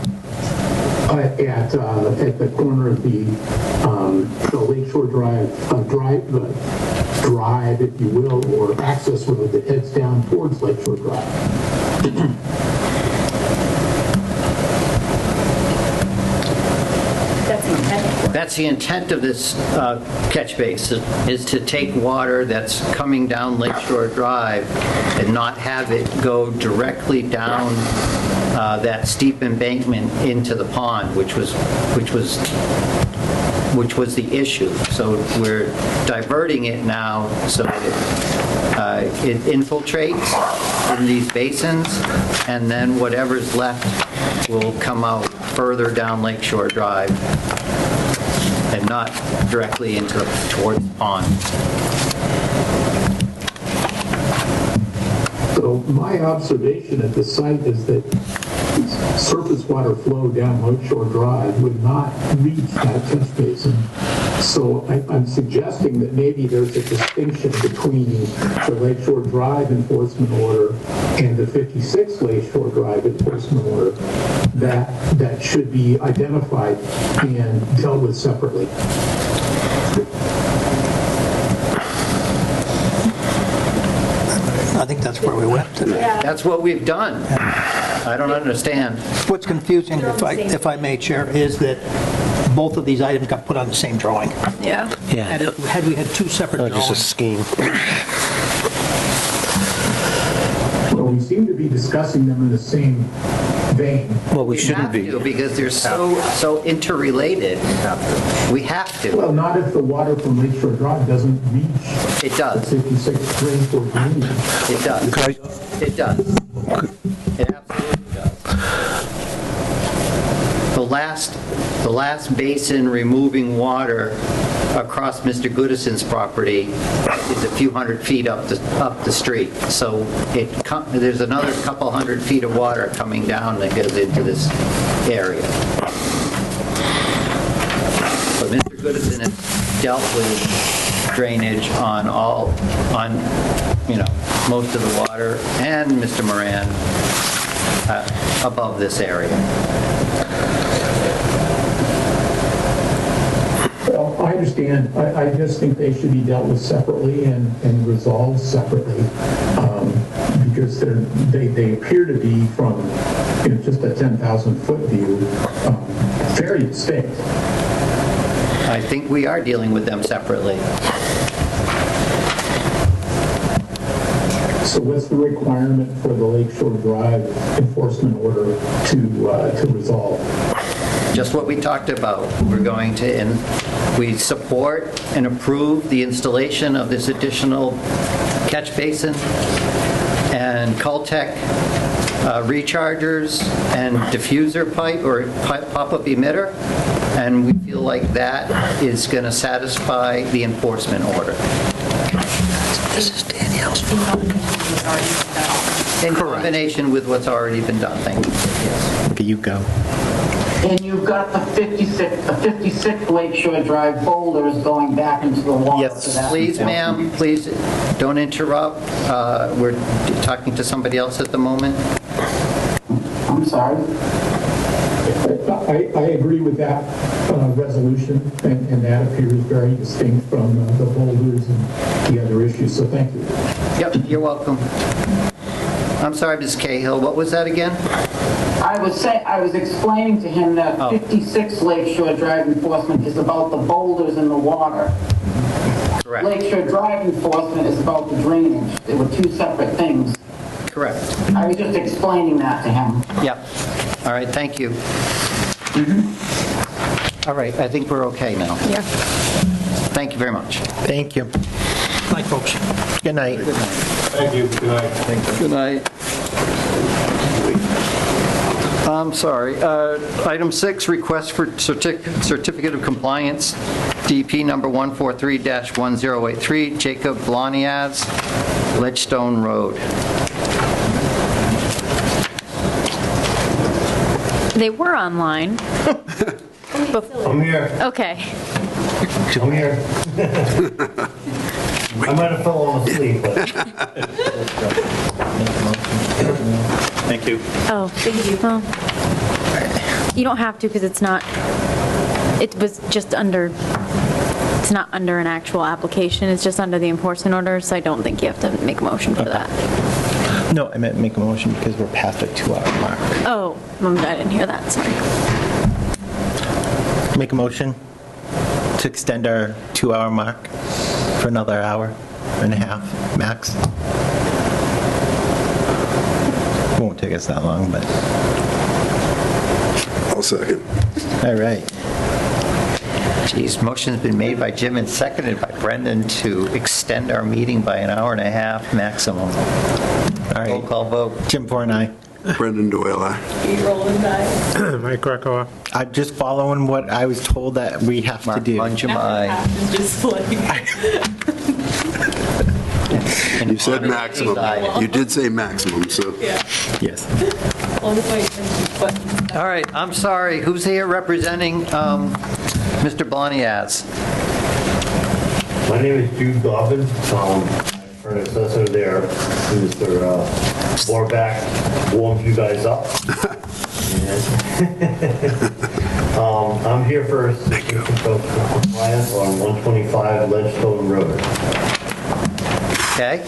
at the corner of the Lakeshore Drive drive, if you will, or access road that heads down towards Lakeshore Drive? That's the intent of this catch basin, is to take water that's coming down Lakeshore Drive and not have it go directly down that steep embankment into the pond, which was the issue. So we're diverting it now so that it infiltrates in these basins, and then whatever's left will come out further down Lakeshore Drive and not directly towards the pond. So my observation at the site is that surface water flow down Lakeshore Drive would not reach that catch basin. So I'm suggesting that maybe there's a distinction between the Lakeshore Drive enforcement order and the 56 Lakeshore Drive enforcement order that should be identified and dealt with separately. I think that's where we went today. That's what we've done. I don't understand. What's confusing, if I may, Chair, is that both of these items got put on the same drawing. Yeah. And had we had two separate drawings. Just a scheme. Well, we seem to be discussing them in the same vein. Well, we shouldn't be. Because they're so interrelated. We have to. Well, not if the water from Lakeshore Drive doesn't reach. It does. The 56 drain for drainage. It does. It does. It absolutely does. The last basin removing water across Mr. Goodison's property is a few hundred feet up the street. So there's another couple hundred feet of water coming down that goes into this area. But Mr. Goodison has dealt with drainage on most of the water, and Mr. Moran above this area. Well, I understand. I just think they should be dealt with separately and resolved separately because they appear to be from just a 10,000-foot view very distinct. I think we are dealing with them separately. So what's the requirement for the Lakeshore Drive enforcement order to resolve? Just what we talked about. We're going to, and we support and approve the installation of this additional catch basin and Cultec rechargers and diffuser pipe or pop-up emitter, and we feel like that is going to satisfy the enforcement order. This is Danielle's. In combination with what's already been done, thank you. Yes. Okay, you go. And you've got the 56 Lakeshore Drive boulders going back into the water. Yes, please, ma'am, please don't interrupt. We're talking to somebody else at the moment. I'm sorry. I agree with that resolution, and that appears very distinct from the boulders and the other issues, so thank you. Yep, you're welcome. I'm sorry, Ms. Cahill, what was that again? I was explaining to him that 56 Lakeshore Drive enforcement is about the boulders in the water. Correct. Lakeshore Drive enforcement is about the drainage. They were two separate things. Correct. I was just explaining that to him. Yep. All right, thank you. All right, I think we're okay now. Yeah. Thank you very much. Thank you. Night, folks. Good night. Thank you. Good night. Thank you. Good night. I'm sorry. Item 6, request for certificate of compliance, DP number 143-1083, Jacob Bloniaz, Ledgestone Road. They were online. I'm here. Okay. I'm here. I might have fallen asleep, but. Thank you. Oh, thank you. Well, you don't have to because it's not, it was just under, it's not under an actual application, it's just under the enforcement order, so I don't think you have to make a motion for that. No, I meant make a motion because we're past the 2-hour mark. Oh, I didn't hear that, sorry. Make a motion to extend our 2-hour mark for another hour and a half, max. Won't take us that long, but... I'll second. All right. Geez, motion's been made by Jim and seconded by Brendan to extend our meeting by an hour and a half maximum. All right. Roll call vote. Jim Foran, aye. Brendan Doyle, aye. Kate Rowland, aye. Mike Greco. I'm just following what I was told that we have to do. Muncham, aye. Just like. You said maximum. You did say maximum, so. Yeah. Yes. All right, I'm sorry, who's here representing Mr. Bloniaz? My name is Jude Dobbin. My predecessor there, Mr. Warback, warmed you guys up. I'm here for certificate of compliance on 125 Ledgestone Road. Okay.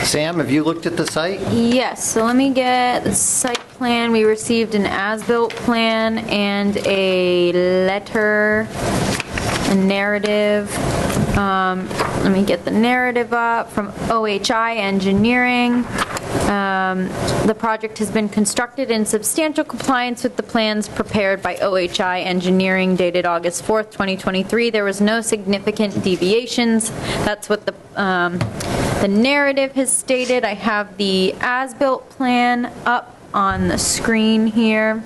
Sam, have you looked at the site? Yes, so let me get the site plan. We received an as-built plan and a letter, a narrative. Let me get the narrative up from OHI Engineering. The project has been constructed in substantial compliance with the plans prepared by OHI Engineering dated August 4th, 2023. There was no significant deviations. That's what the narrative has stated. I have the as-built plan up on the screen here.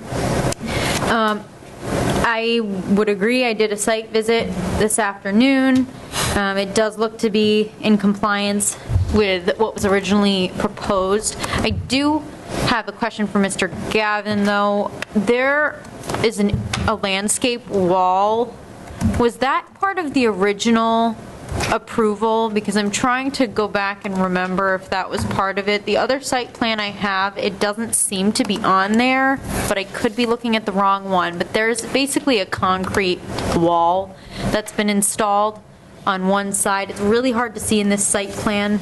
I would agree. I did a site visit this afternoon. It does look to be in compliance with what was originally proposed. I do have a question for Mr. Gavin, though. There is a landscape wall. Was that part of the original approval? Because I'm trying to go back and remember if that was part of it. The other site plan I have, it doesn't seem to be on there, but I could be looking at the wrong one. But there's basically a concrete wall that's been installed on one side. It's really hard to see in this site plan,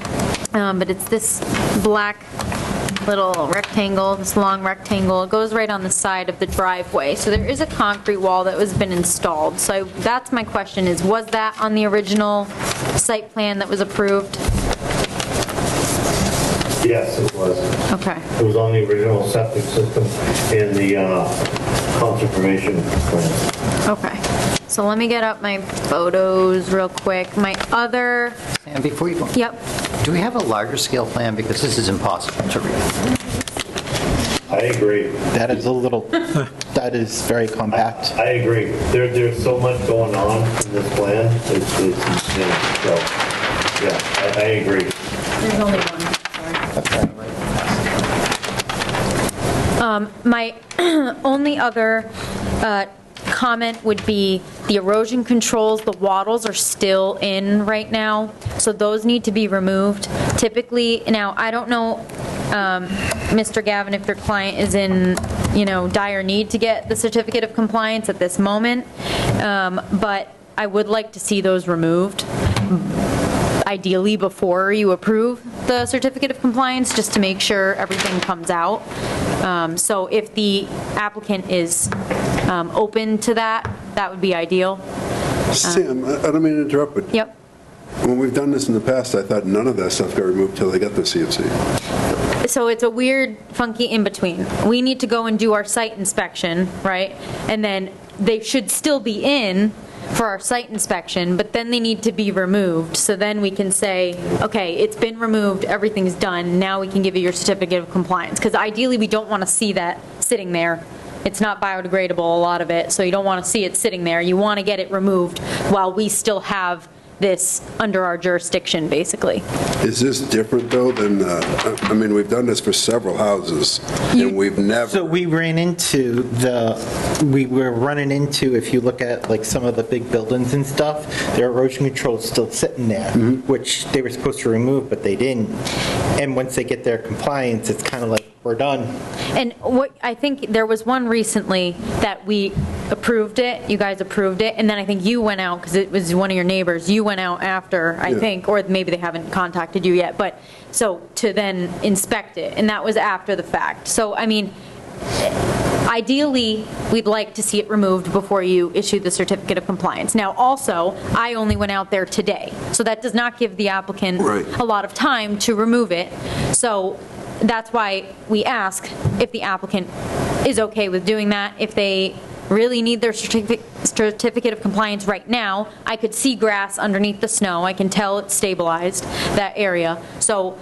but it's this black little rectangle, this long rectangle. It goes right on the side of the driveway. So there is a concrete wall that has been installed. So that's my question is, was that on the original site plan that was approved? Yes, it was. Okay. It was on the original septic system in the conservation plan. Okay. So let me get up my photos real quick. My other... And before you go... Yep. Do we have a larger scale plan? Because this is impossible to read. I agree. That is a little, that is very compact. I agree. There's so much going on in this plan. It's insane. So, yeah, I agree. There's only one. Sorry. My only other comment would be the erosion controls, the wattles are still in right now, so those need to be removed. Typically, now, I don't know, Mr. Gavin, if your client is in, dire need to get the certificate of compliance at this moment, but I would like to see those removed, ideally before you approve the certificate of compliance, just to make sure everything comes out. So if the applicant is open to that, that would be ideal. Sam, I don't mean to interrupt, but Yep. when we've done this in the past, I thought none of that stuff got removed till they got the CFC. So it's a weird, funky in-between. We need to go and do our site inspection, right? And then they should still be in for our site inspection, but then they need to be removed. So then we can say, okay, it's been removed, everything's done, now we can give you your certificate of compliance. Because ideally, we don't want to see that sitting there. It's not biodegradable, a lot of it, so you don't want to see it sitting there. You want to get it removed while we still have this under our jurisdiction, basically. Is this different, though, than, we've done this for several houses, and we've never... So we were running into, if you look at like some of the big buildings and stuff, their erosion control is still sitting there, which they were supposed to remove, but they didn't. And once they get their compliance, it's kind of like, we're done. And what, I think there was one recently that we approved it, you guys approved it, and then I think you went out, because it was one of your neighbors, you went out after, I think, or maybe they haven't contacted you yet, but, so, to then inspect it, and that was after the fact. So, ideally, we'd like to see it removed before you issue the certificate of compliance. Now, also, I only went out there today, so that does not give the applicant a lot of time to remove it. So that's why we ask if the applicant is okay with doing that. If they really need their certificate of compliance right now, I could see grass underneath the snow. I can tell it's stabilized, that area. So,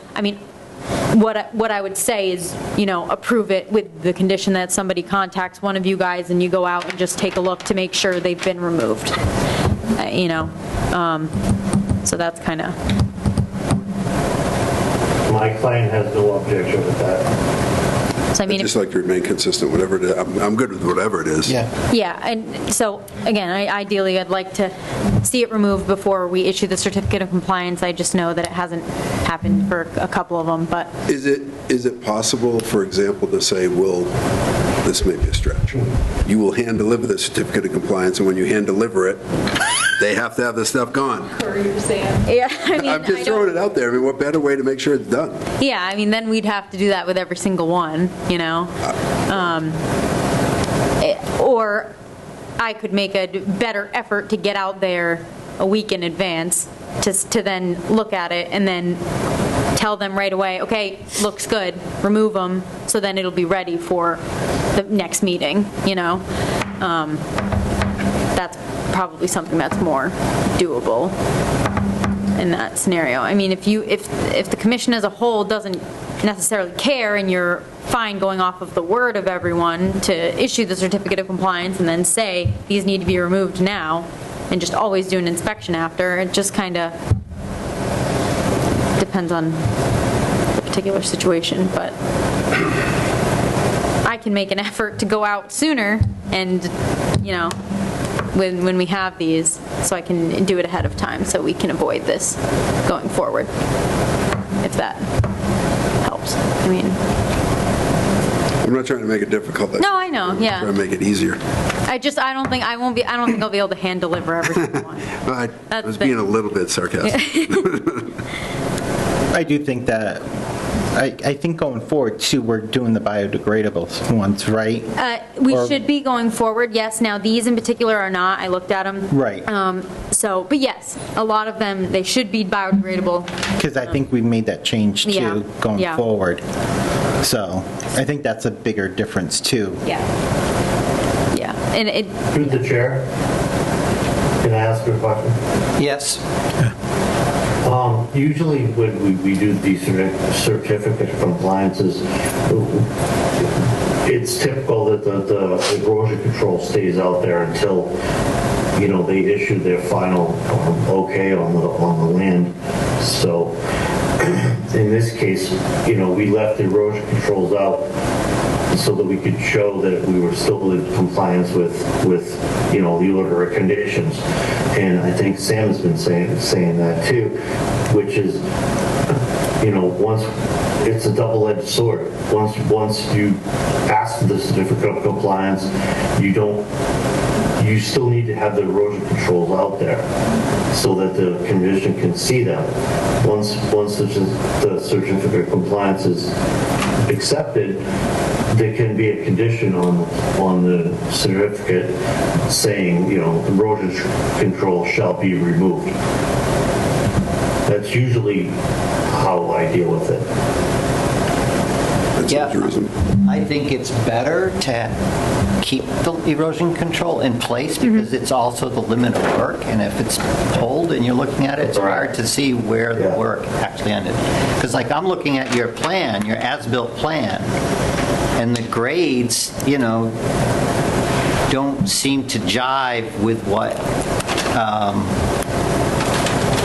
what I would say is, approve it with the condition that somebody contacts one of you guys and you go out and just take a look to make sure they've been removed. So that's kind of... My client has no objection with that. So, I'd just like to remain consistent, whatever it is. I'm good with whatever it is. Yeah, and so, again, ideally, I'd like to see it removed before we issue the certificate of compliance. I just know that it hasn't happened for a couple of them, but... Is it possible, for example, to say, this may be a stretch, you will hand-deliver the certificate of compliance, and when you hand-deliver it, they have to have the stuff gone? Yeah, I'm just throwing it out there. What better way to make sure it's done? Yeah, then we'd have to do that with every single one, or I could make a better effort to get out there a week in advance to then look at it and then tell them right away, okay, looks good, remove them, so then it'll be ready for the next meeting, That's probably something that's more doable in that scenario. If the commission as a whole doesn't necessarily care and you're fine going off of the word of everyone to issue the certificate of compliance and then say these need to be removed now and just always do an inspection after, it just kind of depends on the particular situation, but I can make an effort to go out sooner and, when we have these, so I can do it ahead of time so we can avoid this going forward, if that helps. I'm not trying to make it difficult. No, I know, yeah. I'm trying to make it easier. I don't think I'll be able to hand deliver every single one. I was being a little bit sarcastic. I do think that I think going forward, too, we're doing the biodegradable ones, right? We Or- should be going forward, yes. Now, these in particular are not. I looked at them. Right. But yes, a lot of them, they should be biodegradable. Because I think we made that change, Yeah, too, going yeah. forward. So I think that's a bigger difference, too. Yeah. Yeah. And it. Through the chair, can I ask you a question? Yes. Usually when we do these certificate of compliances, it's typical that the erosion control stays out there until, they issue their final okay on the land. So in this case, we left the erosion controls out so that we could show that we were still in compliance with the order of conditions. And I think Sam has been saying that too, which is, once it's a double-edged sword. Once you ask for the certificate of compliance, you still need to have the erosion controls out there so that the commission can see them. Once the certificate of compliance is accepted, there can be a condition on the certificate saying, erosion control shall be removed. That's usually how I deal with it. Yeah, I think it's better to keep the erosion control in place because it's also the limit of work, and if it's pulled and you're looking at it, it's hard to see where the work actually ended. Because like I'm looking at your plan, your as-built plan, and the grades, don't seem to jive with what,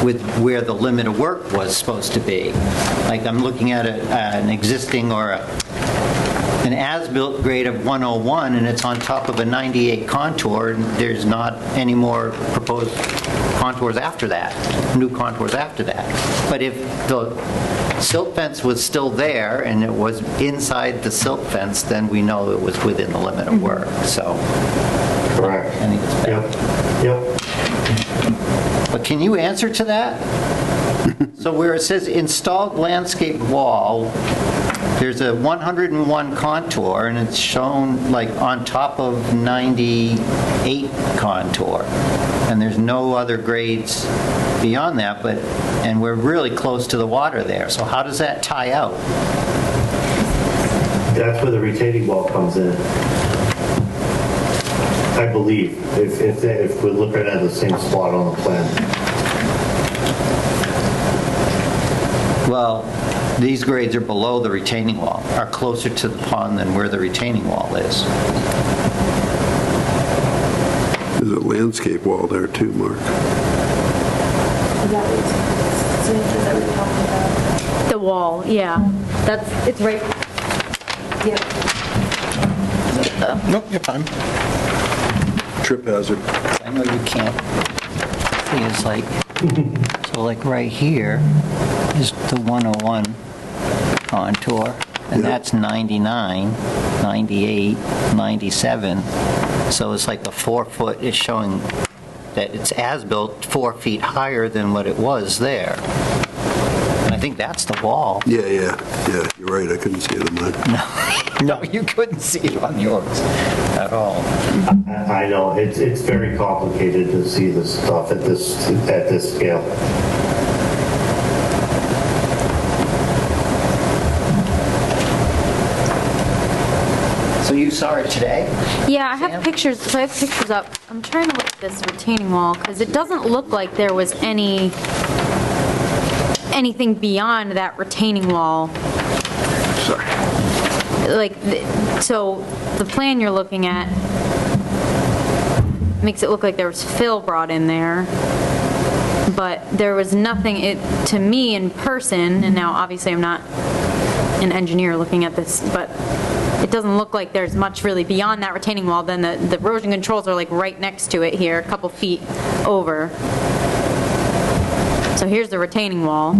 with where the limit of work was supposed to be. Like I'm looking at an existing or an as-built grade of 101, and it's on top of a 98 contour, and there's not any more proposed contours after that, new contours after that. But if the silt fence was still there and it was inside the silt fence, then we know it was within the limit of work, so. Correct. I think it's better. Yep. But can you answer to that? So where it says installed landscape wall, there's a 101 contour, and it's shown like on top of 98 contour. And there's no other grades beyond that, and we're really close to the water there. So how does that tie out? That's where the retaining wall comes in. I believe, if we're looking at the same spot on the plan. Well, these grades are below the retaining wall, are closer to the pond than where the retaining wall is. There's a landscape wall there too, Mark. The wall, yeah. It's right. Yeah. Nope, you're fine. Trip hazard. I know you can't. Thing is like, so like right here is the 101 contour, and that's 99, 98, 97. So it's like the 4 foot is showing that it's as-built 4 feet higher than what it was there. And I think that's the wall. Yeah, you're right, I couldn't see it on mine. No, you couldn't see it on yours at all. I know, it's very complicated to see this stuff at this scale. So you saw it today? Yeah, I have pictures, so I have pictures up. I'm trying to look at this retaining wall, because it doesn't look like there was anything beyond that retaining wall. Sorry. So the plan you're looking at makes it look like there was fill brought in there, but there was nothing, to me in person, and now obviously I'm not an engineer looking at this, but it doesn't look like there's much really beyond that retaining wall. Then the erosion controls are like right next to it here, a couple feet over. So here's the retaining wall.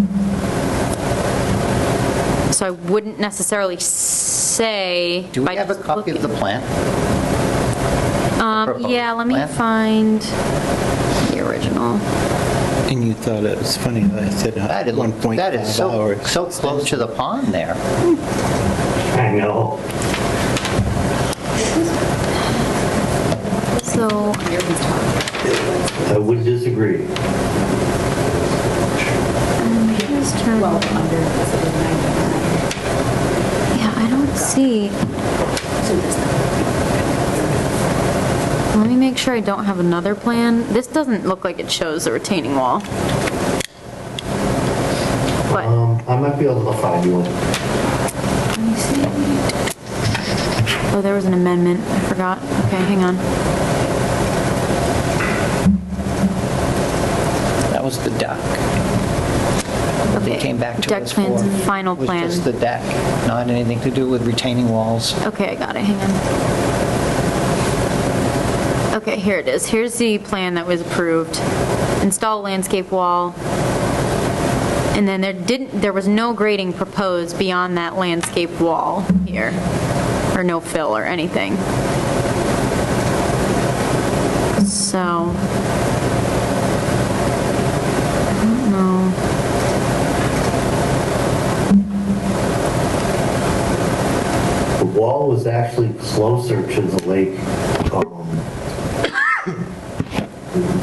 So I wouldn't necessarily say... Do we have a copy of the plan? Yeah, let me find the original. And you thought it was funny that I said 1.5 That is so hours. close to the pond there. I know. So, I would disagree. yeah, I don't see. Let me make sure I don't have another plan. This doesn't look like it shows the retaining wall. But I might be able to find you one. let me see. Oh, there was an amendment. I forgot. Okay, hang on. That was the deck. They Okay. came back to Deck us plans for. and final Was plan. just the deck, not anything to do with retaining walls. Okay, I got it. Hang on. Okay, here it is. Here's the plan that was approved. Install landscape wall. And then there was no grading proposed beyond that landscape wall here, or no fill or anything. So, I don't know. The wall was actually closer to the lake,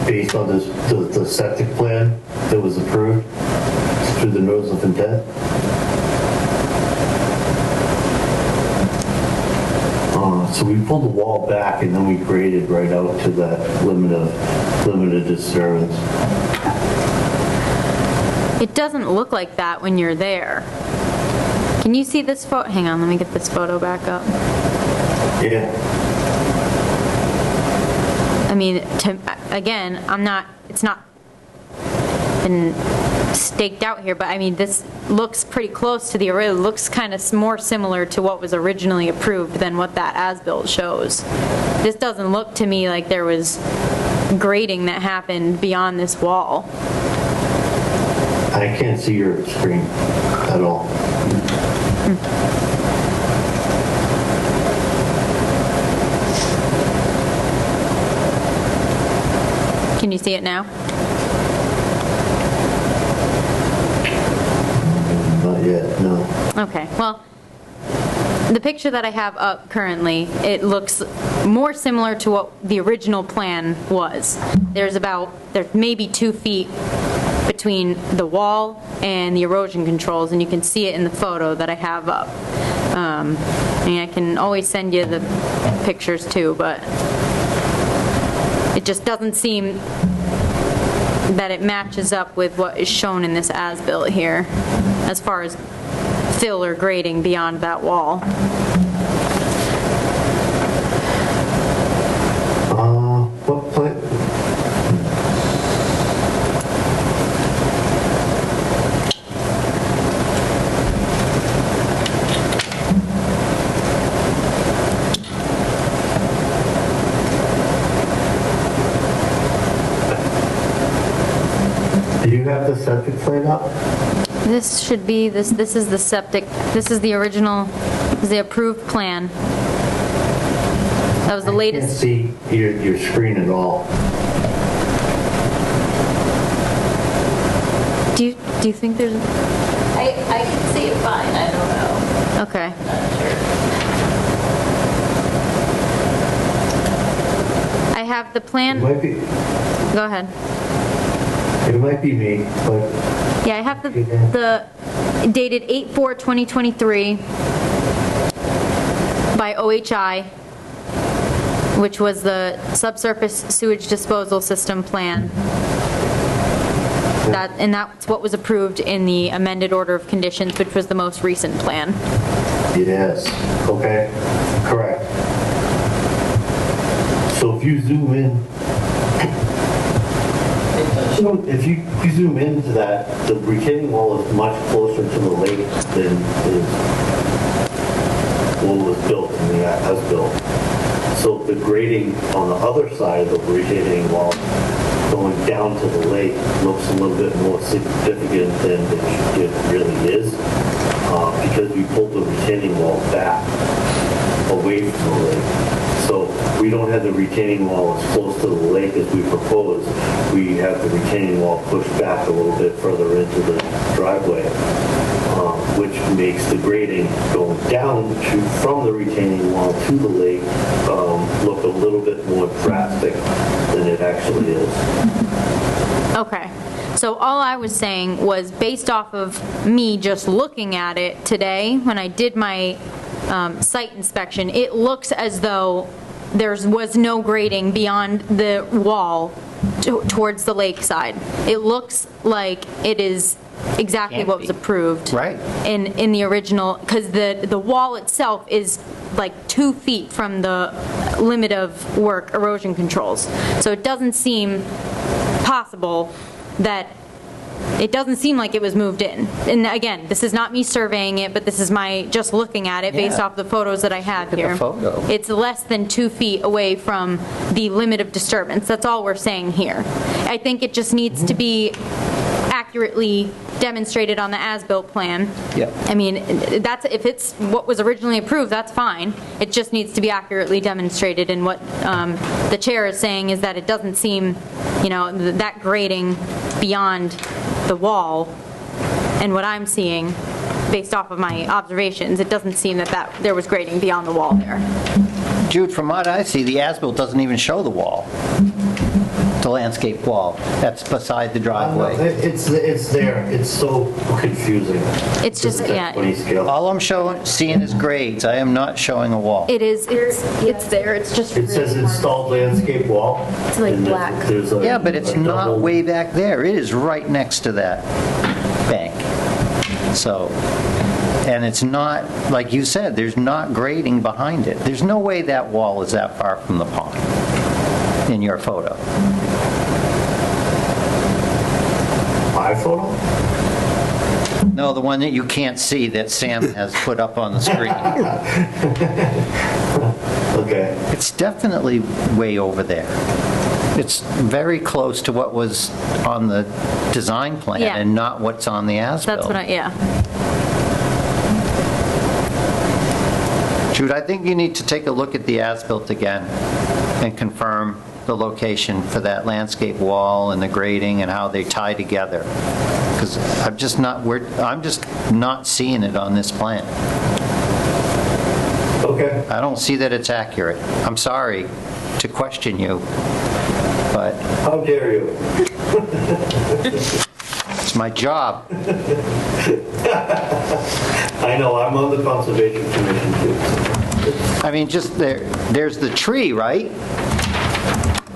based on the septic plan that was approved through the notice of intent. So we pulled the wall back and then we graded right out to that limited disturbance. It doesn't look like that when you're there. Can you see this photo? Hang on, let me get this photo back up. Yeah. I mean, again, it's not been staked out here, but I mean, this looks pretty close to the original. It looks kind of more similar to what was originally approved than what that as-built shows. This doesn't look to me like there was grading that happened beyond this wall. I can't see your screen at all. Can you see it now? Not yet, no. Okay, well, the picture that I have up currently, it looks more similar to what the original plan was. There's maybe 2 feet between the wall and the erosion controls, and you can see it in the photo that I have up. I mean, I can always send you the pictures too, but it just doesn't seem that it matches up with what is shown in this as-built here, as far as fill or grading beyond that wall. What plan? Do you have the septic plan up? This should be, this is the septic, this is the original, this is the approved plan. That was the I can't latest. see your screen at all. Do you think there's? I can see it fine, I don't know. Okay. I have the plan. It might be, Go ahead. it might be me, but Yeah, I have the dated 8/4/2023 by OHI, which was the subsurface sewage disposal system plan. And that's what was approved in the amended order of conditions, which was the most recent plan. yes, okay, correct. So if you zoom in, into that, the retaining wall is much closer to the lake than is what was built in the as-built. So the grading on the other side of the retaining wall going down to the lake looks a little bit more significant than it really is, because we pulled the retaining wall back. away from the lake. So we don't have the retaining wall as close to the lake as we propose. We have the retaining wall pushed back a little bit further into the driveway, which makes the grading going down from the retaining wall to the lake look a little bit more drastic than it actually is. Okay. So all I was saying was based off of me just looking at it today, when I did my site inspection, it looks as though there was no grading beyond the wall towards the lakeside. It looks like it is exactly what was approved. Right. In the original, because the wall itself is like 2 feet from the limit of work erosion controls. So it doesn't seem possible that, it doesn't seem like it was moved in. And again, this is not me surveying it, but this is my just looking at it based Yeah. off the photos that I have Look at here. the photo. It's less than 2 feet away from the limit of disturbance. That's all we're saying here. I think it just needs to be accurately demonstrated on the as-built plan. Yep. I mean, if it's what was originally approved, that's fine. It just needs to be accurately demonstrated, and what the chair is saying is that it doesn't seem, that grading beyond the wall, and what I'm seeing, based off of my observations, it doesn't seem that there was grading beyond the wall there. Jude, from what I see, the as-built doesn't even show the wall, the landscape wall that's beside the driveway. It's there. It's so confusing. It's just, yeah. All I'm seeing is grades. I am not showing a wall. It is, it's there, it's just. It says installed landscape wall. It's like black. Yeah, but it's not way back there. It is right next to that bank. So, and it's not, like you said, there's not grading behind it. There's no way that wall is that far from the pond in your photo. My photo? No, the one that you can't see that Sam has put up on the screen. Okay. It's definitely way over there. It's very close to what was on the design plan Yeah. and not what's on the as-built. That's what yeah. Jude, I think you need to take a look at the as-built again and confirm the location for that landscape wall and the grading and how they tie together. Because I'm just not seeing it on this plan. Okay. I don't see that it's accurate. I'm sorry to question you, but... How dare you? It's my job. I know, I'm on the Conservation Commission too. I mean, just there's the tree, right?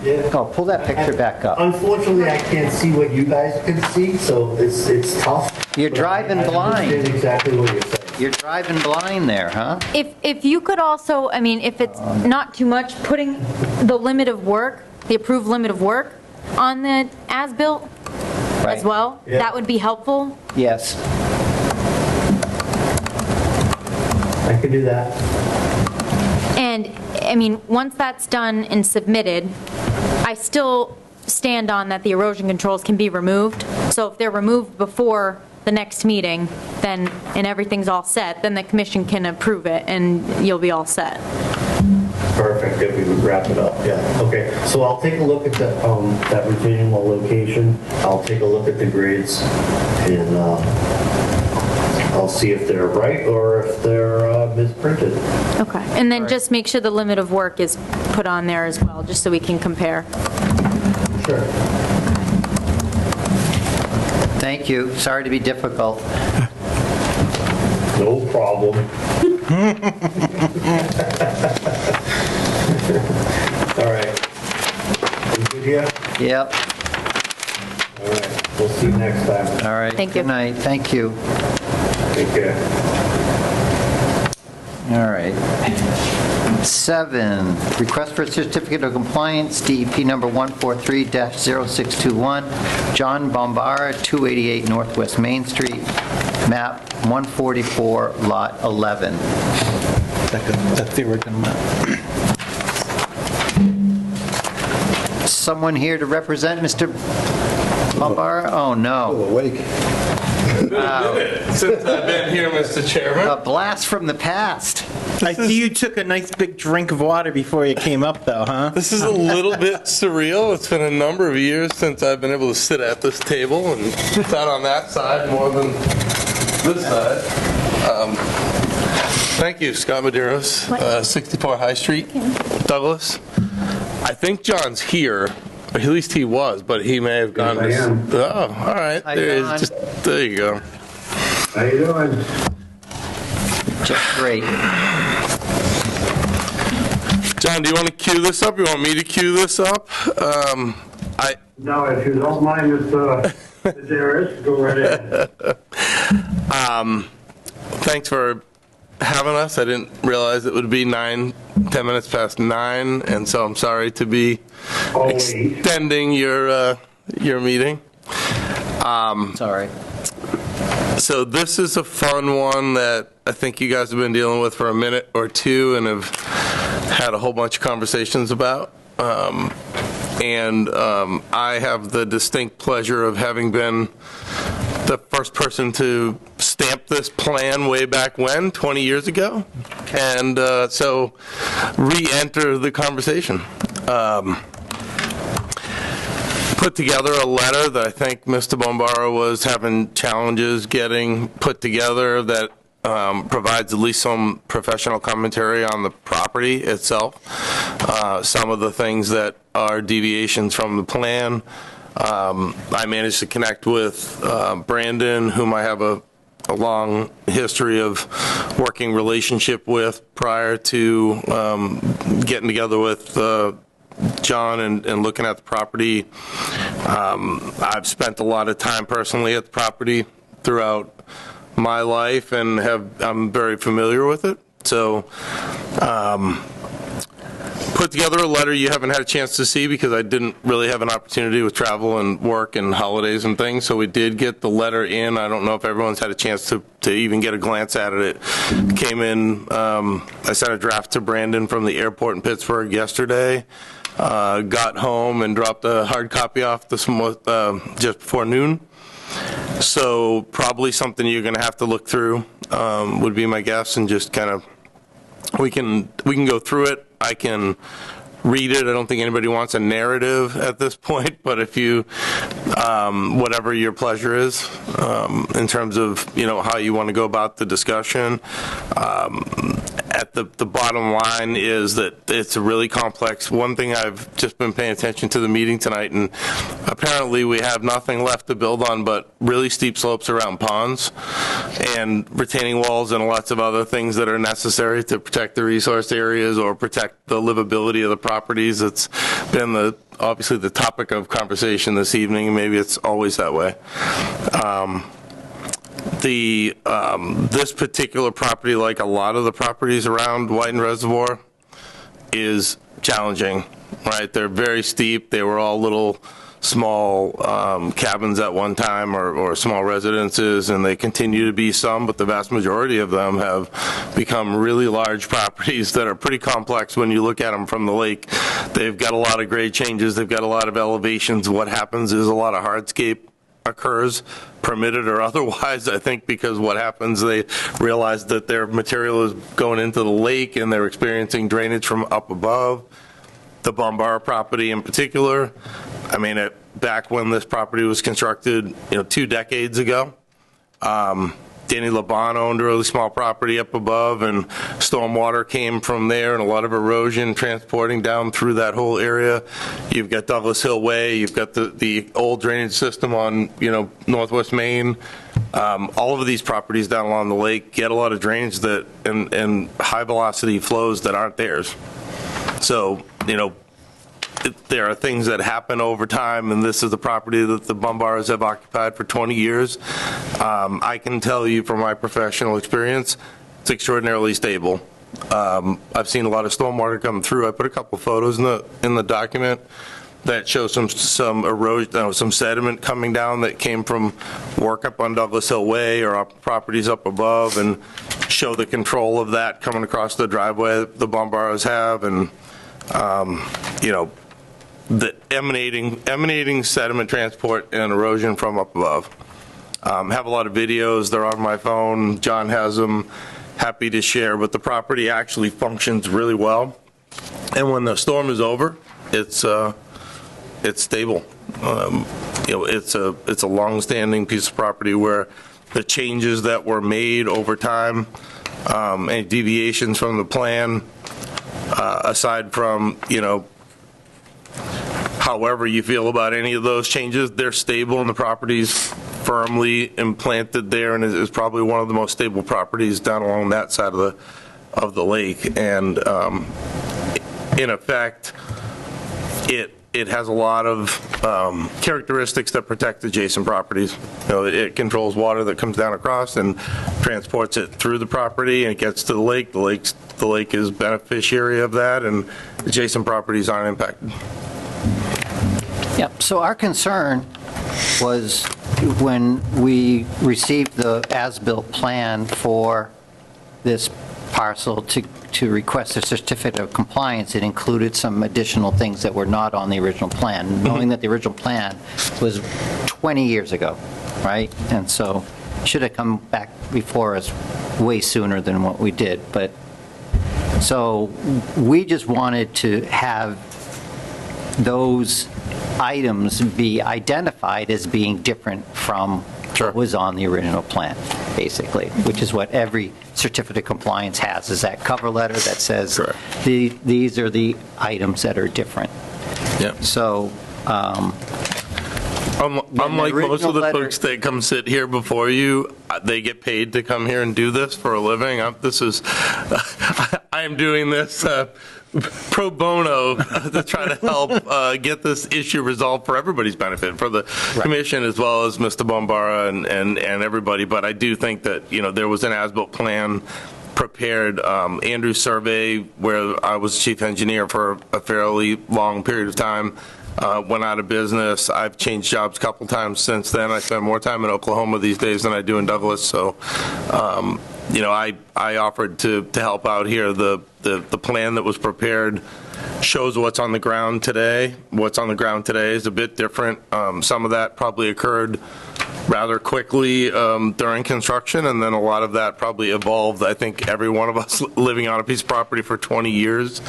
Yeah. Oh, pull that picture back up. Unfortunately, I can't see what you guys can see, so it's tough. You're driving blind. I understand exactly what you're saying. You're driving blind there, huh? If you could also, I mean, if it's not too much, putting the limit of work, the approved limit of work on the as-built as well, that would be helpful. Yes. I could do that. And, I mean, once that's done and submitted, I still stand on that the erosion controls can be removed. So if they're removed before the next meeting, then, and everything's all set, then the commission can approve it and you'll be all set. Perfect, if we would wrap it up, yeah. Okay, so I'll take a look at that retaining wall location. I'll take a look at the grades, and I'll see if they're right or if they're misprinted. Okay. And then just make sure the limit of work is put on there as well, just so we can compare. Sure. Thank you. Sorry to be difficult. No problem. All right. You good here? Yep. All right. We'll see you next time. All right. Thank you. Good night. Thank you. Take care. All right. 7, request for a certificate of compliance, DEP number 143-0621, John Bombara, 288 Northwest Main Street, map 144, lot 11. That's the original map. Someone here to represent Mr. Bombara? Oh, no. Awake. Since I've been here, Mr. Chairman. A blast from the past. I see you took a nice big drink of water before you came up, though, huh? This is a little bit surreal. It's been a number of years since I've been able to sit at this table and sit on that side more than this side. Thank you, Scott Medeiros, 64 High Street, Douglas. I think John's here, or at least he was, but he may have gone. Yes, I am. Oh, all right. Hi, There, John. there you go. How you doing? Just great. John, do you want to cue this up? You want me to cue this up? No, if you don't mind, Mr. Medeiros, go right ahead. Thanks for having us. I didn't realize it would be 10 minutes past 9, and so I'm sorry to be extending your meeting. Sorry. So this is a fun one that I think you guys have been dealing with for a minute or two and have had a whole bunch of conversations about. I have the distinct pleasure of having been the first person to stamp this plan way back when, 20 years ago, and so re-enter the conversation. Put together a letter that I think Mr. Bombara was having challenges getting put together that provides at least some professional commentary on the property itself. Some of the things that are deviations from the plan. I managed to connect with Brandon, whom I have a long history of working relationship with prior to getting together with John and looking at the property. I've spent a lot of time personally at the property throughout my life and I'm very familiar with it. So put together a letter you haven't had a chance to see because I didn't really have an opportunity with travel and work and holidays and things. So we did get the letter in. I don't know if everyone's had a chance to even get a glance at it. It came in, I sent a draft to Brandon from the airport in Pittsburgh yesterday. Got home and dropped a hard copy off just before noon. So probably something you're going to have to look through would be my guess, and just kind of we can go through it. I can read it. I don't think anybody wants a narrative at this point, but if you, whatever your pleasure is, in terms of, how you want to go about the discussion, at the bottom line is that it's a really complex. One thing I've just been paying attention to the meeting tonight, and apparently we have nothing left to build on but really steep slopes around ponds and retaining walls and lots of other things that are necessary to protect the resource areas or protect the livability of the properties. It's been obviously the topic of conversation this evening, and maybe it's always that way. This particular property, like a lot of the properties around Whiten Reservoir, is challenging, right? They're very steep. They were all little small cabins at one time, or small residences, and they continue to be some, but the vast majority of them have become really large properties that are pretty complex when you look at them from the lake. They've got a lot of grade changes. They've got a lot of elevations. What happens is a lot of hardscape occurs, permitted or otherwise, I think, because what happens, they realize that their material is going into the lake and they're experiencing drainage from up above. The Bombara property in particular, I mean, back when this property was constructed, 2 decades ago, Danny Laban owned a really small property up above, and stormwater came from there, and a lot of erosion transporting down through that whole area. You've got Douglas Hill Way, you've got the old drainage system on, Northwest Maine. All of these properties down along the lake get a lot of drainage and high velocity flows that aren't theirs. So, there are things that happen over time, and this is the property that the Bombaras have occupied for 20 years. I can tell you from my professional experience, it's extraordinarily stable. I've seen a lot of stormwater come through. I put a couple photos in the document that show some erosion, some sediment coming down that came from work up on Douglas Hill Way or properties up above, and show the control of that coming across the driveway that the Bombaras have, and the emanating sediment transport and erosion from up above. Have a lot of videos. They're on my phone. John has them. Happy to share. But the property actually functions really well. And when the storm is over, it's stable. It's a long-standing piece of property where the changes that were made over time, any deviations from the plan, aside from, however you feel about any of those changes, they're stable and the property's firmly implanted there and is probably one of the most stable properties down along that side of the lake. And in effect, it has a lot of characteristics that protect adjacent properties. It controls water that comes down across and transports it through the property and it gets to the lake. The lake is beneficiary of that, and adjacent properties aren't impacted. Yep. So our concern was when we received the as-built plan for this parcel to request a certificate of compliance, it included some additional things that were not on the original plan, knowing that the original plan was 20 years ago, right? And so should have come back before us way sooner than what we did. But so we just wanted to have those items be identified as being different from what was on the original plan, basically, which is what every certificate of compliance has, is that cover letter that says these are the items that are different. Yeah. So unlike most of the folks that come sit here before you, they get paid to come here and do this for a living. I am doing this pro bono to try to help get this issue resolved for everybody's benefit, for the commission as well as Mr. Bombara and everybody. But I do think that, there was an as-built plan prepared. Andrew's survey, where I was chief engineer for a fairly long period of time, went out of business. I've changed jobs a couple times since then. I spend more time in Oklahoma these days than I do in Douglas. So, I offered to help out here. The plan that was prepared shows what's on the ground today. What's on the ground today is a bit different. Some of that probably occurred rather quickly during construction, and then a lot of that probably evolved. I think every one of us living on a piece of property for 20 years,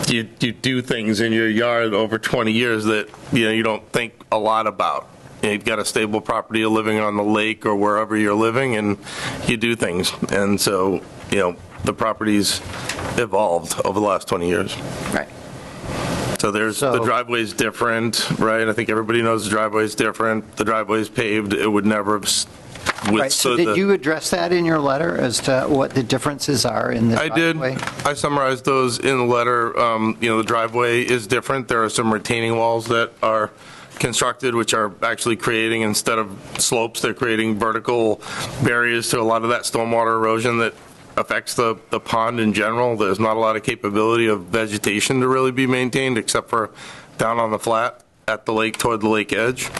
you do things in your yard over 20 years that you don't think a lot about. You've got a stable property, you're living on the lake or wherever you're living, and you do things. And so, the property's evolved over the last 20 years. Right. So the driveway's different, right? I think everybody knows the driveway's different. The driveway's paved. It would never have withstood. Right. So did you address that in your letter as to what the differences are in this driveway? I did. I summarized those in the letter. The driveway is different. There are some retaining walls that are constructed, which are actually creating, instead of slopes, they're creating vertical barriers to a lot of that stormwater erosion that affects the pond in general. There's not a lot of capability of vegetation to really be maintained except for down on the flat at the lake toward the lake edge.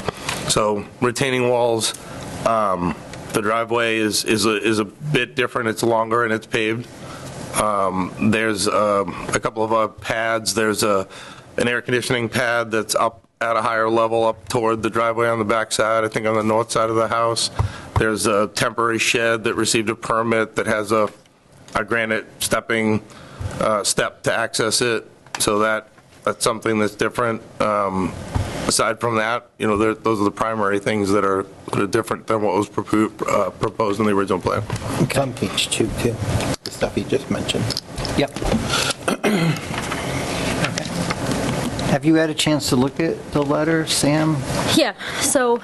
So retaining walls, the driveway is a bit different. It's longer and it's paved. There's a couple of pads. There's an air conditioning pad that's up at a higher level up toward the driveway on the back side, I think on the north side of the house. There's a temporary shed that received a permit that has a granite stepping step to access it. So that's something that's different. Aside from that, those are the primary things that are different than what was proposed in the original plan. Okay. On page 2, too, the stuff you just mentioned. Yep. Have you had a chance to look at the letter, Sam? Yeah, so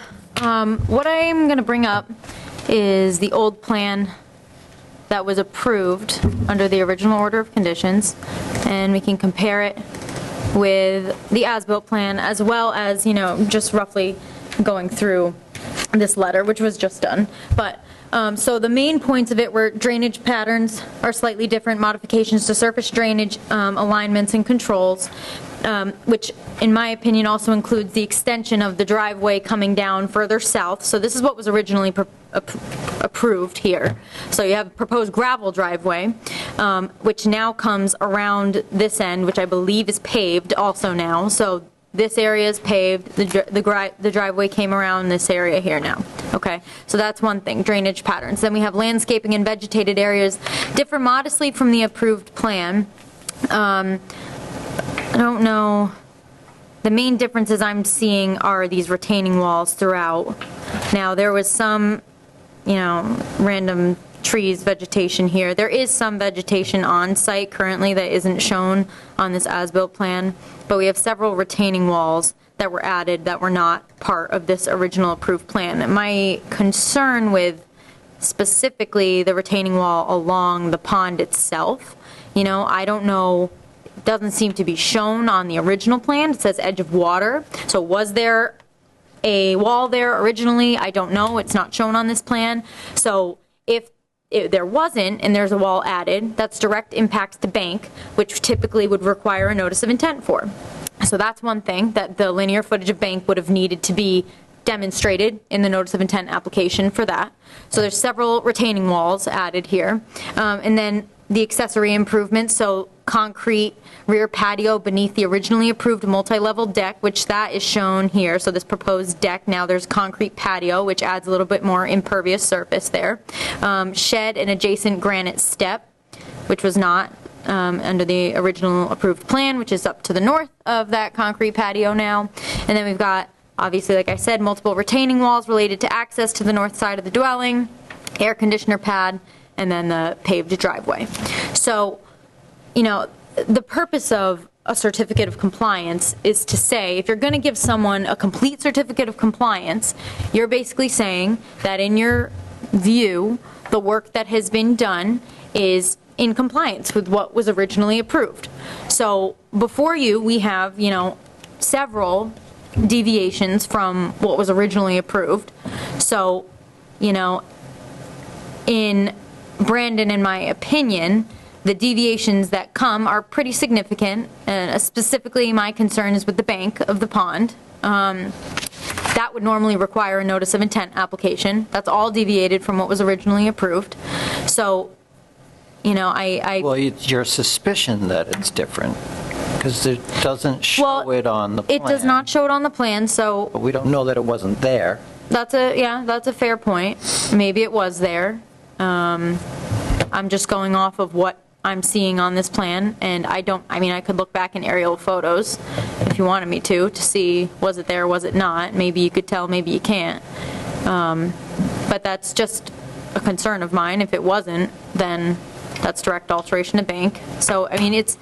what I'm going to bring up is the old plan that was approved under the original order of conditions, and we can compare it with the as-built plan, as well as, just roughly going through this letter, which was just done. But so the main points of it were drainage patterns are slightly different, modifications to surface drainage alignments and controls, which in my opinion also includes the extension of the driveway coming down further south. So this is what was originally approved here. So you have proposed gravel driveway, which now comes around this end, which I believe is paved also now. So this area is paved, the driveway came around this area here now. Okay, so that's one thing, drainage patterns. Then we have landscaping and vegetated areas differ modestly from the approved plan. I don't know, the main differences I'm seeing are these retaining walls throughout. Now, there was some, random trees, vegetation here. There is some vegetation on site currently that isn't shown on this as-built plan, but we have several retaining walls that were added that were not part of this original approved plan. My concern with specifically the retaining wall along the pond itself, I don't know, it doesn't seem to be shown on the original plan. It says edge of water. So was there a wall there originally? I don't know. It's not shown on this plan. So if there wasn't and there's a wall added, that's direct impacts to bank, which typically would require a notice of intent for. So that's one thing that the linear footage of bank would have needed to be demonstrated in the notice of intent application for that. So there's several retaining walls added here. And then the accessory improvements, so concrete rear patio beneath the originally approved multi-level deck, which that is shown here. So this proposed deck, now there's concrete patio, which adds a little bit more impervious surface there. Shed and adjacent granite step, which was not under the original approved plan, which is up to the north of that concrete patio now. And then we've got, obviously, like I said, multiple retaining walls related to access to the north side of the dwelling, air conditioner pad, and then the paved driveway. So, the purpose of a certificate of compliance is to say, if you're going to give someone a complete certificate of compliance, you're basically saying that in your view, the work that has been done is in compliance with what was originally approved. So before you, we have, several deviations from what was originally approved. So, in Brandon, in my opinion, the deviations that come are pretty significant. Specifically, my concern is with the bank of the pond. That would normally require a notice of intent application. That's all deviated from what was originally approved. So, Well, it's your suspicion that it's different, because it doesn't show it on the plan. It does not show it on the plan, so... But we don't know that it wasn't there. That's a fair point. Maybe it was there. I'm just going off of what I'm seeing on this plan, and I could look back in aerial photos if you wanted me to see, was it there, was it not? Maybe you could tell, maybe you can't. But that's just a concern of mine. If it wasn't, then that's direct alteration of bank. So, it's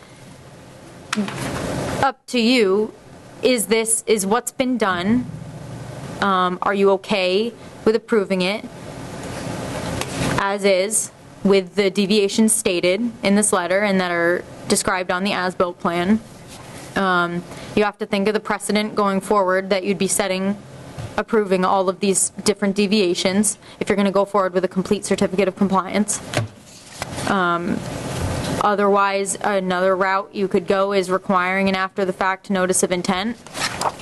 up to you. Is what's been done, are you okay with approving it as is, with the deviations stated in this letter and that are described on the as-built plan? You have to think of the precedent going forward that you'd be setting, approving all of these different deviations if you're going to go forward with a complete certificate of compliance. Otherwise, another route you could go is requiring an after-the-fact notice of intent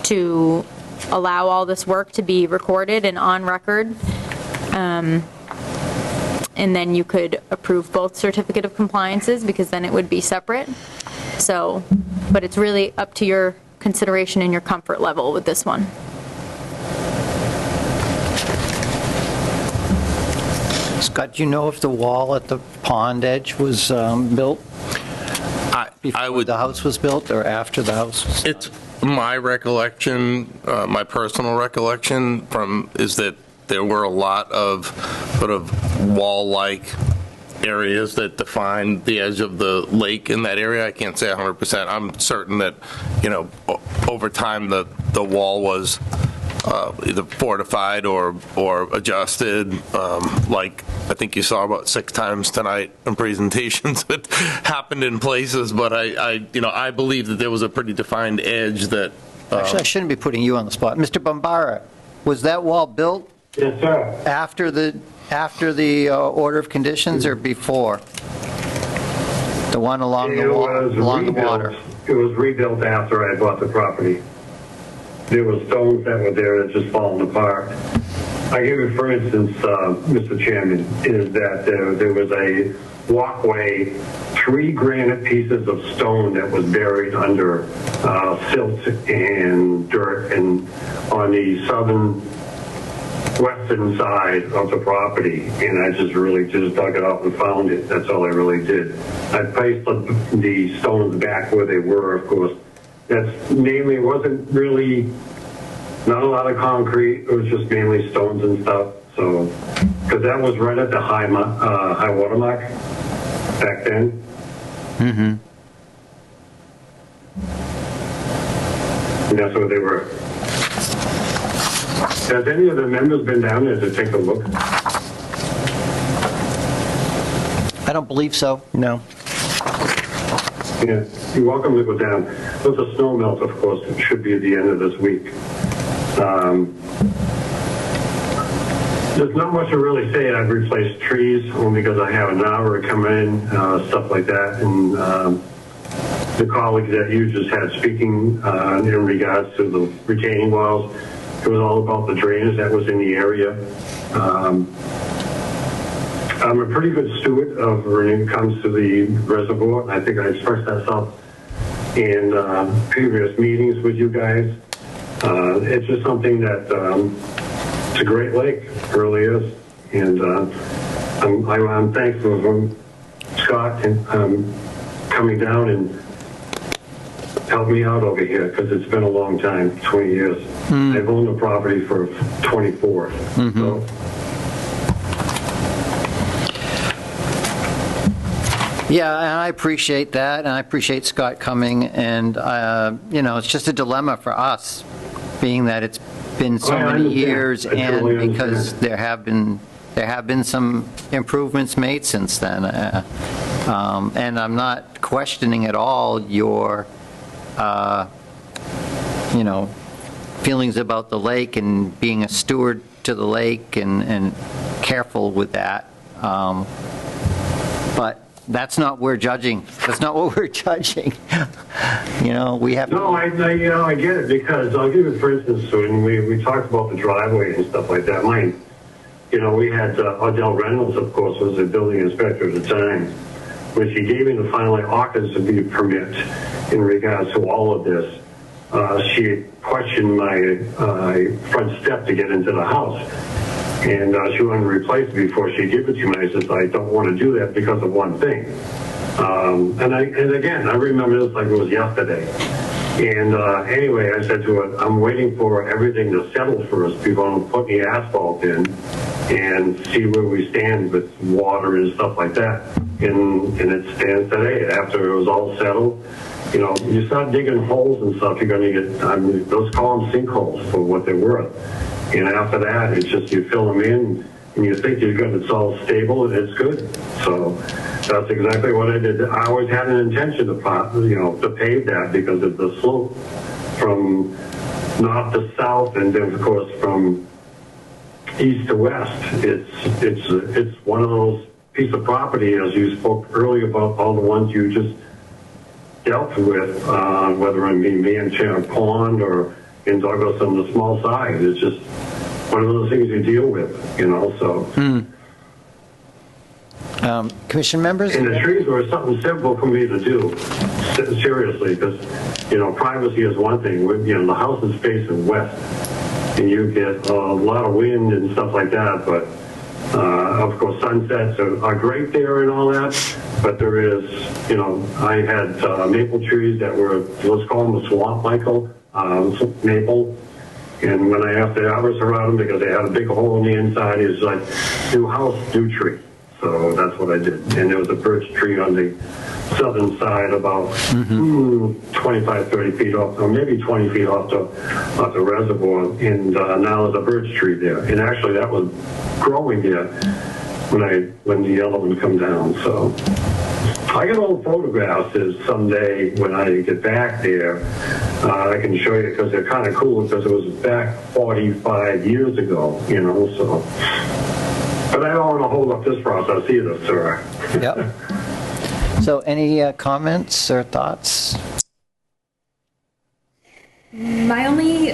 to allow all this work to be recorded and on record. And then you could approve both certificate of compliances, because then it would be separate. So, but it's really up to your consideration and your comfort level with this one. Scott, do you know if the wall at the pond edge was built before the house was built or after the house was built? It's my recollection, my personal recollection is that there were a lot of sort of wall-like areas that define the edge of the lake in that area. I can't say 100%. I'm certain that, over time the wall was either fortified or adjusted, like I think you saw about 6 times tonight in presentations that happened in places. But I believe that there was a pretty defined edge that. Actually, I shouldn't be putting you on the spot, Mr. Bombara. Was that wall built? Yes, sir. After the order of conditions or before? The one along the water. It was rebuilt after I bought the property. There were stones that were there that just fallen apart. I give you, for instance, Mr. Chairman, is that there was a walkway 3 granite pieces of stone that was buried under silt and dirt and on the western side of the property, and I just dug it up and found it. That's all I really did. I placed the stones back where they were, of course. That's mainly, it wasn't really, not a lot of concrete, it was just mainly stones and stuff. So, because that was right at the high water mark back then. Mm-hmm. And that's where they were. Has any of the members been down there to take a look? I don't believe so. No. Yeah, you're welcome to go down. With the snow melt, of course, it should be at the end of this week. There's not much to really say. I've replaced trees only because I have an hour come in, stuff like that. And the colleagues that you just had speaking in regards to the retaining walls, it was all about the drainage that was in the area. I'm a pretty good steward of when it comes to the reservoir. I think I expressed that in previous meetings with you guys. It's just something that it's a great lake, it really is. And I'm thankful for Scott and coming down and help me out over here, because it's been a long time, 20 years. I've owned the property for 24. So. Yeah, and I appreciate that, and I appreciate Scott coming, and, it's just a dilemma for us, being that it's been so many years, and because there have been some improvements made since then. And I'm not questioning at all your, feelings about the lake and being a steward to the lake and careful with that. But that's not what we're judging. That's not what we're judging. We have. No, I get it, because I'll give you, for instance, when we talked about the driveway and stuff like that. Mine, we had Odell Reynolds, of course, was the building inspector at the time. When she gave me the final occupancy permit in regards to all of this, she questioned my front step to get into the house. And she wanted to replace it before she gave it to me. I said, I don't want to do that because of one thing. And again, I remember this like it was yesterday. And anyway, I said to her, I'm waiting for everything to settle first before I'm putting the asphalt in and see where we stand with water and stuff like that. And it stands today. After it was all settled, you start digging holes and stuff, you're going to get, those call them sinkholes for what they're worth. And after that, it's just you fill them in, and you think you're good. It's all stable, and it's good. So that's exactly what I did. I always had an intention to pave that because of the slope from north to south, and then of course from east to west. It's one of those pieces of property, as you spoke earlier about all the ones you just dealt with, whether it be Manchester Pond or in Douglas on the small side. It's just one of those things you deal with, so. Commission members? And the trees were something simple for me to do, seriously, because, privacy is one thing. The house is facing west, and you get a lot of wind and stuff like that, but of course sunsets are great there and all that, but there is, I had maple trees that were, let's call them the swamp, Michael, maple, and when I asked the arborist around them, because they had a big hole in the inside, it's like, new house, new tree. So that's what I did. And there was a birch tree on the southern side about 25, 30 feet off, or maybe 20 feet off the reservoir, and now there's a birch tree there. And actually that was growing there when the yellow one come down. So I got old photographs someday when I get back there. I can show you, because they're kind of cool, because it was back 45 years ago, so. But I don't want to hold up this process either, sir. Yep. So any comments or thoughts? My only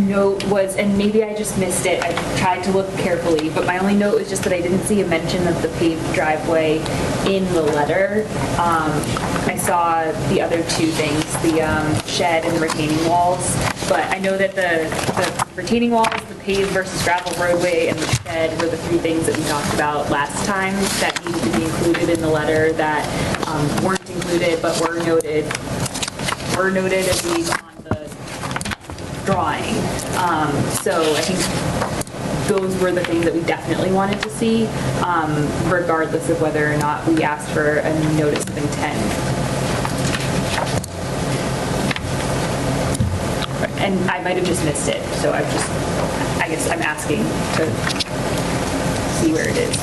note was, and maybe I just missed it, I tried to look carefully, but my only note was just that I didn't see a mention of the paved driveway in the letter. I saw the other two things, the shed and the retaining walls, but I know that the retaining walls, the paved versus gravel roadway, and the shed were the three things that we talked about last time that needed to be included in the letter that weren't included but were noted at least on the drawing. So I think those were the things that we definitely wanted to see, regardless of whether or not we asked for a notice of intent. And I might have just missed it, so I guess I'm asking to see where it is.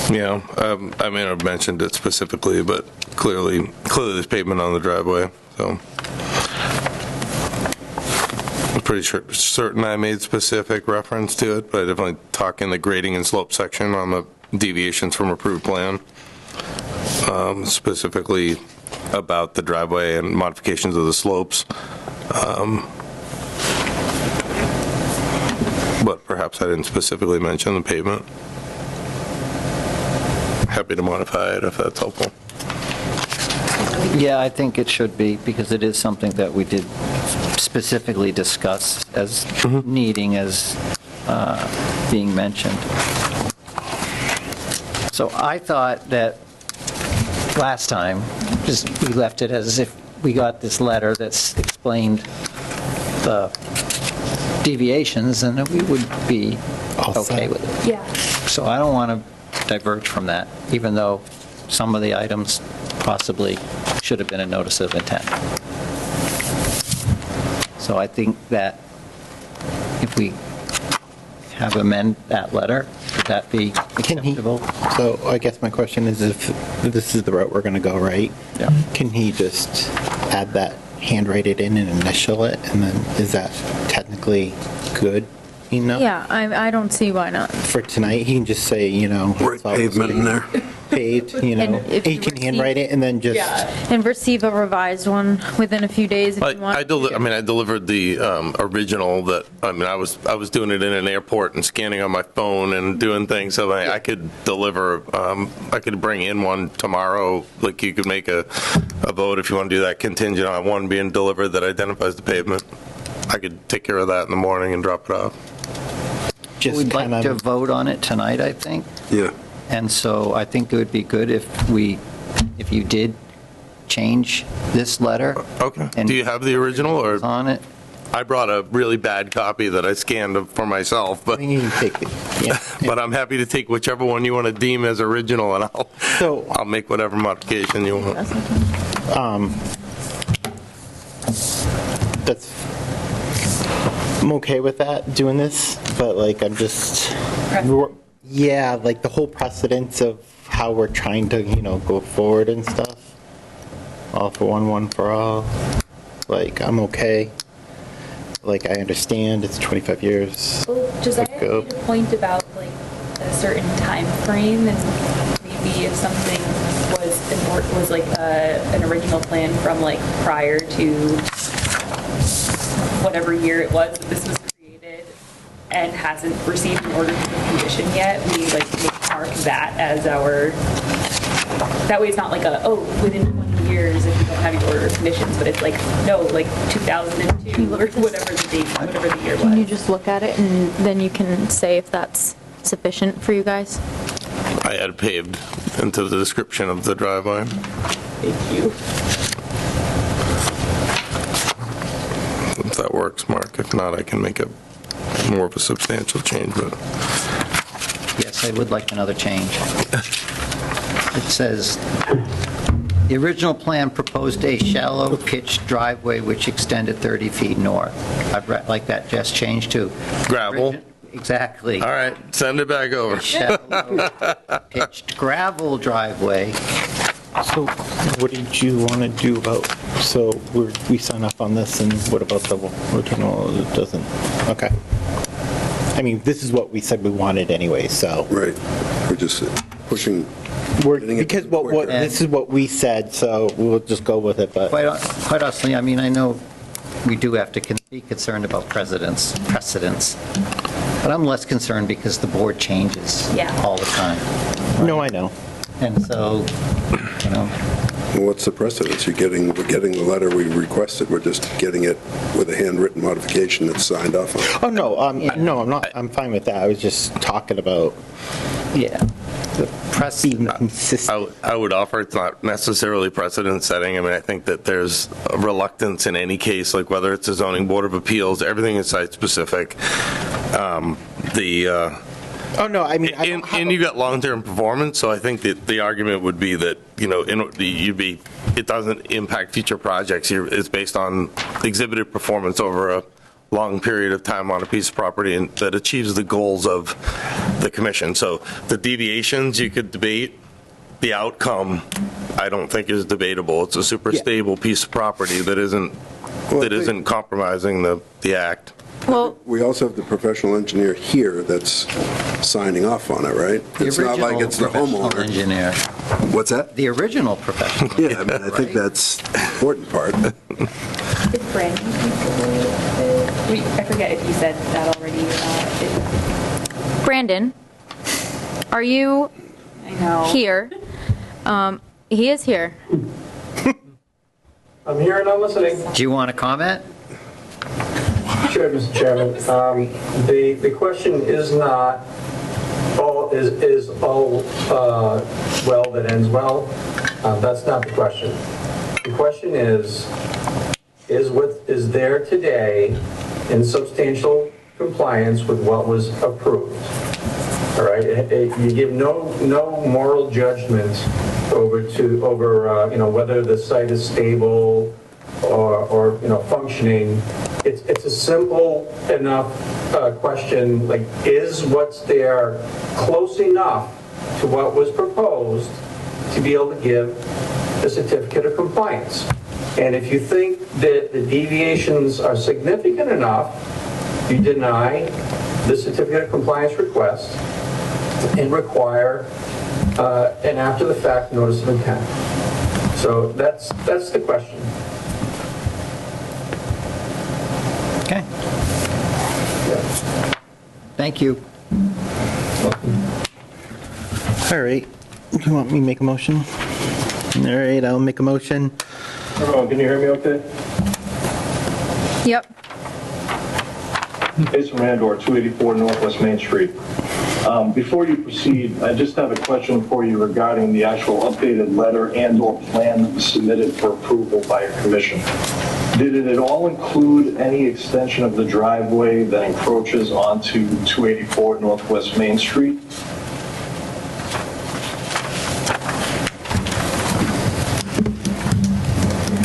Yeah, I may not have mentioned it specifically, but clearly there's pavement on the driveway, so. I'm pretty certain I made specific reference to it, but I definitely talk in the grading and slope section on the deviations from approved plan, specifically about the driveway and modifications of the slopes. But perhaps I didn't specifically mention the pavement. Happy to modify it if that's helpful. Yeah, I think it should be, because it is something that we did specifically discuss as needing, as being mentioned. So I thought that last time, just we left it as if we got this letter that's explained the deviations, and we would be okay with it. Yeah. So I don't want to diverge from that, even though some of the items possibly should have been a notice of intent. So I think that if we have amend that letter, would that be acceptable? So I guess my question is, if this is the route we're going to go, right? Yeah. Can he just add that, handwrite it in and initial it, and then is that technically good enough? Yeah, I don't see why not. For tonight, he can just say, Right pavement in there. Paved, And if he you can receive- handwrite it and then just. And receive a revised one within a few days if you want. I delivered the original that, I was doing it in an airport and scanning on my phone and doing things, so I could deliver, I could bring in one tomorrow, like you could make a vote if you want to do that contingent on one being delivered that identifies the pavement. I could take care of that in the morning and drop it off. We'd like to vote on it tonight, I think. Yeah. And so I think it would be good if you did change this letter. Okay. Do you have the original or? On it. I brought a really bad copy that I scanned for myself, but you can take it. Yeah. But I'm happy to take whichever one you want to deem as original, and I'll make whatever modification you want. I'm okay with that, doing this, but I'm just, yeah, the whole precedence of how we're trying to, go forward and stuff. All for one for all. I'm okay. I understand it's 25 years. Well, Josiah made a point about a certain time frame, and maybe if something was an original plan from prior to whatever year it was that this was created and hasn't received an order of condition yet, we mark that as our, that way it's not within 20 years if you don't have your order of conditions, but it's 2002 or whatever the date, whatever the year was. Can you just look at it and then you can say if that's sufficient for you guys? I had paved into the description of the driveway. Thank you. If that works, Mark. If not, I can make it more of a substantial change. But Yes, I would like another change. It says, the original plan proposed a shallow pitched driveway which extended 30 feet north. I'd like that just changed to gravel. Exactly. All right, send it back over. Shallow pitched gravel driveway. So what did you want to do about, so we sign off on this, and what about the original? It doesn't, okay. This is what we said we wanted anyway, so. Right, we're just pushing. Because this is what we said, so we'll just go with it, but. Quite honestly, I know we do have to be concerned about precedents. But I'm less concerned because the board changes all the time. No, I know. And so, you know. Well, what's the precedence? We're getting the letter we requested, we're just getting it with a handwritten modification that's signed off on. Oh, no, no, I'm not, I'm fine with that. I was just talking about, the being consistent. I would offer it's not necessarily precedent setting. I mean, I think that there's a reluctance in any case, like whether it's a zoning board of appeals, everything is site specific. Oh, no, I mean, and you got long-term performance, so I think that the argument would be that, you know, it doesn't impact future projects. It's based on exhibited performance over a long period of time on a piece of property and that achieves the goals of the commission. So the deviations you could debate, the outcome I don't think is debatable. It's a super stable piece of property that isn't compromising the act. Well, we also have the professional engineer here that's signing off on it, right? It's not like it's the homeowner. Engineer. What's that? The original professional. Yeah, I mean, I think that's the important part. Is Brandon I forget if you said that already or not. Brandon, are you here? He is here. I'm here and I'm listening. Do you want to comment? Sure, Mr. Chairman. The question is not all well that ends well. That's not the question. The question is what is there today in substantial compliance with what was approved? All right. You give no moral judgment over whether the site is stable or functioning. It's a simple enough question, like, is what's there close enough to what was proposed to be able to give a certificate of compliance? And if you think that the deviations are significant enough, you deny the certificate of compliance request and require an after-the-fact notice of intent. So that's the question. Okay. Thank you. All right, you want me to make a motion? All right, I'll make a motion. Everyone, can you hear me okay? Yep. Jason Randor, 284 Northwest Main Street. Before you proceed, I just have a question for you regarding the actual updated letter and/or plan that was submitted for approval by your commission. Did it at all include any extension of the driveway that encroaches onto 284 Northwest Main Street?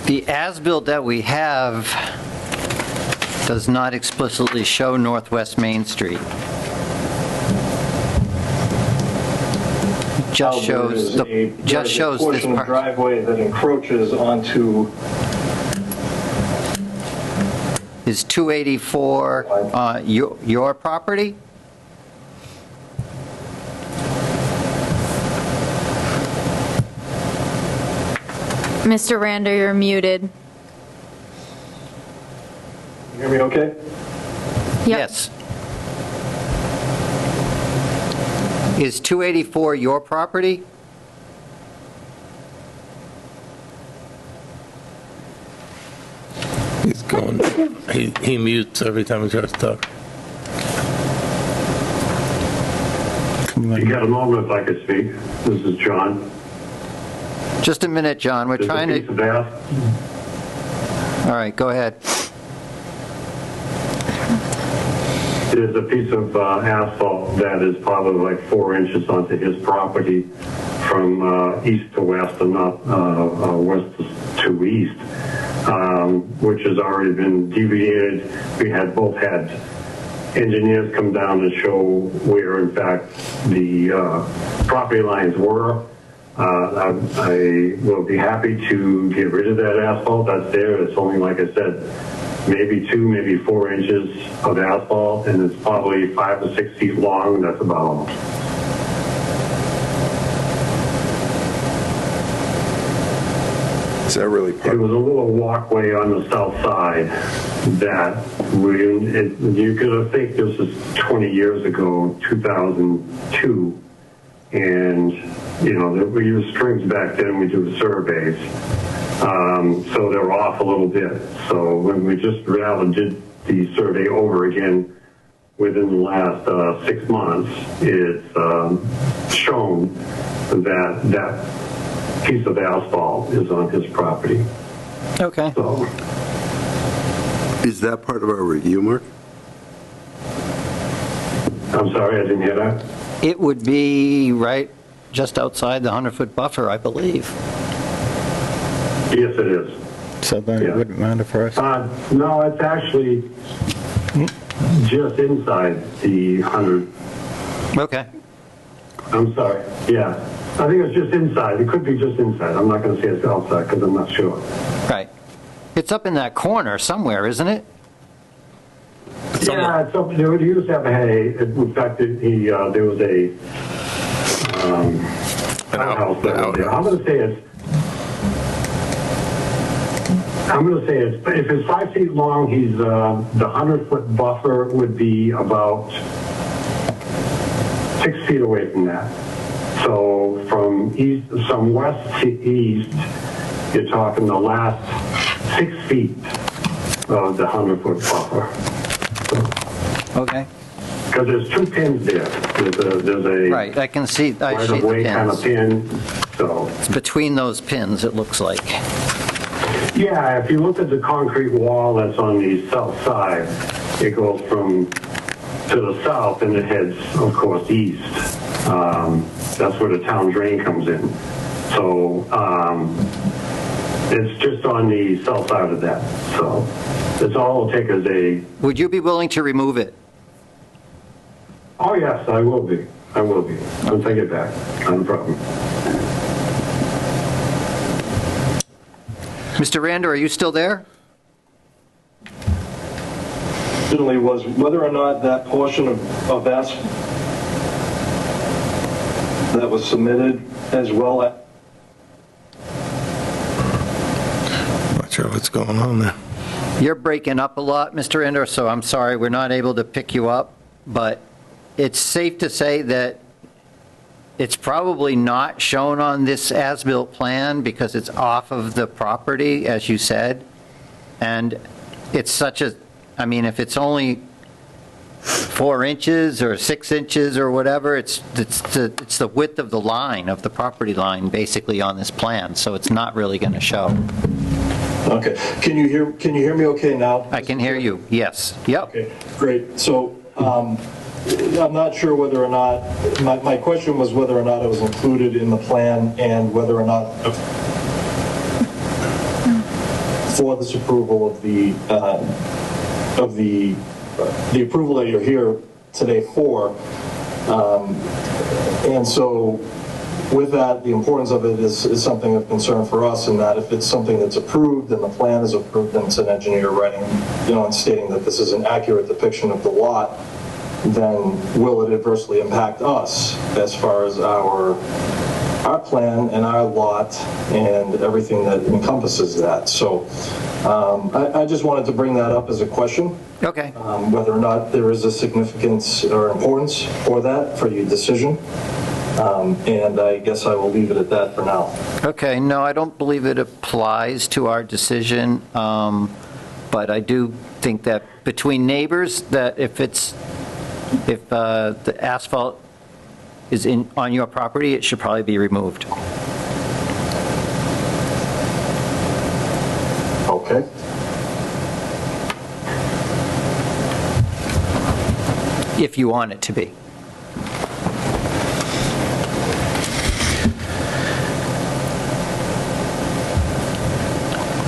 The as-built that we have does not explicitly show Northwest Main Street. It just shows this portion of part. driveway that encroaches onto. Is 284 your property? Mr. Rander, you're muted. You hear me okay? Yes. Is 284 your property? He's going, he mutes every time he tries to talk. You got a moment if I could speak. This is John. Just a minute, John. We're trying to... All right, go ahead. There's a piece of asphalt that is probably like 4 inches onto his property from east to west and not west to east, which has already been deviated. We had both had engineers come down and show where, in fact, the property lines were. I will be happy to get rid of that asphalt that's there. It's only, like I said, maybe 2, maybe 4 inches of asphalt, and it's probably 5 to 6 feet long. That's about all. Is that really It was a little walkway on the south side that you could think this was 20 years ago, 2002, and we used strings back then. We do surveys, so they're off a little bit. So when we just rather did the survey over again within the last 6 months, it's shown that piece of asphalt is on his property. Okay. So, is that part of our review, Mark? I'm sorry, I didn't hear that. It would be right just outside the 100-foot buffer, I believe. Yes, it is. So then it wouldn't matter for us? No, it's actually just inside the 100. Okay. I'm sorry. Yeah. I think it's just inside. It could be just inside. I'm not going to say it's outside because I'm not sure. Right. It's up in that corner somewhere, isn't it? Yeah, it's up, they used to have a hay. In fact, there was a outhouse there. I'm going to say it's, if it's 5 feet long, he's, the 100-foot buffer would be about 6 feet away from that. So from west to east, you're talking the last 6 feet of the 100-foot buffer. Okay. Because there's 2 pins there. There's a right. I can see. I right see of way the kind of pins. pin. So it's between those pins, it looks like. yeah, if you look at the concrete wall that's on the south side, it goes to the south and it heads, of course, east. That's where the town drain comes in. So it's just on the south side of that. So that's all it'll take is a... Would you be willing to remove it? Oh, yes, I will be. I will be. I'll take it back. Not a problem. Mr. Rander, are you still there? Certainly was. Whether or not that portion of asphalt that was submitted as well. Not sure what's going on there. You're breaking up a lot, Mr. Rander, so I'm sorry we're not able to pick you up, but it's safe to say that it's probably not shown on this as-built plan because it's off of the property, as you said, and it's such a, I mean, if it's only 4 inches or 6 inches or whatever, it's the width of the line, of the property line, basically on this plan, so it's not really going to show. Okay. Can you hear me okay now? I can hear you, yes. Yep. Okay, great. So I'm not sure whether or not, my question was whether or not it was included in the plan and whether or not for this approval of the approval that you're here today for. And so with that, the importance of it is something of concern for us, in that if it's something that's approved and the plan is approved, then it's an engineer writing, and stating that this is an accurate depiction of the lot, then will it adversely impact us as far as our plan and our lot and everything that encompasses that. So I just wanted to bring that up as a question. Okay. Whether or not there is a significance or importance for that, for your decision. And I guess I will leave it at that for now. Okay, no, I don't believe it applies to our decision, but I do think that between neighbors, that if the asphalt is on your property, it should probably be removed. Okay. If you want it to be.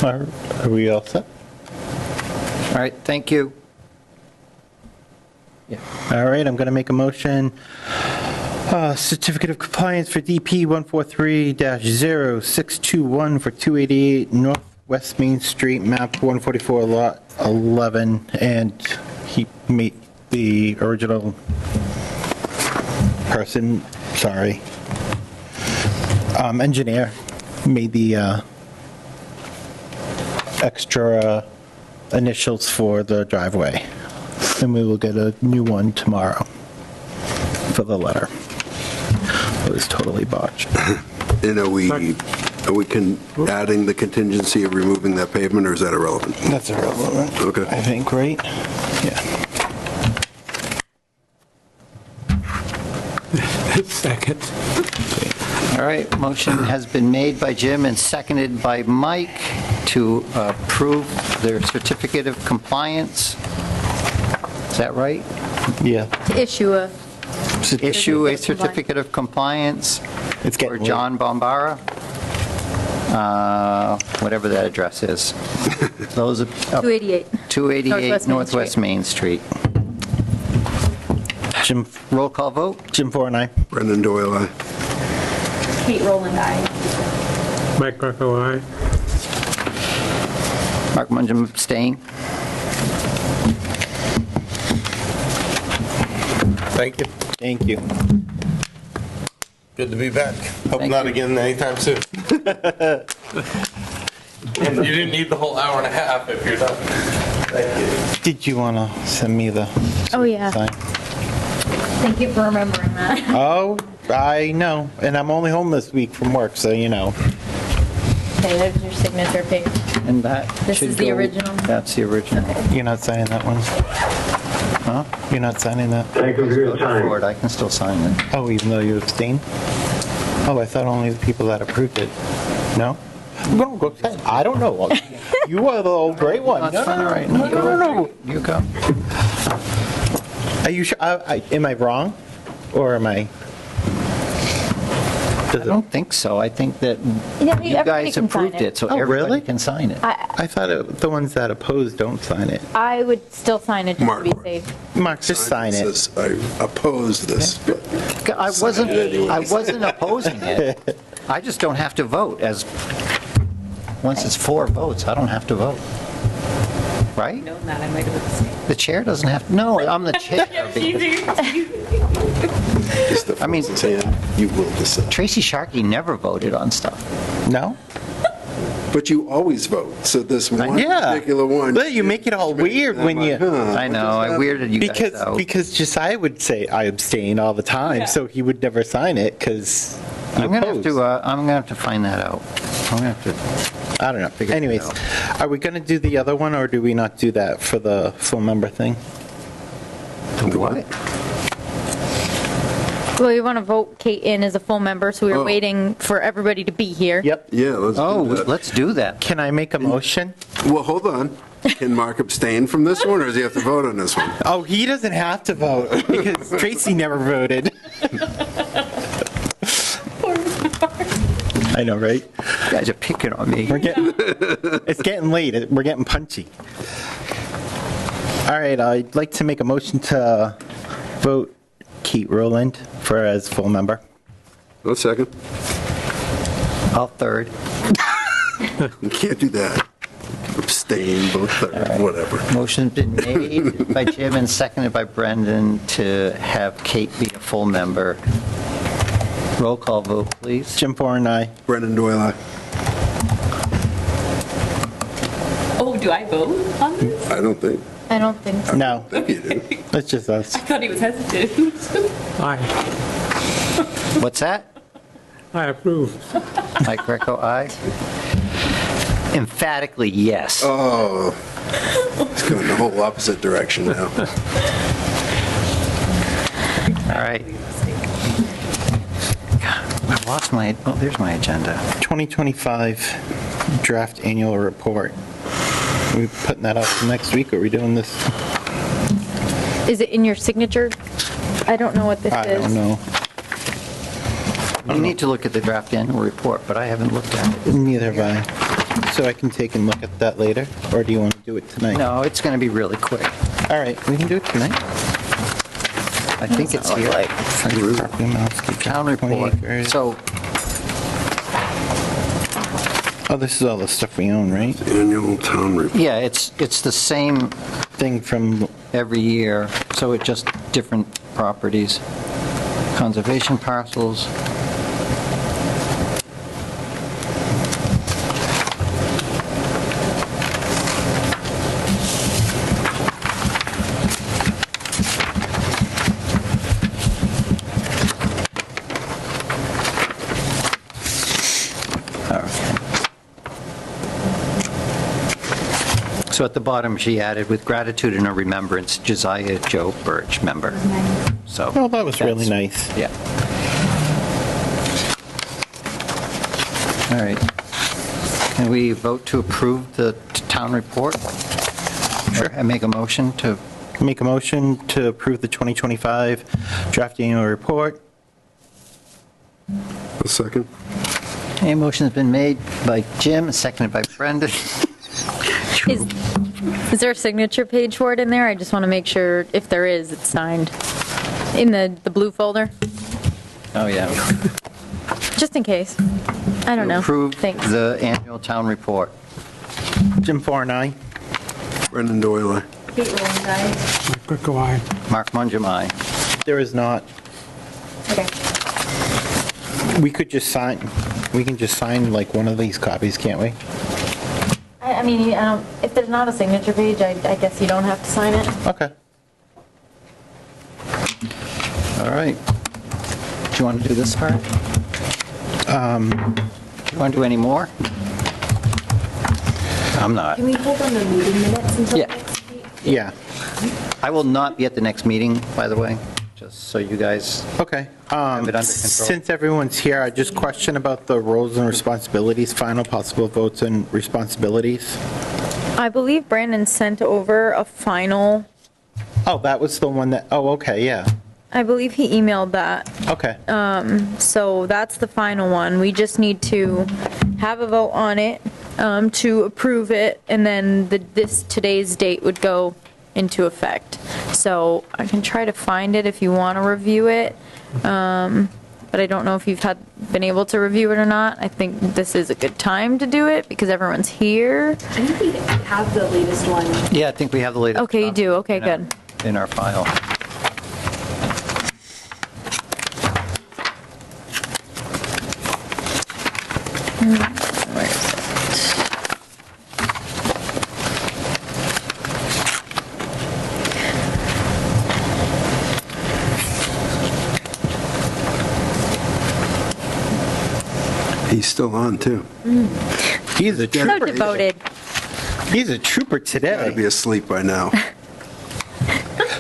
Are we all set? All right, thank you. All right, I'm going to make a motion. Certificate of compliance for DP 143-0621 for 288 Northwest Main Street, map 144, lot 11, and he made the original person, sorry, engineer made the extra initials for the driveway. And we will get a new one tomorrow for the letter. It was totally botched. And are we adding the contingency of removing that pavement, or is that irrelevant? That's irrelevant. Okay. I think, right? Yeah. Second. All right, motion has been made by Jim and seconded by Mike to approve their certificate of compliance. Is that right? Yeah. To issue a certificate of compliance for late. John Bombara, whatever that address is. Those are 288. Northwest Main Street. Jim, roll call vote. Jim Ford, aye. Brendan Doyle, aye. Kate Rowland, aye. Mike Greco, aye. Mark Mungem abstain. Thank you. Thank you. Good to be back. Hope not again anytime soon. You didn't need the whole hour and a half if you're done. Thank you. Did you want to send me the Oh, yeah. sign? Thank you for remembering that. Oh, I know. And I'm only home this week from work, so you know. Okay, there's your signature page. And that This should is the go- original? That's the original. You're not signing that one? Huh? You're not signing that? Thank you for your time. I can still sign it. Oh, even though you abstain? Oh, I thought only the people that approved it. No? No, go ahead. I don't know. You are the old great one. That's fine, all right. No, No. You go. Are you sure? Am I wrong? Or am I? I don't think so. I think that Yeah, you everybody guys can sign approved it, so Oh, everybody really? can sign it. I thought the ones that oppose don't sign it. I would still sign it just Mark. to be safe. Mark, just sign it. Says, I oppose this, but I wasn't opposing it. I just don't have to vote once it's 4 votes, I don't have to vote. Right? No, not, I might have abstained. The chair doesn't have, no, I'm the chair. I mean, you will decide. Tracy Sharkey never voted on stuff. No? But you always vote, so this one Yeah. particular one. But you make it all weird when you... I know, I weirded you guys out. Because Josiah would say, I abstain all the time, so he would never sign it because he I'm gonna opposed. have to find that out. I'm gonna have to. I don't know. Figure it Anyways, out. are we going to do the other one, or do we not do that for the full member thing? The what? Well, we want to vote Kate in as a full member, so we were Oh. waiting for everybody to be here. Yep. Yeah, let's do that. Let's do that. Can I make a motion? Well, hold on. Can Mark abstain from this one, or does he have to vote on this one? Oh, he doesn't have to vote because Tracy never voted. I know, right? You guys are picking on me. It's getting late. We're getting punchy. All right, I'd like to make a motion to vote Kate Rowland as full member. One second. I'll third. You can't do that. Abstain, both third, whatever. Motion's been made by Jim and seconded by Brendan to have Kate be a full member. Roll call vote, please. Jim Ford, aye. Brendan Doyle, aye. Oh, do I vote on this? I don't think. I don't think so. No, I think you do. it's just us. I thought he was hesitant. Aye. What's that? I approve. Mike Greco, aye. Emphatically, yes. Oh, it's going the whole opposite direction now. All right. I lost my, oh, there's my agenda. 2025 draft annual report. Are we putting that out for next week, or are we doing this? Is it in your signature? I don't know what this is. I don't know. You need to look at the draft annual report, but I haven't looked at it. Neither have I. So I can take and look at that later, or do you want to do it tonight? No, it's going to be really quick. All right, we can do it tonight. I think it's here. Town report. So, Oh, this is all the stuff we own, right? Annual town report. yeah, it's the same Thing from, every year, so it's just different properties. Conservation parcels. So at the bottom, she added, "With gratitude and a remembrance, Josiah Joe Birch, member." So. Oh, that was really nice. Yeah. All right. Can we vote to approve the town report? Sure. I make a motion to... Make a motion to approve the 2025 draft annual report. A second. Okay, motion's been made by Jim, seconded by Brendan. Is there a signature page for it in there? I just want to make sure, if there is, it's signed. In the blue folder? Oh, yeah. Just in case. I don't know. Approve Thanks. the annual town report. Jim Farr, aye. Brendan Doyle, aye. Kate Rowland, aye. Mike Greco, aye. Mark Mungem, aye. There is not. Okay. We could just sign, we can just sign like one of these copies, can't we? I mean, if there's not a signature page, I guess you don't have to sign it. Okay. All right. Do you want to do this part? Do you want to do any more? I'm not. Can we hold on the meeting minutes until Yeah. next week? Yeah. I will not be at the next meeting, by the way, just so you guys Okay. have it under control. Since everyone's here, I just question about the roles and responsibilities, final possible votes and responsibilities. I believe Brandon sent over a final, Oh, that was the one that, oh, okay, yeah. I believe he emailed that. Okay. So that's the final one. We just need to have a vote on it, to approve it, and then today's date would go into effect. So I can try to find it if you want to review it, but I don't know if you've been able to review it or not. I think this is a good time to do it because everyone's here. I think we have the latest one. Yeah, I think we have the latest. Okay, you do. Okay, in our- good. In our file. Where is it? He's still on, too. He's a So trooper. devoted. He's a trooper Gotta today. be asleep by now.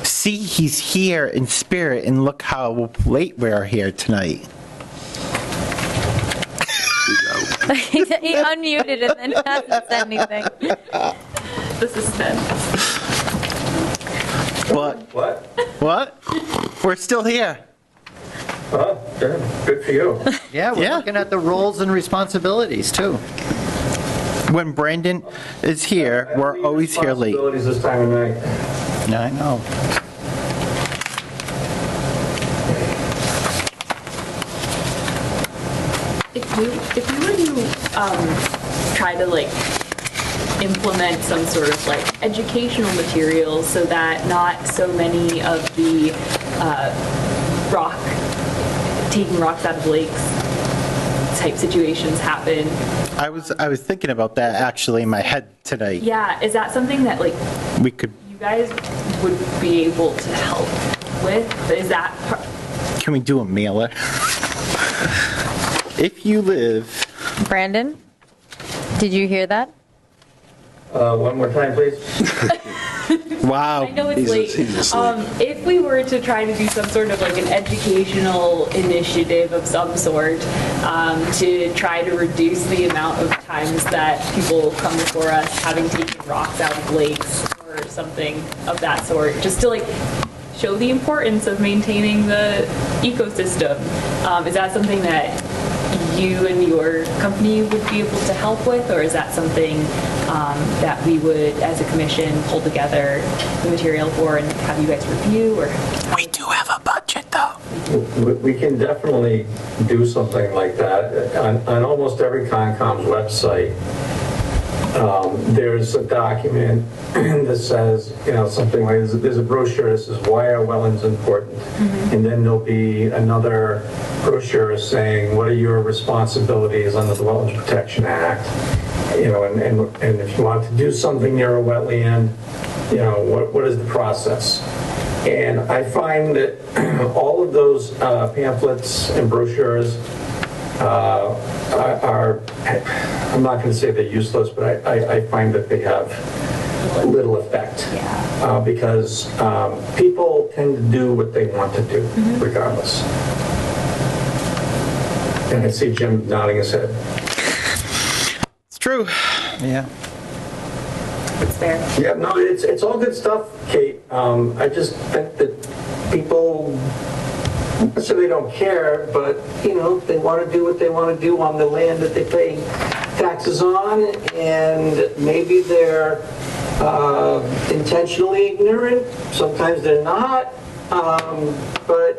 See, he's here in spirit, and look how late we are here tonight. He unmuted and then hasn't said anything. The suspense. What? What? We're still here. Oh, good for you. Yeah, we're Yeah. looking at the roles and responsibilities, too. When Brandon is here, we're always here late. Responsibilities this time of night. Yeah, I know. If we were to try to like implement some sort of like educational materials so that not so many of the taking rocks out of lakes type situations happen. I was thinking about that actually in my head tonight. Yeah, is that something that like We could, you guys would be able to help with? Is that can we do a mailer? If you live, Brandon, did you hear that? One more time, please. wow. I know it's late. If we were to try to do some sort of like an educational initiative of some sort to try to reduce the amount of times that people come before us having taken rocks out of lakes or something of that sort, just to like show the importance of maintaining the ecosystem, is that something that you and your company would be able to help with, or is that something that we would, as a commission, pull together the material for and have you guys review? Or we do have a budget, though. We can definitely do something like that. On almost every Concom's website, there's a document that says, something like, there's a brochure that says, why are wetlands important? And then there'll be another brochure saying, what are your responsibilities under the Wetlands Protection Act? And if you want to do something near a wetland, what is the process? And I find that all of those pamphlets and brochures are, I'm not going to say they're useless, but I find that they have little effect. Because people tend to do what they want to do, regardless. And I see Jim nodding his head. It's true. Yeah. It's fair. Yeah, no, it's all good stuff, Kate. I just think that people, so they don't care, but, you know, they want to do what they want to do on the land that they pay taxes on, and maybe they're intentionally ignorant. Sometimes they're not. But,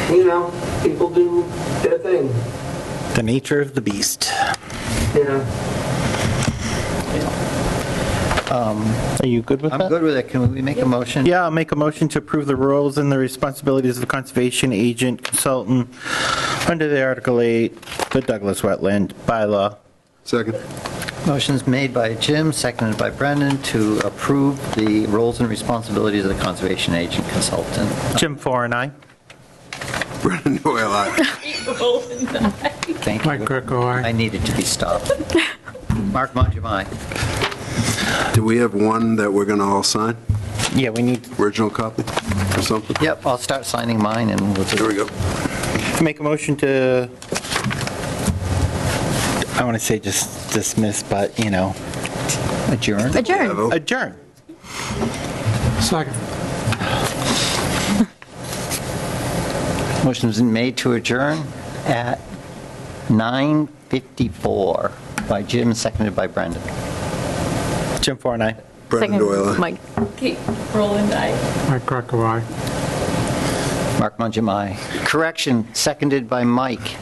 you know, people do their thing. The nature of the beast. Yeah. Are you good with that? I'm good with it. Can we make a motion? Yeah, I'll make a motion to approve the roles and the responsibilities of the conservation agent consultant under the Article 8, the Douglas Wetland Bylaw. Second. Motion's made by Jim, seconded by Brendan to approve the roles and responsibilities of the conservation agent consultant. Jim Foran, aye. Brendan Doyle, aye. Thank you. Mike Greco, aye. I needed to be stopped. Mark Mongum, aye. Do we have one that we're going to all sign? Yeah, we need... Original copy or something? Yep, I'll start signing mine and we'll do. There we go. Make a motion to, I want to say just dismiss, but, you know. Adjourn? Adjourn. Adjourn. Second. Motion's been made to adjourn at 9:54 by Jim, seconded by Brendan. Jim Foran, aye. Brendan Doyle, aye. Mike. Kate Rowland, aye. Mike Greco, aye. Mark Mongum, aye. Correction, seconded by Mike.